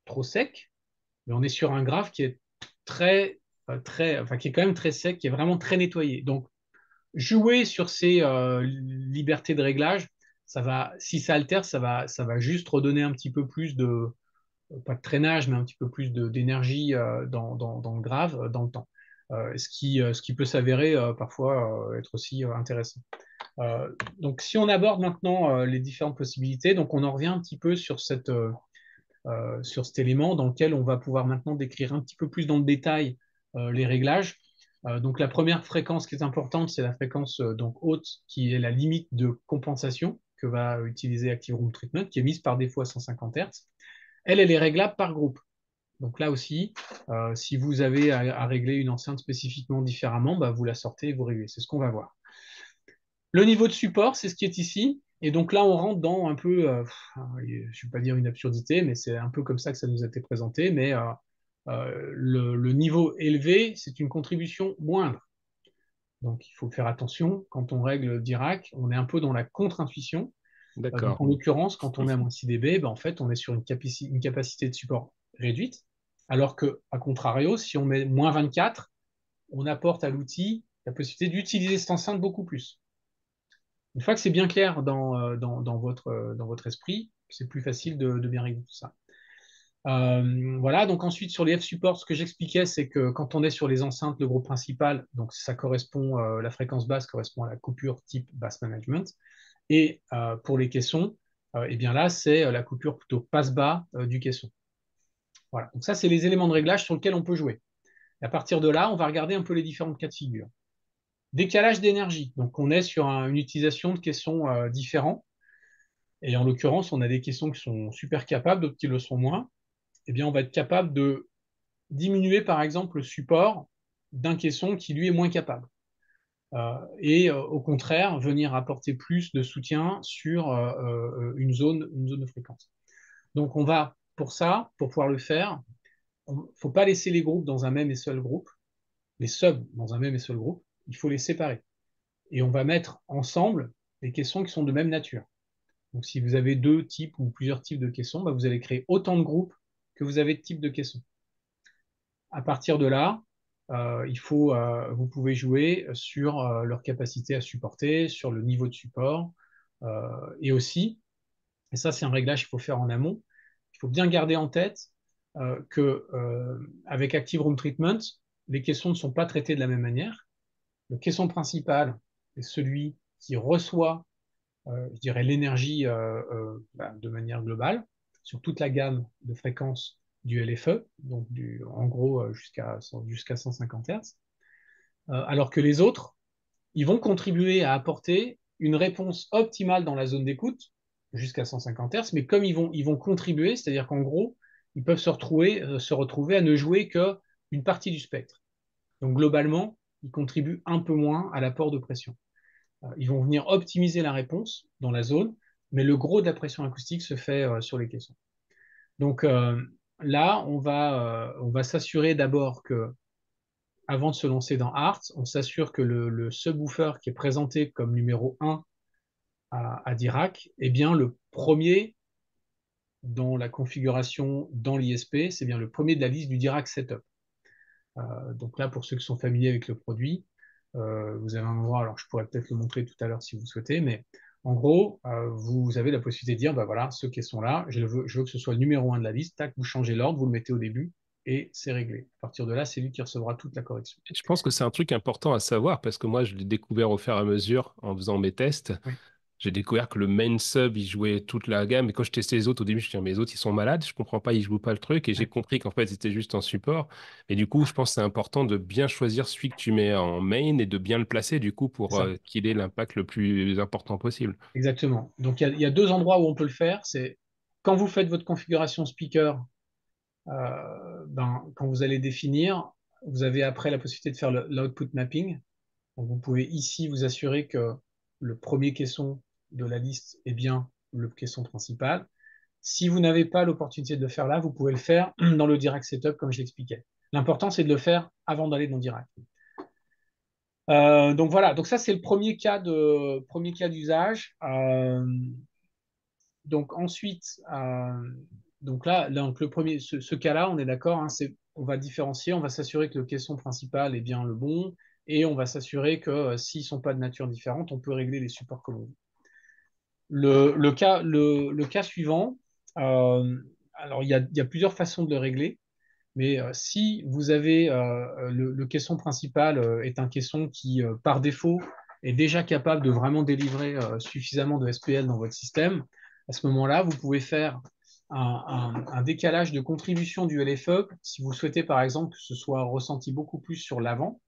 trop sec, mais on est sur un graphe qui est enfin qui est quand même très sec, qui est vraiment très nettoyé. Donc jouer sur ces libertés de réglage, si ça altère, ça va juste redonner un petit peu plus pas de traînage, mais un petit peu plus d'énergie dans le grave, dans le temps. Ce qui peut s'avérer parfois être aussi intéressant. Donc, si on aborde maintenant les différentes possibilités, donc on en revient un petit peu sur cet élément dans lequel on va pouvoir maintenant décrire un petit peu plus dans le détail les réglages. Donc, la première fréquence qui est importante, c'est la fréquence donc haute, qui est la limite de compensation que va utiliser Active Room Treatment, qui est mise par défaut à 150 Hz. Elle est réglable par groupe. Donc là aussi, si vous avez à régler une enceinte spécifiquement différemment, bah, vous la sortez et vous réglez. C'est ce qu'on va voir. Le niveau de support, c'est ce qui est ici. Et donc là, on rentre dans un peu, je ne vais pas dire une absurdité, mais c'est un peu comme ça que ça nous a été présenté. Mais le niveau élevé, c'est une contribution moindre. Donc il faut faire attention. Quand on règle Dirac, on est un peu dans la contre-intuition. Donc en l'occurrence, quand on est à moins 6 dB, ben, en fait, on est sur une capacité de support réduite. Alors que, à contrario, si on met moins 24, on apporte à l'outil la possibilité d'utiliser cette enceinte beaucoup plus. Une fois que c'est bien clair dans votre esprit, c'est plus facile de bien régler tout ça. Voilà, donc ensuite sur les F-supports, ce que j'expliquais, c'est que quand on est sur les enceintes, le groupe principal, donc ça correspond, la fréquence basse correspond à la coupure type bass management. Et pour les caissons, eh bien là, c'est la coupure plutôt passe-bas du caisson. Voilà, donc ça, c'est les éléments de réglage sur lesquels on peut jouer. Et à partir de là, on va regarder un peu les différentes cas de figure. Décalage d'énergie. Donc, on est sur une utilisation de caissons différents. Et en l'occurrence, on a des caissons qui sont super capables, d'autres qui le sont moins. Eh bien, on va être capable de diminuer, par exemple, le support d'un caisson qui, lui, est moins capable. Et au contraire, venir apporter plus de soutien sur une zone de fréquence. Donc, on va, pour ça, pour pouvoir le faire, il ne faut pas laisser les groupes dans un même et seul groupe, les subs dans un même et seul groupe, il faut les séparer. Et on va mettre ensemble les caissons qui sont de même nature. Donc, si vous avez deux types ou plusieurs types de caissons, bah, vous allez créer autant de groupes que vous avez de types de caissons. À partir de là, vous pouvez jouer sur leur capacité à supporter, sur le niveau de support, et aussi, et ça c'est un réglage qu'il faut faire en amont, il faut bien garder en tête que avec Active Room Treatment, les caissons ne sont pas traités de la même manière. Le caisson principal est celui qui reçoit, je dirais, l'énergie de manière globale sur toute la gamme de fréquences du LFE, donc en gros jusqu'à 150 Hz, alors que les autres, ils vont contribuer à apporter une réponse optimale dans la zone d'écoute jusqu'à 150 Hz, mais comme ils vont contribuer, c'est-à-dire qu'en gros, ils peuvent se retrouver à ne jouer qu'une partie du spectre. Donc globalement, ils contribuent un peu moins à l'apport de pression. Ils vont venir optimiser la réponse dans la zone, mais le gros de la pression acoustique se fait sur les caissons. Donc là, on va s'assurer d'abord que, avant de se lancer dans Art, on s'assure que le subwoofer qui est présenté comme numéro 1 à Dirac est bien le premier dans la configuration dans l'ISP, c'est bien le premier de la liste du Dirac Setup. Donc là, pour ceux qui sont familiers avec le produit, vous avez un endroit, alors je pourrais peut-être le montrer tout à l'heure si vous souhaitez, mais en gros, vous avez la possibilité de dire, bah voilà, ce caisson-là, je veux que ce soit le numéro 1 de la liste, tac, vous changez l'ordre, vous le mettez au début, et c'est réglé. À partir de là, c'est lui qui recevra toute la correction. Je pense que c'est un truc important à savoir parce que moi, je l'ai découvert au fur et à mesure en faisant mes tests. Oui, J'ai découvert que le main sub, il jouait toute la gamme. Et quand je testais les autres, au début, je me disais, mais les autres, ils sont malades, je comprends pas, ils jouent pas le truc. Et j'ai oui, compris qu'en fait, c'était juste un support. Et du coup, je pense que c'est important de bien choisir celui que tu mets en main et de bien le placer, du coup, c'est pour ça. qu'il ait l'impact le plus important possible. Exactement. Donc il y a deux endroits où on peut le faire. C'est quand vous faites votre configuration speaker, quand vous allez définir, vous avez après la possibilité de faire l'output mapping. Donc, vous pouvez ici vous assurer que le premier caisson de la liste est bien le caisson principal. Si vous n'avez pas l'opportunité de le faire là, vous pouvez le faire dans le Dirac Setup comme je l'expliquais. L'important, c'est de le faire avant d'aller dans Dirac. Donc voilà, donc ça c'est le premier cas d'usage. Donc ensuite, donc là, donc le premier, ce cas-là, on est d'accord, hein, on va différencier, on va s'assurer que le caisson principal est bien le bon, et on va s'assurer que s'ils ne sont pas de nature différente, on peut régler les supports comme on veut. Le cas suivant, alors il y a plusieurs façons de le régler, mais si vous avez le caisson principal est un caisson qui, par défaut, est déjà capable de vraiment délivrer suffisamment de SPL dans votre système, à ce moment-là, vous pouvez faire un décalage de contribution du LFE. Si vous souhaitez, par exemple, que ce soit ressenti beaucoup plus sur l'avant,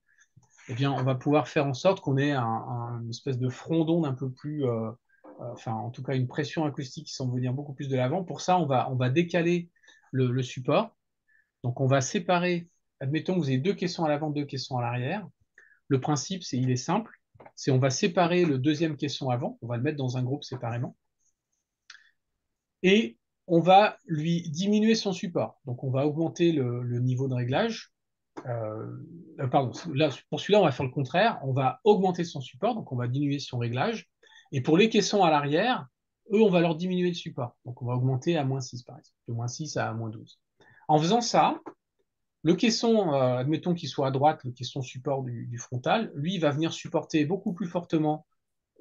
eh bien, on va pouvoir faire en sorte qu'on ait une espèce de front d'onde un peu plus, enfin, en tout cas, une pression acoustique qui semble venir beaucoup plus de l'avant. Pour ça, on va décaler le support. Donc, on va séparer, admettons que vous avez deux caissons à l'avant, deux caissons à l'arrière. Le principe, il est simple, c'est on va séparer le deuxième caisson avant, on va le mettre dans un groupe séparément, et on va lui diminuer son support. Donc, on va augmenter le niveau de réglage. Pardon, là, pour celui-là, on va faire le contraire. On va augmenter son support, donc on va diminuer son réglage. Et pour les caissons à l'arrière, eux, on va leur diminuer le support. Donc, on va augmenter à -6, par exemple, de -6 à -12. En faisant ça, le caisson, admettons qu'il soit à droite, le caisson support du frontal, lui, il va venir supporter beaucoup plus fortement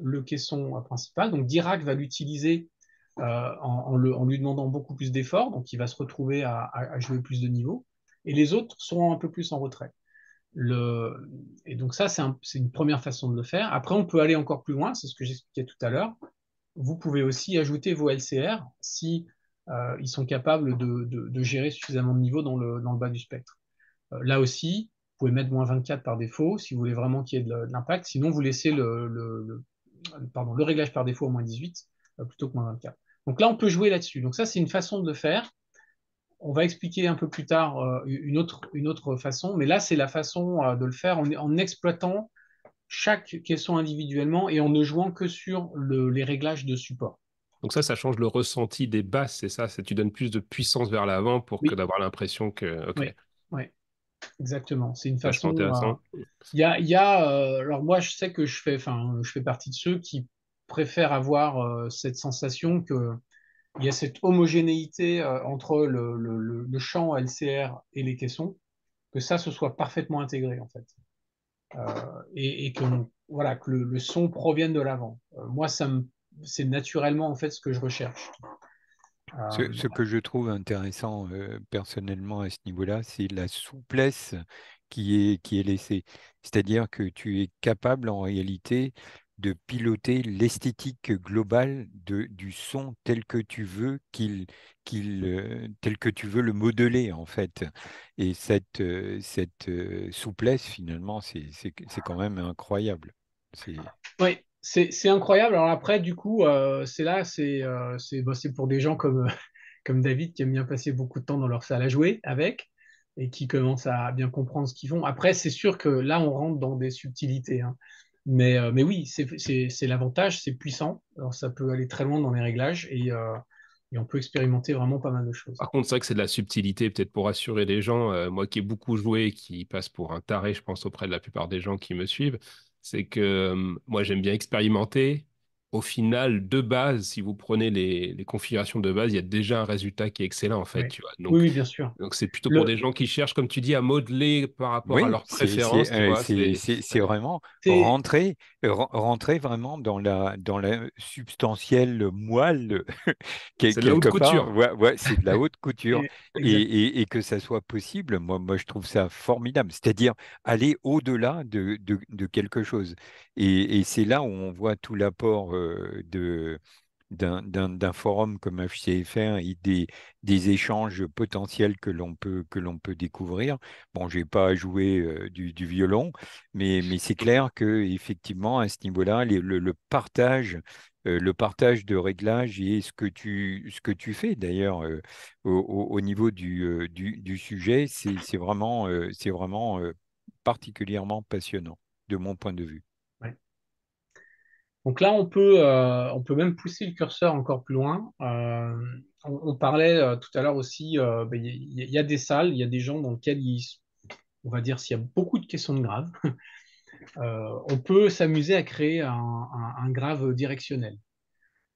le caisson principal. Donc Dirac va l'utiliser en lui demandant beaucoup plus d'efforts, donc il va se retrouver à jouer plus de niveaux. Et les autres seront un peu plus en retrait. Et donc ça, c'est une première façon de le faire. Après, on peut aller encore plus loin, c'est ce que j'expliquais tout à l'heure. Vous pouvez aussi ajouter vos LCR si ils sont capables de gérer suffisamment de niveaux dans le bas du spectre. Là aussi, vous pouvez mettre -24 par défaut si vous voulez vraiment qu'il y ait de l'impact. Sinon, vous laissez le réglage par défaut à -18 plutôt que -24. Donc là, on peut jouer là-dessus. Donc ça, c'est une façon de le faire. On va expliquer un peu plus tard une autre façon, mais là, c'est la façon de le faire en exploitant chaque caisson individuellement et en ne jouant que sur les réglages de support. Donc ça change le ressenti des basses, c'est ça? Tu donnes plus de puissance vers l'avant pour que Oui, d'avoir l'impression que... Ok, oui, oui, exactement. C'est une vachement façon. intéressant. Alors moi, je sais que je fais partie de ceux qui préfèrent avoir cette sensation que il y a cette homogénéité entre le champ LCR et les caissons, que ça se soit parfaitement intégré en fait, et que voilà que le son provienne de l'avant. Moi, c'est naturellement en fait ce que je recherche. Euh, Ce que je trouve intéressant personnellement à ce niveau-là, c'est la souplesse qui est laissée. C'est-à-dire que tu es capable en réalité de piloter l'esthétique globale du son tel que tu veux tel que tu veux le modeler en fait. Et cette souplesse finalement, c'est quand même incroyable. C'est Oui, c'est incroyable. Alors après, du coup, c'est pour des gens comme, comme David qui aiment bien passer beaucoup de temps dans leur salle à jouer avec et qui commencent à bien comprendre ce qu'ils font. Après, c'est sûr que là, on rentre dans des subtilités, hein. Mais oui, c'est l'avantage, c'est puissant. Alors ça peut aller très loin dans les réglages et on peut expérimenter vraiment pas mal de choses. Par contre, c'est vrai que c'est de la subtilité, peut-être pour rassurer les gens. Moi qui ai beaucoup joué et qui passe pour un taré, je pense, auprès de la plupart des gens qui me suivent, c'est que moi, j'aime bien expérimenter. au final, de base, si vous prenez les configurations de base, il y a déjà un résultat qui est excellent, en fait, Ouais. tu vois. Oui, oui, bien sûr. Donc c'est plutôt pour des Le, gens qui cherchent, comme tu dis, à modeler par rapport à Oui, leurs préférences, tu vois. c'est vraiment c'est, rentrer vraiment dans la substantielle moelle, C'est de la haute quelque part. couture. Ouais, ouais, c'est de la haute couture. exact. Et que ça soit possible, moi, je trouve ça formidable. C'est-à-dire aller au-delà de quelque chose. Et c'est là où on voit tout l'apport d'un forum comme HCFR et des échanges potentiels que l'on peut découvrir. Bon, j'ai pas joué du violon, mais c'est clair que effectivement à ce niveau-là, le partage de réglages et ce que tu fais d'ailleurs au niveau du sujet, c'est vraiment particulièrement passionnant de mon point de vue. Ouais. Donc là, on peut même pousser le curseur encore plus loin. On parlait tout à l'heure aussi, ben, il y a des salles, il y a des gens dans lesquels on va dire s'il y a beaucoup de questions de grave, on peut s'amuser à créer un grave directionnel.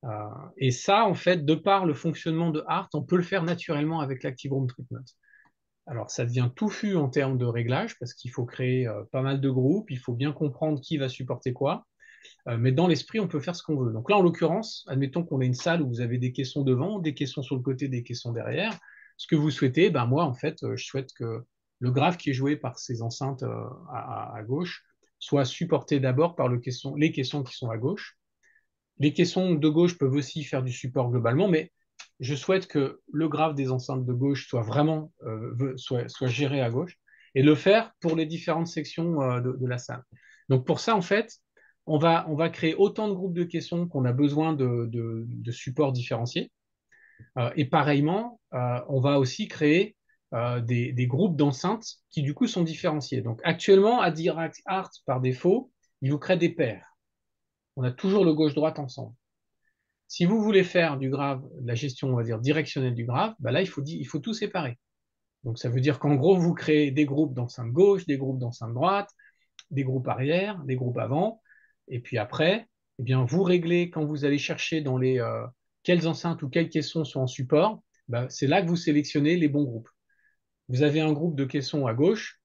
Euh, et ça, en fait, de par le fonctionnement de Art, on peut le faire naturellement avec l'Active Room Treatment. Alors, ça devient touffu en termes de réglage parce qu'il faut créer pas mal de groupes, il faut bien comprendre qui va supporter quoi. Mais dans l'esprit, on peut faire ce qu'on veut. Donc là, en l'occurrence, admettons qu'on ait une salle où vous avez des caissons devant, des caissons sur le côté, des caissons derrière. Ce que vous souhaitez, ben moi, en fait, je souhaite que le graphe qui est joué par ces enceintes à gauche soit supporté d'abord par les caissons qui sont à gauche. Les caissons de gauche peuvent aussi faire du support globalement, mais je souhaite que le graphe des enceintes de gauche soit vraiment soit géré à gauche et le faire pour les différentes sections de la salle. Donc pour ça, en fait, on va créer autant de groupes de caissons qu'on a besoin de supports différenciés. Et pareillement, on va aussi créer des groupes d'enceintes qui du coup sont différenciés. Donc actuellement, à Dirac Art, par défaut, il vous crée des paires. On a toujours le gauche-droite ensemble. Si vous voulez faire du grave, de la gestion, on va dire, directionnelle du grave, bah là, il faut tout séparer. Donc, ça veut dire qu'en gros, vous créez des groupes d'enceinte gauche, des groupes d'enceinte droite, des groupes arrière, des groupes avant. Et puis après, eh bien, vous réglez quand vous allez chercher dans quelles enceintes ou quels caissons sont en support. Bah, c'est là que vous sélectionnez les bons groupes. Vous avez un groupe de caissons à gauche,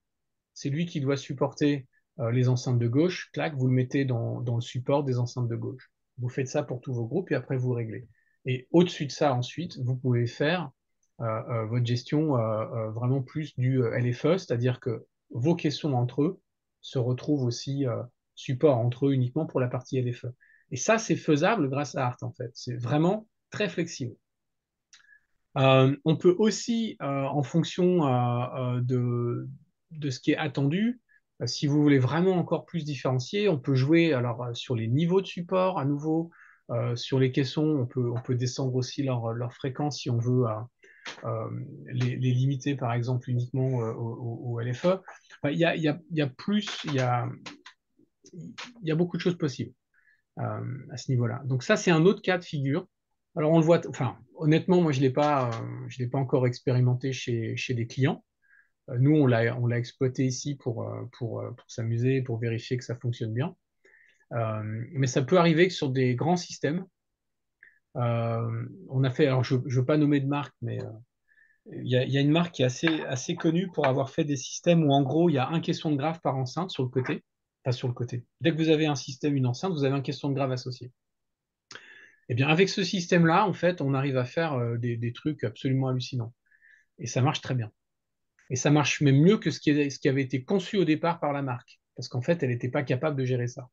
c'est lui qui doit supporter les enceintes de gauche. Clac, vous le mettez dans le support des enceintes de gauche. Vous faites ça pour tous vos groupes et après vous réglez. Et au-dessus de ça, ensuite, vous pouvez faire votre gestion vraiment plus du LFE, c'est-à-dire que vos caissons entre eux se retrouvent aussi support entre eux uniquement pour la partie LFE. Et ça, c'est faisable grâce à Art, en fait. C'est vraiment très flexible. On peut aussi, en fonction de ce qui est attendu, si vous voulez vraiment encore plus différencier, on peut jouer alors sur les niveaux de support à nouveau, sur les caissons, on peut descendre aussi leur fréquence si on veut les limiter par exemple uniquement au LFE. Enfin, il y a plus, il y a beaucoup de choses possibles à ce niveau-là. Donc ça, c'est un autre cas de figure. Alors on le voit, enfin honnêtement, moi je l'ai pas encore expérimenté chez des clients. Nous, on l'a exploité ici pour s'amuser, pour vérifier que ça fonctionne bien. Mais ça peut arriver que sur des grands systèmes, on a fait, alors je ne veux pas nommer de marque, mais il y a une marque qui est assez connue pour avoir fait des systèmes où en gros il y a un caisson de grave par enceinte sur le côté, pas sur le côté. Dès que vous avez un système, une enceinte, vous avez un caisson de grave associé. Eh bien, avec ce système-là, en fait, on arrive à faire des trucs absolument hallucinants. Et ça marche très bien. Et ça marche même mieux que ce qui avait été conçu au départ par la marque. Parce qu'en fait, elle n'était pas capable de gérer ça.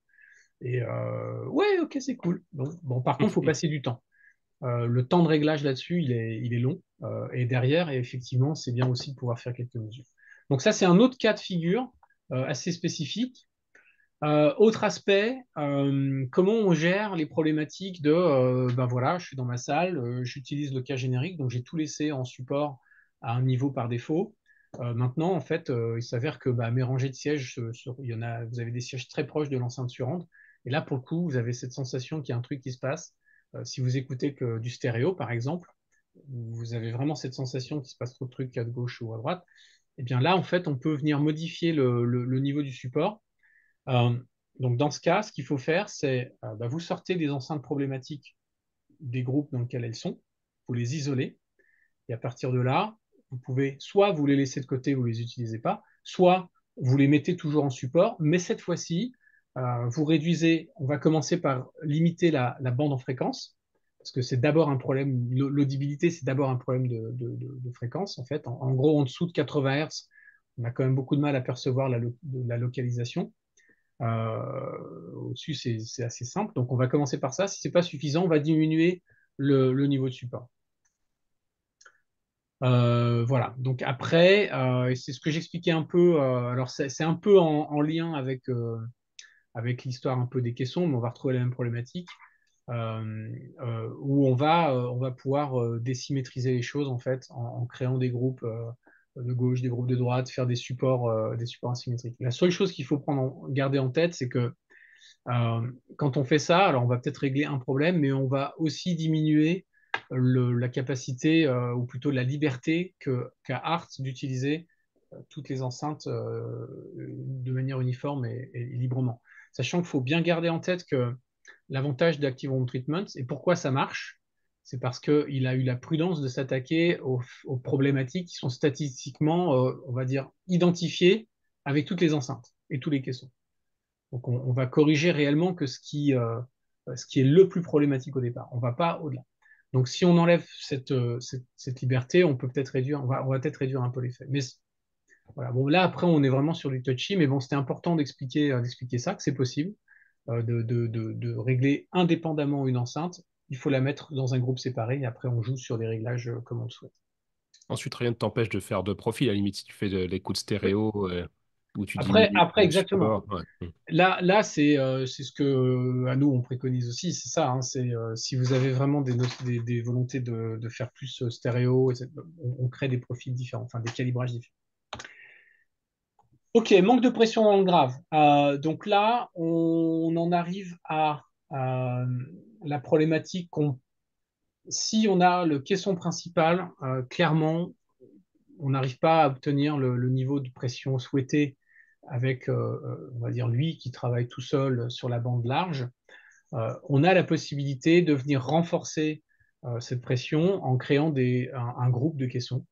Et ouais, ok, c'est cool. Bon, par contre, il faut passer du temps. Le temps de réglage là-dessus, il est long. Et derrière, et effectivement, c'est bien aussi de pouvoir faire quelques mesures. Donc ça, c'est un autre cas de figure assez spécifique. Autre aspect, comment on gère les problématiques de, ben voilà, je suis dans ma salle, j'utilise le cas générique, donc j'ai tout laissé en support à un niveau par défaut. Maintenant, en fait, il s'avère que bah, mes rangées de sièges, il y en a, vous avez des sièges très proches de l'enceinte suivante, et là, pour le coup, vous avez cette sensation qu'il y a un truc qui se passe. Si vous écoutez que du stéréo, par exemple, vous avez vraiment cette sensation qu'il se passe trop de trucs à gauche ou à droite. Et bien là, en fait, on peut venir modifier le niveau du support. Donc, dans ce cas, ce qu'il faut faire, c'est vous sortez des enceintes problématiques des groupes dans lesquels elles sont, vous les isolez, et à partir de là, vous pouvez soit vous les laisser de côté, vous ne les utilisez pas, soit vous les mettez toujours en support, mais cette fois-ci, vous réduisez, on va commencer par limiter la bande en fréquence, parce que c'est d'abord un problème, l'audibilité, c'est d'abord un problème de fréquence, en fait. En gros, en dessous de 80 Hz, on a quand même beaucoup de mal à percevoir la localisation. Au-dessus, c'est assez simple. Donc, on va commencer par ça. Si ce n'est pas suffisant, on va diminuer le niveau de support. Voilà. Donc après, et c'est ce que j'expliquais un peu. Alors c'est un peu en lien avec l'histoire un peu des caissons, mais on va retrouver la même problématique où on va pouvoir désymétriser les choses en fait en créant des groupes de gauche, des groupes de droite, faire des supports asymétriques. La seule chose qu'il faut garder en tête, c'est que quand on fait ça, alors on va peut-être régler un problème, mais on va aussi diminuer la capacité, ou plutôt la liberté qu'a Art d'utiliser toutes les enceintes de manière uniforme et librement. Sachant qu'il faut bien garder en tête que l'avantage d'Active Home Treatment et pourquoi ça marche, c'est parce qu'il a eu la prudence de s'attaquer aux problématiques qui sont statistiquement, on va dire, identifiées avec toutes les enceintes et tous les caissons. Donc on va corriger réellement que ce qui est le plus problématique au départ. On ne va pas au-delà. Donc si on enlève cette liberté, on peut peut-être réduire, on va peut-être réduire un peu l'effet. Mais voilà. Bon, là après on est vraiment sur du touchy, mais bon, c'était important d'expliquer ça, que c'est possible de régler indépendamment une enceinte. Il faut la mettre dans un groupe séparé et après on joue sur des réglages comme on le souhaite. Ensuite, rien ne t'empêche de faire deux profils, à la limite, si tu fais de l'écoute Oui. stéréo, où tu diminues Après le exactement. support. Ouais. Là c'est ce que à nous on préconise aussi, c'est ça. Hein, c'est si vous avez vraiment des volontés de faire plus stéréo, etc., on crée des profils différents, enfin des calibrages différents. Ok, manque de pression dans le grave. Donc là, on en arrive à la problématique si on a le caisson principal, clairement, on n'arrive pas à obtenir le niveau de pression souhaité avec, on va dire, lui qui travaille tout seul sur la bande large. On a la possibilité de venir renforcer cette pression en créant un groupe de caissons.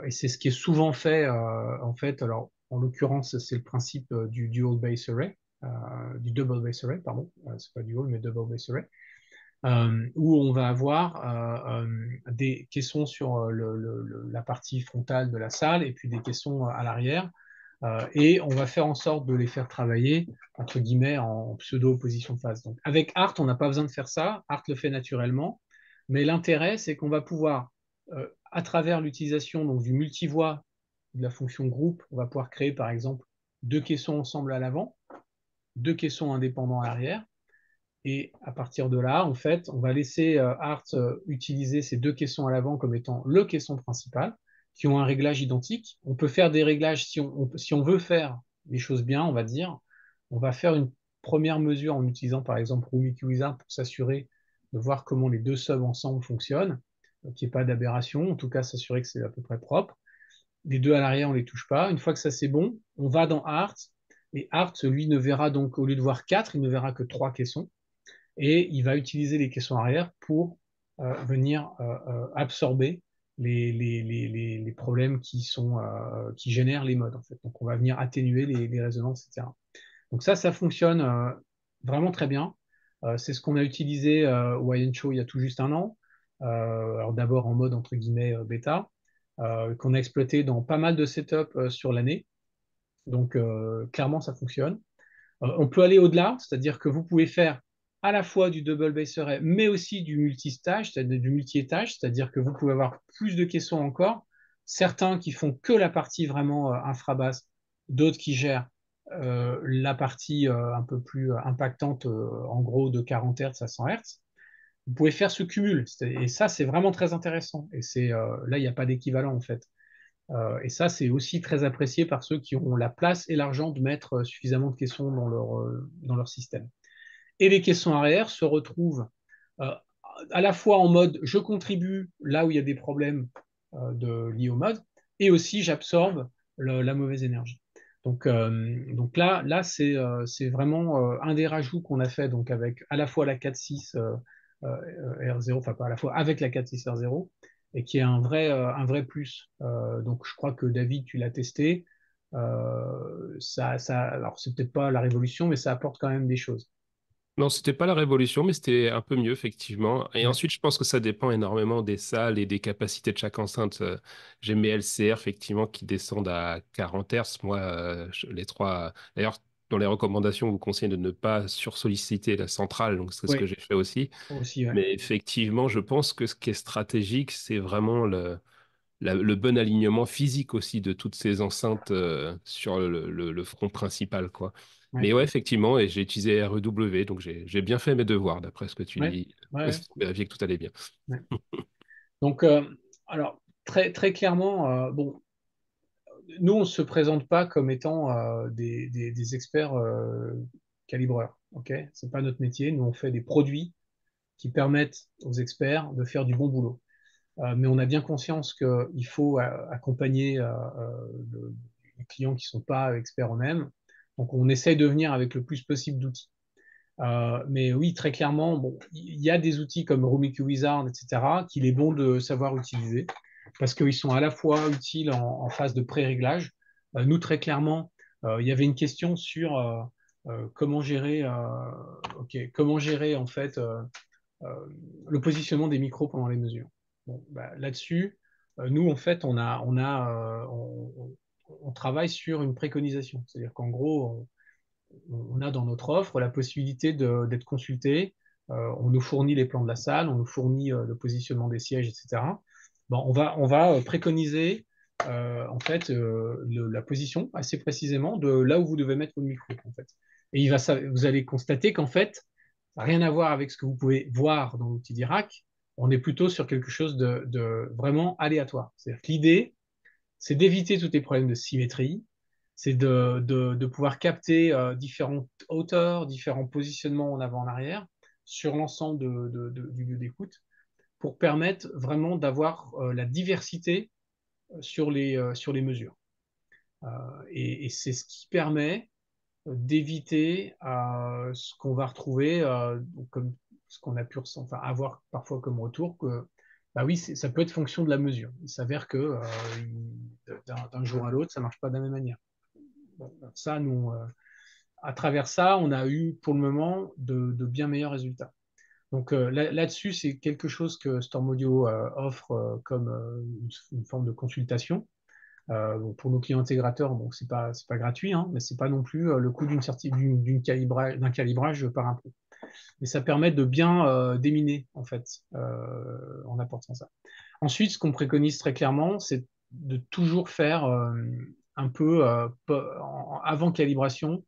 Et c'est ce qui est souvent fait, en fait. Alors, en l'occurrence, c'est le principe du dual base array, du double base array, pardon. C'est pas dual, mais double base array. Où on va avoir des caissons sur la partie frontale de la salle et puis des caissons à l'arrière. Et on va faire en sorte de les faire travailler, entre guillemets, en pseudo-opposition de phase. Donc, avec Art, on n'a pas besoin de faire ça. Art le fait naturellement. Mais l'intérêt, c'est qu'on va pouvoir, à travers l'utilisation donc, du multivoix de la fonction groupe, on va pouvoir créer, par exemple, deux caissons ensemble à l'avant, deux caissons indépendants à l'arrière. Et à partir de là, en fait, on va laisser Art utiliser ces deux caissons à l'avant comme étant le caisson principal, qui ont un réglage identique. On peut faire des réglages, si on veut faire les choses bien, on va dire, on va faire une première mesure en utilisant par exemple Room EQ Wizard pour s'assurer de voir comment les deux subs ensemble fonctionnent, qu'il n'y ait pas d'aberration, en tout cas s'assurer que c'est à peu près propre. Les deux à l'arrière, on ne les touche pas. Une fois que ça c'est bon, on va dans Art, et Art, lui, ne verra donc, au lieu de voir quatre, il ne verra que trois caissons et il va utiliser les caissons arrière pour venir absorber les problèmes qui génèrent les modes en fait. Donc on va venir atténuer les résonances, etc. Donc ça fonctionne vraiment très bien. C'est ce qu'on a utilisé au High Show il y a tout juste un an. Alors d'abord en mode entre guillemets bêta, qu'on a exploité dans pas mal de setups sur l'année. Donc clairement ça fonctionne. On peut aller au-delà, c'est-à-dire que vous pouvez faire à la fois du double base array, mais aussi du multi-stage, c'est-à-dire du multi-étage, c'est-à-dire que vous pouvez avoir plus de caissons encore, certains qui font que la partie vraiment infrabasse, d'autres qui gèrent la partie un peu plus impactante, en gros de 40 Hz à 100 Hz. Vous pouvez faire ce cumul, et ça c'est vraiment très intéressant. Et là il n'y a pas d'équivalent en fait. Et ça, c'est aussi très apprécié par ceux qui ont la place et l'argent de mettre suffisamment de caissons dans leur système. Et les caissons arrière se retrouvent euh, à la fois en mode je contribue là où il y a des problèmes liés au mode, et aussi j'absorbe la mauvaise énergie. Donc là c'est vraiment un des rajouts qu'on a fait donc avec à la fois la 4.6 R0, enfin pas à la fois avec la 4.6 R0, et qui est un vrai plus. Donc je crois que David, tu l'as testé. Alors c'est peut-être pas la révolution, mais ça apporte quand même des choses. Non, c'était pas la révolution, mais c'était un peu mieux, effectivement. Et Ouais, ensuite, je pense que ça dépend énormément des salles et des capacités de chaque enceinte. J'ai mes LCR, effectivement, qui descendent à 40 Hz. Moi, les trois. D'ailleurs, dans les recommandations, on vous conseille de ne pas sursolliciter la centrale, donc c'est ce que ouais, j'ai fait aussi. aussi, ouais. Mais effectivement, je pense que ce qui est stratégique, c'est vraiment le bon alignement physique aussi de toutes ces enceintes sur le front principal, quoi. Ouais, Mais ouais, effectivement, et j'ai utilisé REW, donc j'ai bien fait mes devoirs, d'après ce que tu ouais, dis, ouais, pour vérifier que tout allait bien. ouais. Donc, alors, très clairement, bon, nous, on ne se présente pas comme étant des experts calibreurs. Ok, c'est pas notre métier. Nous, on fait des produits qui permettent aux experts de faire du bon boulot. Mais on a bien conscience qu'il faut accompagner les clients qui ne sont pas experts eux-mêmes. Donc, on essaye de venir avec le plus possible d'outils. Mais oui, très clairement, bon, il y a des outils comme RumiQ Wizard, etc., qu'il est bon de savoir utiliser parce qu'ils sont à la fois utiles en phase de pré-réglage. Nous, très clairement, il y avait une question sur comment gérer en fait euh, le positionnement des micros pendant les mesures. Bon, bah, là-dessus, nous, en fait, on travaille sur une préconisation. C'est-à-dire qu'en gros, on a dans notre offre la possibilité d'être consulté. On nous fournit les plans de la salle, on nous fournit le positionnement des sièges, etc. Bon, on va préconiser en fait la position assez précisément de là où vous devez mettre votre micro en fait. Et vous allez constater qu'en fait, ça n'a rien à voir avec ce que vous pouvez voir dans l'outil d'Irak. On est plutôt sur quelque chose de vraiment aléatoire. C'est-à-dire que l'idée, c'est d'éviter tous les problèmes de symétrie, c'est de pouvoir capter différentes hauteurs, différents positionnements en avant, en arrière, sur l'ensemble du lieu d'écoute, pour permettre vraiment d'avoir la diversité sur les mesures. Euh, et c'est ce qui permet d'éviter ce qu'on va retrouver, comme ce qu'on a pu avoir parfois comme retour, que bah oui, ça peut être fonction de la mesure. Il s'avère que d'un jour à l'autre, ça marche pas de la même manière. Bon, ça, nous, à travers ça, on a eu pour le moment de bien meilleurs résultats. Donc là-dessus, c'est quelque chose que Storm Audio offre comme une forme de consultation. Bon, pour nos clients intégrateurs, bon, c'est pas gratuit, hein, mais c'est pas non plus le coût d'un calibrage par impôt. Mais ça permet de bien déminer en fait en apportant ça. Ensuite, ce qu'on préconise très clairement, c'est de toujours faire un peu avant calibration,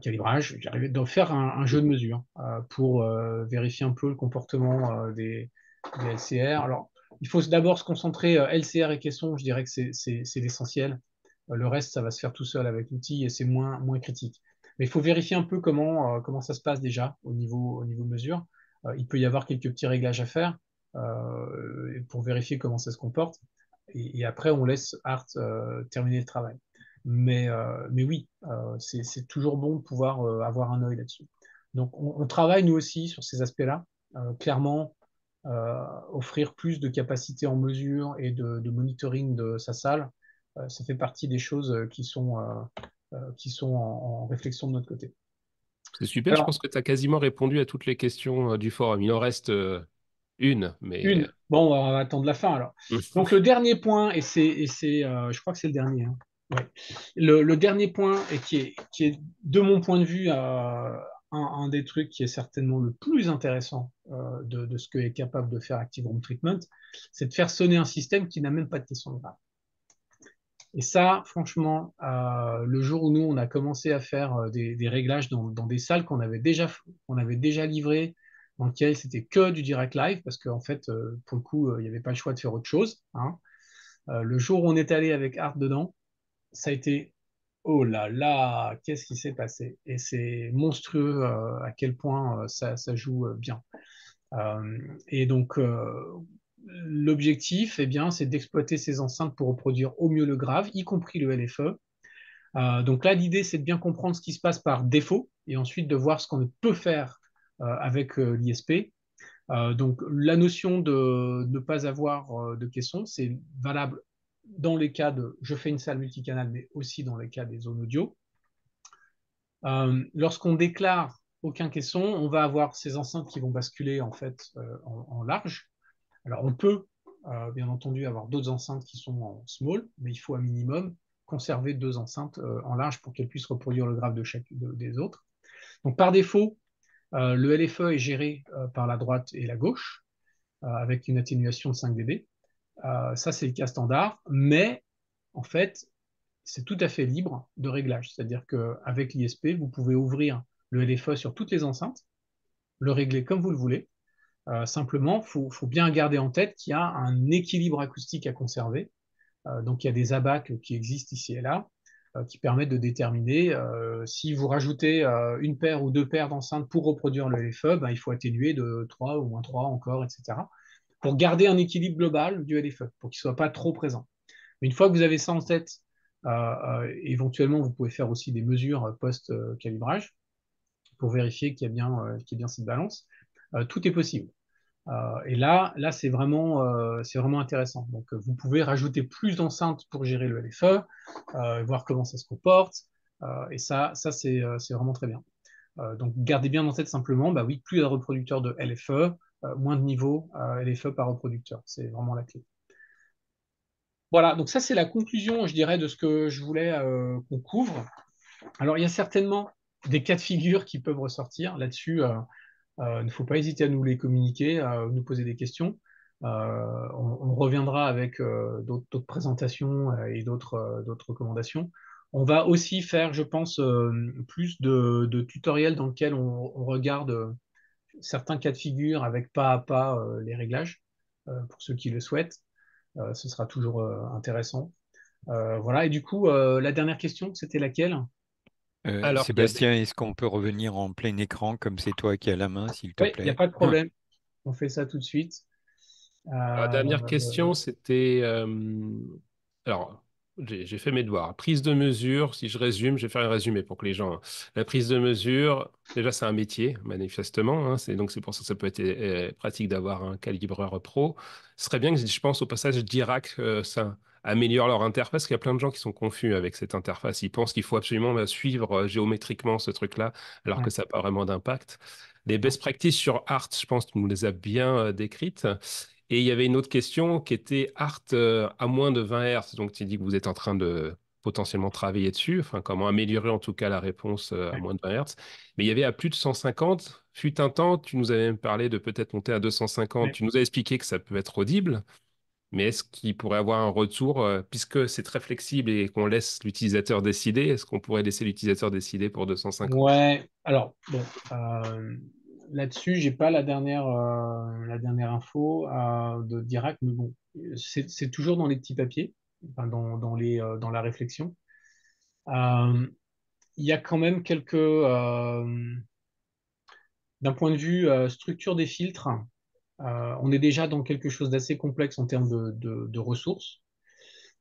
calibrage, j'arrivais de faire un jeu de mesure pour vérifier un peu le comportement des LCR. Alors, il faut d'abord se concentrer LCR et caisson, je dirais que c'est l'essentiel. Le reste, ça va se faire tout seul avec l'outil et c'est moins critique. Mais il faut vérifier un peu comment ça se passe déjà au niveau mesure. Il peut y avoir quelques petits réglages à faire pour vérifier comment ça se comporte. Et après, on laisse Art terminer le travail. Mais oui, c'est toujours bon de pouvoir avoir un œil là-dessus. Donc, on travaille nous aussi sur ces aspects-là. Clairement, offrir plus de capacité en mesure et de monitoring de sa salle, ça fait partie des choses qui sont en réflexion de notre côté. C'est super, je Alors, pense que tu as quasiment répondu à toutes les questions du forum. Il en reste une, mais... bon, on va attendre la fin alors. Donc, le dernier point, je crois que c'est le dernier, hein. Ouais. Le dernier point, et qui est, de mon point de vue, un des trucs qui est certainement le plus intéressant de ce que est capable de faire Active Room Treatment, c'est de faire sonner un système qui n'a même pas de question de grave. Et ça, franchement, le jour où nous, on a commencé à faire des réglages dans des salles qu'on avait déjà livrées, dans lesquelles c'était que du direct live, parce qu'en fait, pour le coup, il n'y avait pas le choix de faire autre chose, hein. Le jour où on est allé avec Art dedans, ça a été, oh là là, qu'est-ce qui s'est passé? Et c'est monstrueux à quel point ça joue bien. Et donc, l'objectif, eh bien, c'est d'exploiter ces enceintes pour reproduire au mieux le grave, y compris le LFE, Donc là, l'idée, c'est de bien comprendre ce qui se passe par défaut et ensuite de voir ce qu'on peut faire avec l'ISP. Donc la notion de ne pas avoir de caisson, c'est valable dans les cas de je fais une salle multicanal, mais aussi dans les cas des zones audio. Lorsqu'on déclare aucun caisson, on va avoir ces enceintes qui vont basculer en fait en large. Alors on peut bien entendu avoir d'autres enceintes qui sont en small, mais il faut un minimum conserver deux enceintes en large pour qu'elles puissent reproduire le graphe des autres. Donc par défaut, le LFE est géré par la droite et la gauche avec une atténuation de 5 dB. Ça, c'est le cas standard, mais en fait, c'est tout à fait libre de réglage. C'est-à-dire qu'avec l'ISP, vous pouvez ouvrir le LFE sur toutes les enceintes, le régler comme vous le voulez. Simplement, faut bien garder en tête qu'il y a un équilibre acoustique à conserver. Donc, il y a des abacs qui existent ici et là, qui permettent de déterminer si vous rajoutez une paire ou deux paires d'enceintes pour reproduire le LFE, ben, il faut atténuer de 3 ou moins 3 encore, etc. Pour garder un équilibre global du LFE, pour qu'il ne soit pas trop présent. Une fois que vous avez ça en tête, éventuellement, vous pouvez faire aussi des mesures post-calibrage pour vérifier qu'il y a bien cette balance. Tout est possible. Et là c'est vraiment intéressant. Donc, vous pouvez rajouter plus d'enceintes pour gérer le LFE, voir comment ça se comporte. Et ça c'est vraiment très bien. Donc, gardez bien en tête simplement, bah oui, plus il y a de reproducteurs de LFE, moins de niveau LFE par reproducteur. C'est vraiment la clé. Voilà, donc ça c'est la conclusion, je dirais, de ce que je voulais qu'on couvre. Alors, il y a certainement des cas de figure qui peuvent ressortir là-dessus. Il ne faut pas hésiter à nous les communiquer, à nous poser des questions. On reviendra avec d'autres présentations et d'autres recommandations. On va aussi faire, je pense, plus de tutoriels dans lesquels on regarde certains cas de figure avec pas à pas les réglages, pour ceux qui le souhaitent. Ce sera toujours intéressant. Voilà, et du coup, la dernière question, c'était laquelle? Alors, il y avait Sébastien, est-ce qu'on peut revenir en plein écran comme c'est toi qui as la main, s'il te Oui, il n'y a plaît? pas de problème. On fait ça tout de suite. la dernière Euh, question, c'était... alors, j'ai fait mes devoirs. Prise de mesure, si je résume, je vais faire un résumé pour que les gens... La prise de mesure, déjà, c'est un métier, manifestement. Hein, donc, c'est pour ça que ça peut être pratique d'avoir un calibreur pro. Ce serait bien que, je pense, au passage, Dirac, ça améliore leur interface, parce qu'il y a plein de gens qui sont confus avec cette interface. Ils pensent qu'il faut absolument suivre géométriquement ce truc-là, alors que ouais, ça n'a pas vraiment d'impact. Les best practices sur Art, je pense que tu nous les as bien décrites. Et il y avait une autre question qui était Art à moins de 20 Hz. Donc, tu dis que vous êtes en train de potentiellement travailler dessus, enfin, comment améliorer en tout cas la réponse à ouais, moins de 20 Hz. Mais il y avait à plus de 150. Fut un temps, tu nous avais même parlé de peut-être monter à 250. ouais. Tu nous as expliqué que ça peut être audible, mais est-ce qu'il pourrait avoir un retour, puisque c'est très flexible et qu'on laisse l'utilisateur décider, est-ce qu'on pourrait laisser l'utilisateur décider pour 250? Ouais, alors, bon, là-dessus, j'ai pas la dernière info de Dirac, mais bon, c'est toujours dans les petits papiers, enfin, dans la réflexion. Euh, il y a quand même d'un point de vue structure des filtres, on est déjà dans quelque chose d'assez complexe en termes de ressources.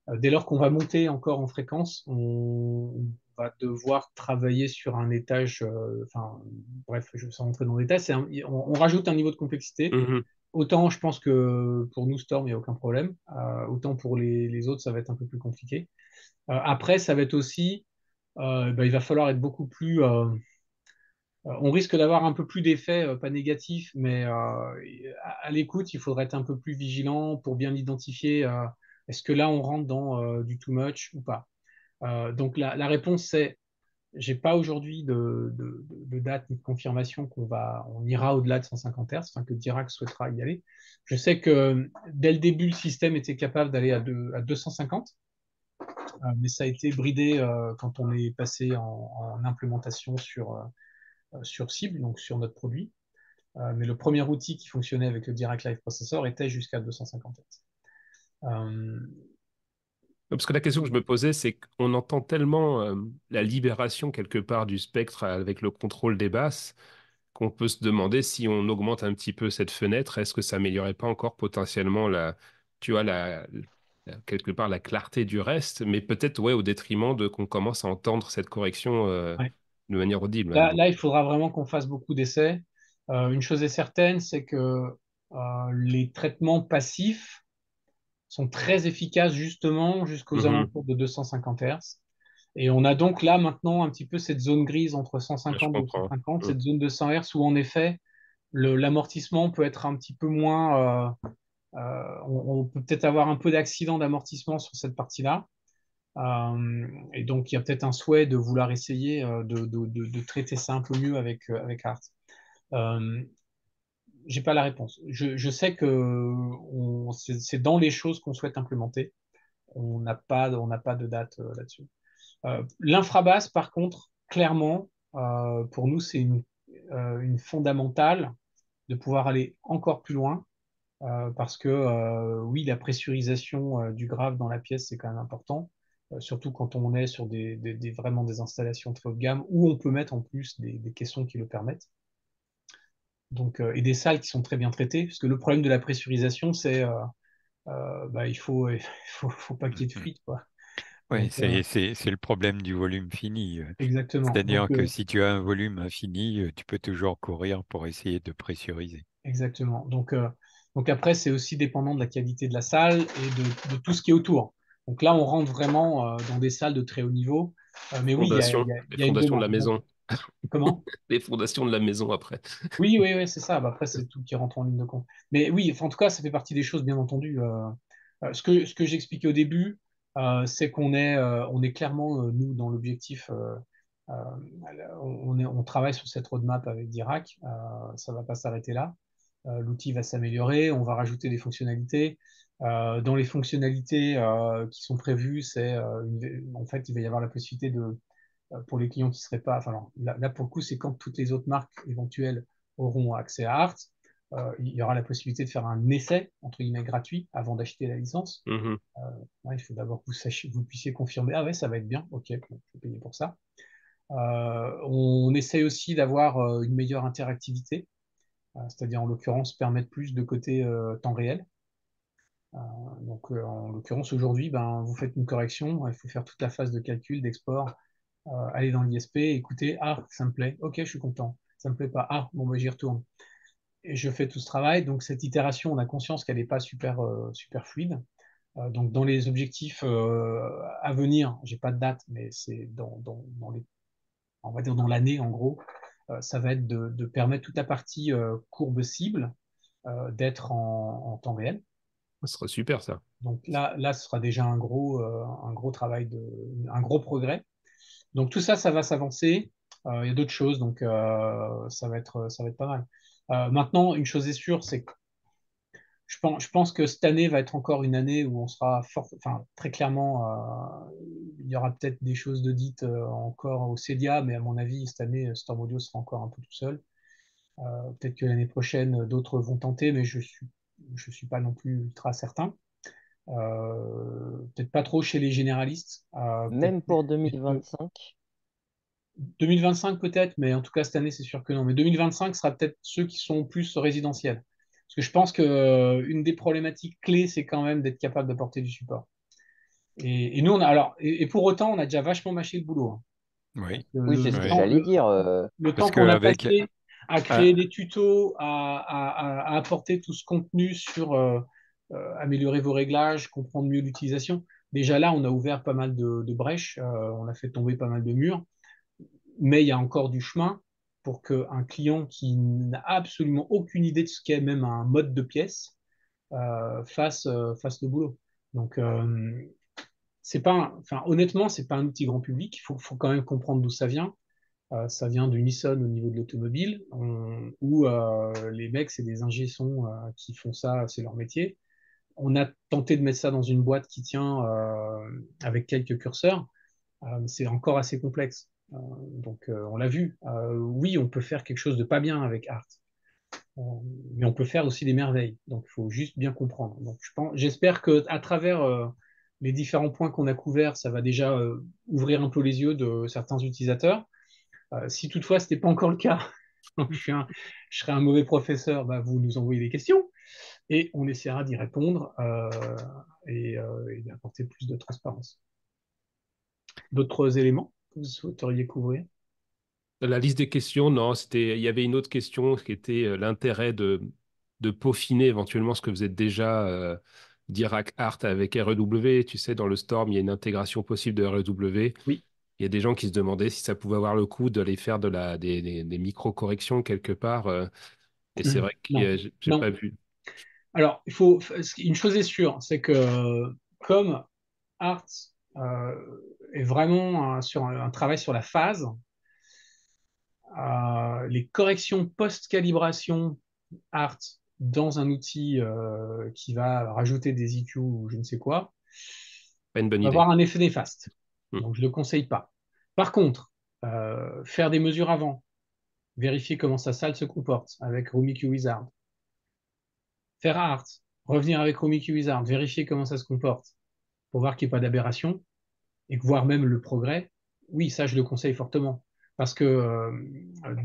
Dès lors qu'on va monter encore en fréquence, on va devoir travailler sur un étage, enfin, bref, je vais sans rentrer dans le détail, on rajoute un niveau de complexité. Mhm. Autant je pense que pour nous, Storm, il n'y a aucun problème. Autant pour les autres, ça va être un peu plus compliqué. Après, ça va être aussi, il va falloir être beaucoup plus, on risque d'avoir un peu plus d'effets, pas négatifs, mais à l'écoute, il faudrait être un peu plus vigilant pour bien identifier est-ce que là on rentre dans du too much ou pas. Donc la réponse c'est j'ai pas aujourd'hui de date ni de confirmation on ira au-delà de 150 Hz, enfin que Dirac souhaitera y aller. Je sais que dès le début, le système était capable d'aller à 250, mais ça a été bridé quand on est passé en implémentation sur cible, donc sur notre produit. Mais le premier outil qui fonctionnait avec le Dirac Live Processor était jusqu'à 250 Hz. Euh, Parce que la question que je me posais, c'est qu'on entend tellement la libération quelque part du spectre avec le contrôle des basses qu'on peut se demander si on augmente un petit peu cette fenêtre, est-ce que ça améliorerait pas encore potentiellement tu vois, quelque part la clarté du reste, mais peut-être ouais, au détriment de qu'on commence à entendre cette correction Ouais. de manière audible. Hein. Là, il faudra vraiment qu'on fasse beaucoup d'essais. Une chose est certaine, c'est que les traitements passifs sont très efficaces justement jusqu'aux Mhm. alentours de 250 Hz. Et on a donc là maintenant un petit peu cette zone grise entre Ouais, je 150 et comprends. 250, Mhm. cette zone de 100 Hz où en effet l'amortissement peut être un petit peu moins. On peut peut-être avoir un peu d'accident d'amortissement sur cette partie-là. Et donc, il y a peut-être un souhait de vouloir essayer de traiter ça un peu mieux avec Art. Euh, j'ai pas la réponse. Je sais que c'est dans les choses qu'on souhaite implémenter. On n'a pas de date là-dessus. L'infrabasse, par contre, clairement, pour nous, c'est une fondamentale de pouvoir aller encore plus loin. Parce que oui, la pressurisation du grave dans la pièce, c'est quand même important, surtout quand on est sur vraiment des installations très haut de gamme, où on peut mettre en plus des caissons qui le permettent. Donc, et des salles qui sont très bien traitées, parce que le problème de la pressurisation, c'est bah, faut pas qu'il y ait de fuite, quoi. Oui, Donc, c'est le problème du volume fini. exactement. C'est-à-dire que si tu as un volume infini, tu peux toujours courir pour essayer de pressuriser. Exactement. Donc après, c'est aussi dépendant de la qualité de la salle et de tout ce qui est autour. Donc là, on rentre vraiment dans des salles de très haut niveau. Mais oui, Fondations, les il y a une fondations de la demande. maison. Comment? Les fondations de la maison après. Oui, oui, oui, c'est ça. Bah, après, c'est tout qui rentre en ligne de compte. Mais oui, enfin, en tout cas, ça fait partie des choses, bien entendu. Ce que j'expliquais au début, c'est on est clairement, nous, dans l'objectif, euh, on travaille sur cette roadmap avec Dirac. Ça va pas s'arrêter là. L'outil va s'améliorer, on va rajouter des fonctionnalités. Dans les fonctionnalités qui sont prévues, en fait, il va y avoir la possibilité pour les clients qui seraient pas, enfin, alors, là, pour le coup, c'est quand toutes les autres marques éventuelles auront accès à Art, il y aura la possibilité de faire un essai, entre guillemets, gratuit avant d'acheter la licence. Mhm. Ouais, il faut d'abord que vous puissiez confirmer, ah ouais, ça va être bien, ok, bon, je vais payer pour ça. On essaye aussi d'avoir une meilleure interactivité, c'est-à-dire en l'occurrence permettre plus de côté temps réel. Donc en l'occurrence aujourd'hui, ben, vous faites une correction, il faut faire toute la phase de calcul, d'export, aller dans l'ISP, écouter, ah ça me plaît, ok je suis content, ça me plaît pas, ah bon ben, j'y retourne. Et je fais tout ce travail, donc cette itération, on a conscience qu'elle n'est pas super fluide. Donc dans les objectifs à venir, j'ai pas de date, mais c'est dans les, on va dire dans l'année en gros, ça va être de permettre toute la partie courbe cible d'être en temps réel. Ce serait super ça. Donc là, ce sera déjà un gros travail, un gros progrès. Donc tout ça, ça va s'avancer. Il y a d'autres choses, donc ça va être pas mal. Maintenant, une chose est sûre, c'est que je pense que cette année va être encore une année où on sera enfin, très clairement, il y aura peut-être des choses de dites encore au CEDIA, mais à mon avis, cette année, Storm Audio sera encore un peu tout seul. Peut-être que l'année prochaine, d'autres vont tenter, mais je suis pas non plus ultra certain. Peut-être pas trop chez les généralistes. Peut-être Même pour plus 2025. 2025 peut-être, mais en tout cas cette année c'est sûr que non. Mais 2025 sera peut-être ceux qui sont plus résidentiels. Parce que je pense que une des problématiques clés, c'est quand même d'être capable d'apporter du support. Et nous, et pour autant, on a déjà vachement mâché le boulot. Hein. Oui, Parce que Oui, c'est ce que oui. j'allais dire. le Parce temps qu'on a qu'avec passé à créer des tutos, à apporter tout ce contenu sur améliorer vos réglages, comprendre mieux l'utilisation, déjà là, on a ouvert pas mal de brèches, on a fait tomber pas mal de murs, mais il y a encore du chemin pour qu'un client qui n'a absolument aucune idée de ce qu'est même un mode de pièce fasse le boulot. Donc, c'est pas enfin, honnêtement, c'est pas un outil grand public. Faut quand même comprendre d'où ça vient. Ça vient de Nissan au niveau de l'automobile, où les mecs, c'est des ingé sons qui font ça, c'est leur métier. On a tenté de mettre ça dans une boîte qui tient avec quelques curseurs. C'est encore assez complexe. Donc, on l'a vu. Oui, on peut faire quelque chose de pas bien avec Art, euh, mais on peut faire aussi des merveilles. Donc, il faut juste bien comprendre. Donc, j'espère que à travers les différents points qu'on a couverts, ça va déjà ouvrir un peu les yeux de certains utilisateurs. Si toutefois ce n'était pas encore le cas, je serais un mauvais professeur, bah, vous nous envoyez des questions. et on essaiera d'y répondre et d'apporter plus de transparence. D'autres éléments que vous souhaiteriez couvrir? La liste des questions, non, il y avait une autre question qui était l'intérêt de peaufiner éventuellement ce que vous êtes déjà Dirac Art avec REW. Tu sais, dans le Storm, il y a une intégration possible de REW. Oui. Il y a des gens qui se demandaient si ça pouvait avoir le coup d'aller faire des micro-corrections quelque part. Et c'est vrai que Non, j'ai non. pas vu. Alors, une chose est sûre, c'est que comme Art est vraiment sur un travail sur la phase, les corrections post-calibration Art dans un outil qui va rajouter des EQ ou je ne sais quoi, Pas une bonne va idée. avoir un effet néfaste. Hmm. Donc, je ne le conseille pas. Par contre, faire des mesures avant, vérifier comment sa salle se comporte avec RumiQ Wizard, faire Art, revenir avec RumiQ Wizard, vérifier comment ça se comporte pour voir qu'il n'y ait pas d'aberration et voir même le progrès, oui, ça, je le conseille fortement. Parce que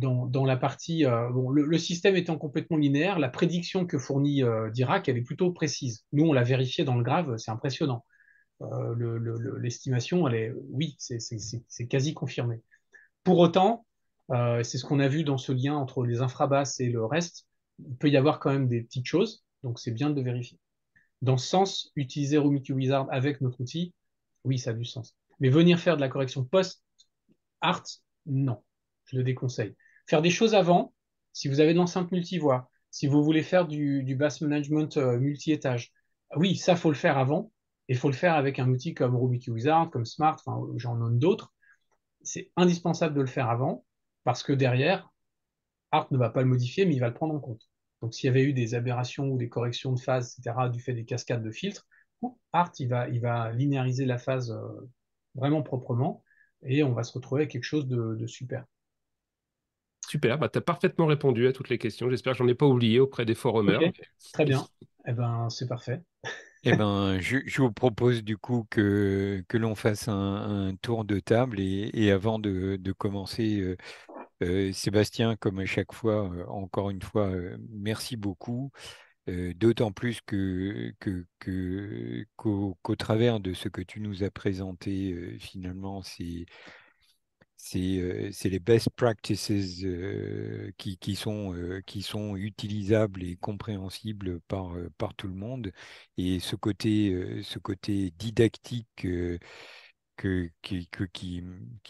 dans la partie, bon, le système étant complètement linéaire, la prédiction que fournit Dirac, elle est plutôt précise. Nous, on l'a vérifié dans le grave, c'est impressionnant. L'estimation, elle est, oui, c'est quasi confirmé. Pour autant, c'est ce qu'on a vu dans ce lien entre les infrabasses et le reste, il peut y avoir quand même des petites choses, donc c'est bien de vérifier. Dans ce sens, utiliser RumiQ Wizard avec notre outil, oui, ça a du sens. Mais venir faire de la correction post-art, non, je le déconseille. Faire des choses avant, si vous avez de l'enceinte multivoix, si vous voulez faire du bass management multi-étage, oui, ça, faut le faire avant, et il faut le faire avec un outil comme RumiQ Wizard, comme Smart, enfin, j'en nomme d'autres. C'est indispensable de le faire avant, parce que derrière, Art ne va pas le modifier, mais il va le prendre en compte. Donc, s'il y avait eu des aberrations ou des corrections de phase, etc., du fait des cascades de filtres, Art, il va linéariser la phase vraiment proprement et on va se retrouver avec quelque chose de super. Super, bah, tu as parfaitement répondu à toutes les questions. J'espère que j'en ai pas oublié auprès des Ok, forumers. très bien. Eh ben, c'est parfait. Eh ben, je vous propose du coup que l'on fasse un tour de table et avant de commencer, Sébastien, comme à chaque fois, encore une fois, merci beaucoup. D'autant plus qu'au travers de ce que tu nous as présenté, finalement, c'est les best practices qui sont utilisables et compréhensibles par tout le monde. Et ce côté didactique qui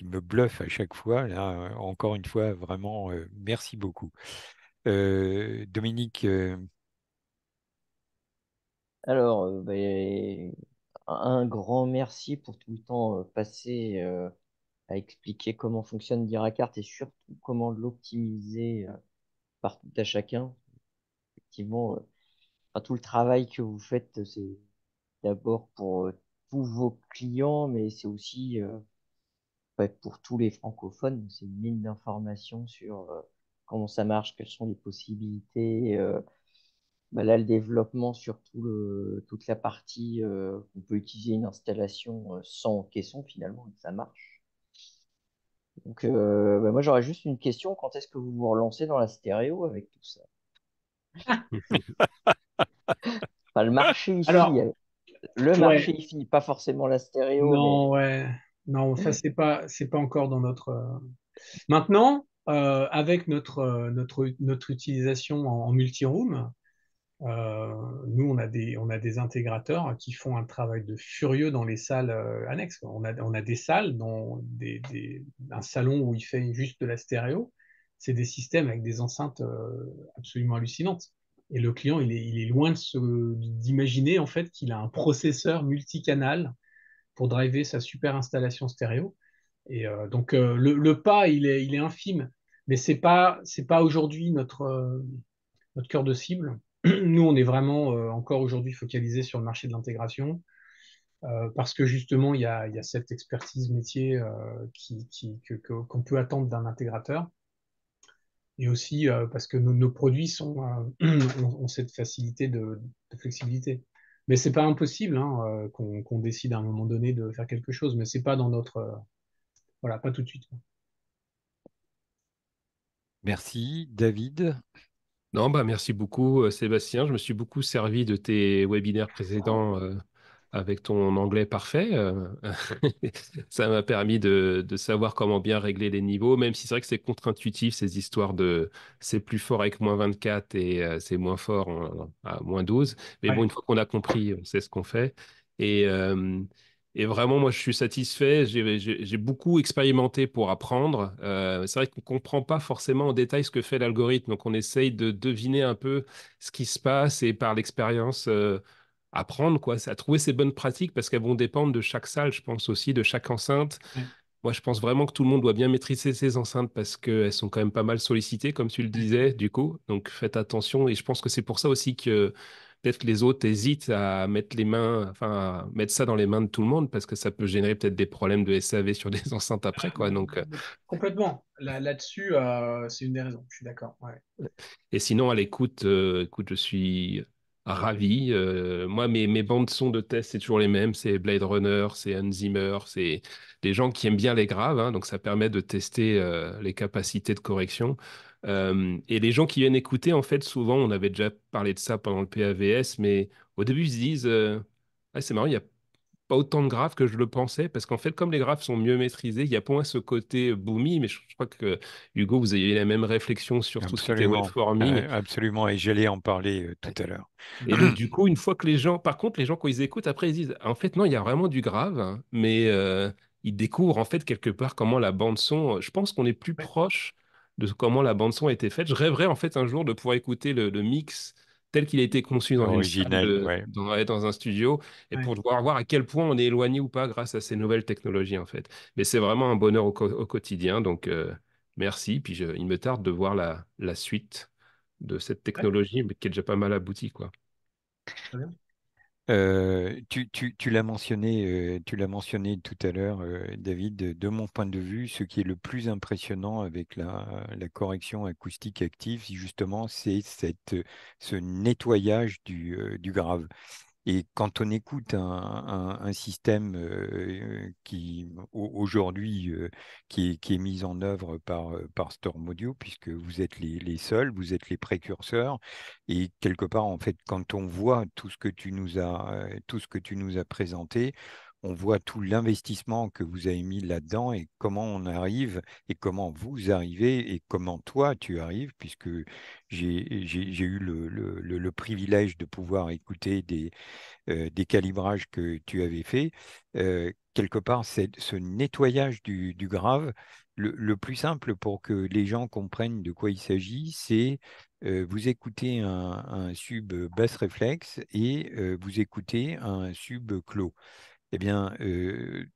me bluffe à chaque fois, là, encore une fois, vraiment, merci beaucoup. Dominique, Alors, un grand merci pour tout le temps passé à expliquer comment fonctionne Diracart et surtout comment l'optimiser par tout à chacun. Effectivement, enfin, tout le travail que vous faites, c'est d'abord pour tous vos clients, mais c'est aussi ouais, pour tous les francophones. C'est une mine d'informations sur comment ça marche, quelles sont les possibilités. Là, le développement sur toute la partie, on peut utiliser une installation sans caisson finalement, et ça marche. Donc, moi, j'aurais juste une question. Quand est-ce que vous vous relancez dans la stéréo avec tout ça? Enfin, le marché, il finit. Alors, Le marché, ouais, il finit. Pas forcément la stéréo, mais non, ouais, non, ça c'est pas encore dans notre. Maintenant, avec notre utilisation en multi-room, nous, on a des intégrateurs qui font un travail de furieux dans les salles annexes. On a des salles, un salon où il fait juste de la stéréo. C'est des systèmes avec des enceintes absolument hallucinantes. Et le client, il est loin d'imaginer en fait qu'il a un processeur multicanal pour driver sa super installation stéréo. Et donc le pas, il est infime, mais c'est pas aujourd'hui notre cœur de cible. Nous, on est vraiment encore aujourd'hui focalisé sur le marché de l'intégration parce que justement, il y a cette expertise métier qu'on peut attendre d'un intégrateur et aussi parce que nos produits ont cette facilité de flexibilité. Mais c'est pas impossible hein, qu'on décide à un moment donné de faire quelque chose, mais c'est pas dans notre voilà, pas tout de suite. merci. David. Non, bah merci beaucoup, Sébastien. Je me suis beaucoup servi de tes webinaires précédents avec ton anglais parfait. Ça m'a permis de savoir comment bien régler les niveaux, même si c'est vrai que c'est contre-intuitif, ces histoires de c'est plus fort avec -24 et c'est moins fort à -12. Mais bon, Ouais. une fois qu'on a compris, on sait ce qu'on fait. Et, euh, et vraiment, moi, je suis satisfait. J'ai beaucoup expérimenté pour apprendre. C'est vrai qu'on ne comprend pas forcément en détail ce que fait l'algorithme. Donc, on essaye de deviner un peu ce qui se passe et par l'expérience, apprendre, quoi. C'est à trouver ces bonnes pratiques parce qu'elles vont dépendre de chaque salle, je pense aussi, de chaque enceinte. Ouais. Moi, je pense vraiment que tout le monde doit bien maîtriser ces enceintes parce qu'elles sont quand même pas mal sollicitées, comme tu le Ouais. disais, du coup. Donc, faites attention. Et je pense que c'est pour ça aussi que peut-être que les autres hésitent à mettre les mains, enfin, à mettre ça dans les mains de tout le monde parce que ça peut générer peut-être des problèmes de SAV sur des enceintes après, quoi. Donc, Complètement. Là-dessus, c'est une des raisons. Je suis d'accord. Ouais. et sinon, à l'écoute, écoute, je suis ravi. Moi, mes bandes son de test, c'est toujours les mêmes. C'est Blade Runner, c'est Hans Zimmer, c'est des gens qui aiment bien les graves, hein, donc ça permet de tester les capacités de correction. Et les gens qui viennent écouter, en fait, souvent, on avait déjà parlé de ça pendant le PAVS, mais au début, ils se disent, ah, c'est marrant, il y a pas autant de graphes que je le pensais, parce qu'en fait, comme les graphes sont mieux maîtrisés, il y a moins ce côté boomy, mais je crois que Hugo, vous avez eu la même réflexion sur tout ce qui était Absolument, waveforming. absolument, et j'allais en parler tout Ouais. à l'heure. Et donc, du coup, une fois que les gens, par contre, les gens, quand ils écoutent, après, ils disent, en fait, non, il y a vraiment du grave, hein, mais ils découvrent, en fait, quelque part, comment la bande-son, je pense qu'on est plus Ouais. proche de comment la bande-son a été faite. Je rêverais, en fait, un jour de pouvoir écouter le mix tel qu'il a été conçu dans une salle, Original, ouais. dans un studio, et Ouais. pour pouvoir voir à quel point on est éloigné ou pas grâce à ces nouvelles technologies, en fait. Mais c'est vraiment un bonheur au quotidien, donc merci. Puis il me tarde de voir la suite de cette Ouais. technologie, mais qui est déjà pas mal aboutie, quoi. Très bien. Tu l'as mentionné tout à l'heure, David. De mon point de vue, ce qui est le plus impressionnant avec la correction acoustique active, justement, c'est ce nettoyage du grave. Et quand on écoute un système aujourd'hui qui est mis en œuvre par Storm Audio, puisque vous êtes les seuls, vous êtes les précurseurs, et quelque part, en fait, quand on voit tout ce que tu nous as présenté, on voit tout l'investissement que vous avez mis là-dedans et comment on arrive et comment vous arrivez et comment toi tu arrives, puisque j'ai eu le privilège de pouvoir écouter des calibrages que tu avais faits. Quelque part, c'est ce nettoyage du grave. Le plus simple pour que les gens comprennent de quoi il s'agit, c'est vous écoutez un sub basse réflexe et vous écoutez un sub clos. Eh bien,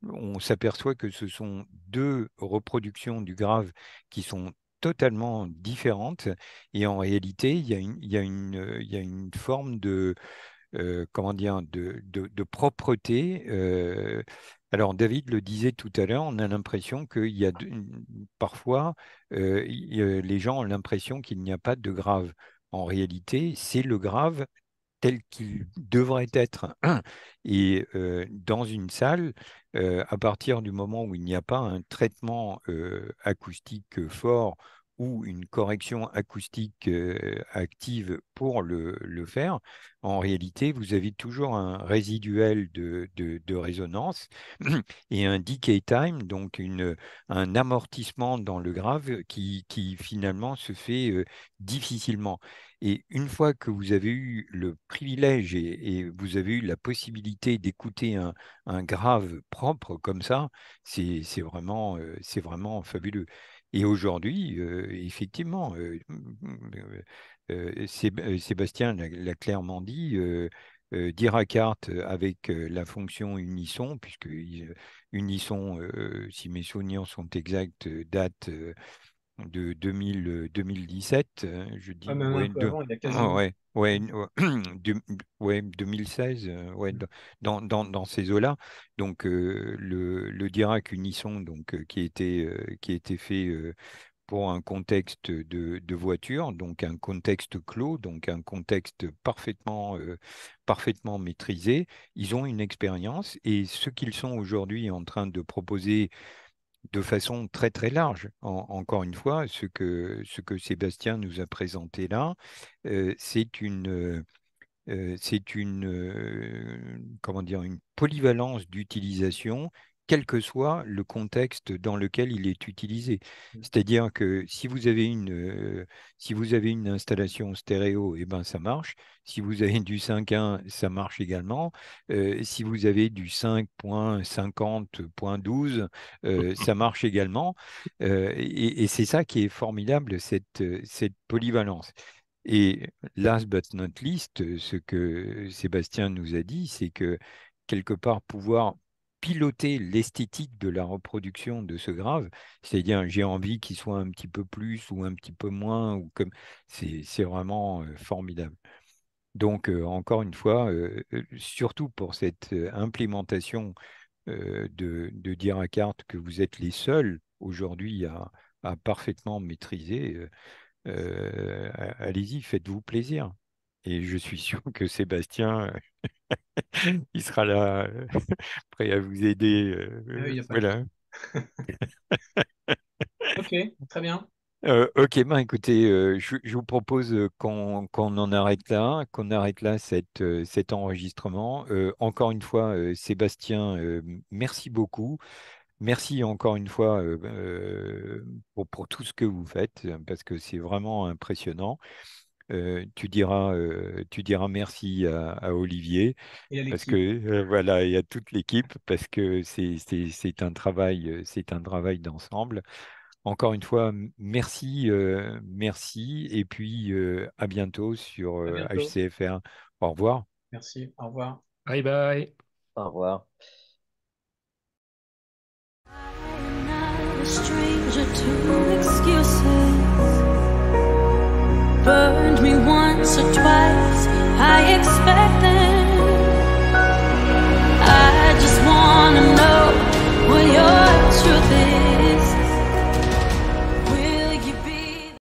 on s'aperçoit que ce sont deux reproductions du grave qui sont totalement différentes et en réalité, il y a une forme de comment dire, de propreté. Alors, David le disait tout à l'heure, on a l'impression qu'il y a parfois, les gens ont l'impression qu'il n'y a pas de grave. En réalité, c'est le grave tel qu'il devrait être. Et dans une salle, à partir du moment où il n'y a pas un traitement acoustique fort ou une correction acoustique active pour le faire, en réalité, vous avez toujours un résiduel de résonance et un decay time, donc un amortissement dans le grave qui finalement se fait difficilement. Et une fois que vous avez eu le privilège et vous avez eu la possibilité d'écouter un grave propre comme ça, c'est vraiment fabuleux. Et aujourd'hui, effectivement, Sébastien l'a clairement dit, Dirac-Art avec la fonction Unisson, puisque Unisson, si mes souvenirs sont exacts, date de 2017, je Ah, dis, même un ouais, peu avant, il y a quasiment. ouais, ouais, ouais, 2016, ouais, dans ces eaux-là. Donc, le Dirac Unisson, donc, qui a été fait pour un contexte de voiture, donc un contexte clos, donc un contexte parfaitement maîtrisé. Ils ont une expérience et ce qu'ils sont aujourd'hui en train de proposer de façon très très large. Encore une fois, ce que Sébastien nous a présenté là, c'est comment dire, une polyvalence d'utilisation, quel que soit le contexte dans lequel il est utilisé. C'est-à-dire que si vous avez une installation stéréo, eh ben, ça marche. Si vous avez du 5.1, ça marche également. Si vous avez du 5.50.12, ça marche également. Et c'est ça qui est formidable, cette polyvalence. Et last but not least, ce que Sébastien nous a dit, c'est que quelque part pouvoir piloter l'esthétique de la reproduction de ce grave, c'est-à-dire j'ai envie qu'il soit un petit peu plus ou un petit peu moins, ou comme c'est vraiment formidable. Donc encore une fois, surtout pour cette implémentation de DiraCart que vous êtes les seuls aujourd'hui à parfaitement maîtriser. Allez-y, faites-vous plaisir. Et je suis sûr que Sébastien, il sera là, prêt à vous aider. Ah oui, il n'y a pas de... Voilà. Ok, très bien. Ok, ben écoutez, je vous propose qu'on en arrête là, qu'on arrête là cet enregistrement. Encore une fois, Sébastien, merci beaucoup. Merci encore une fois pour tout ce que vous faites, parce que c'est vraiment impressionnant. Tu diras merci à Olivier Et à parce que l'équipe. voilà, et à toute l'équipe parce que c'est un travail d'ensemble. Encore une fois, merci, merci et puis à bientôt sur À bientôt. HCFR. Au revoir. Merci. Au revoir. Bye bye. Au revoir. I'm not a stranger to excuses. Burned me once or twice.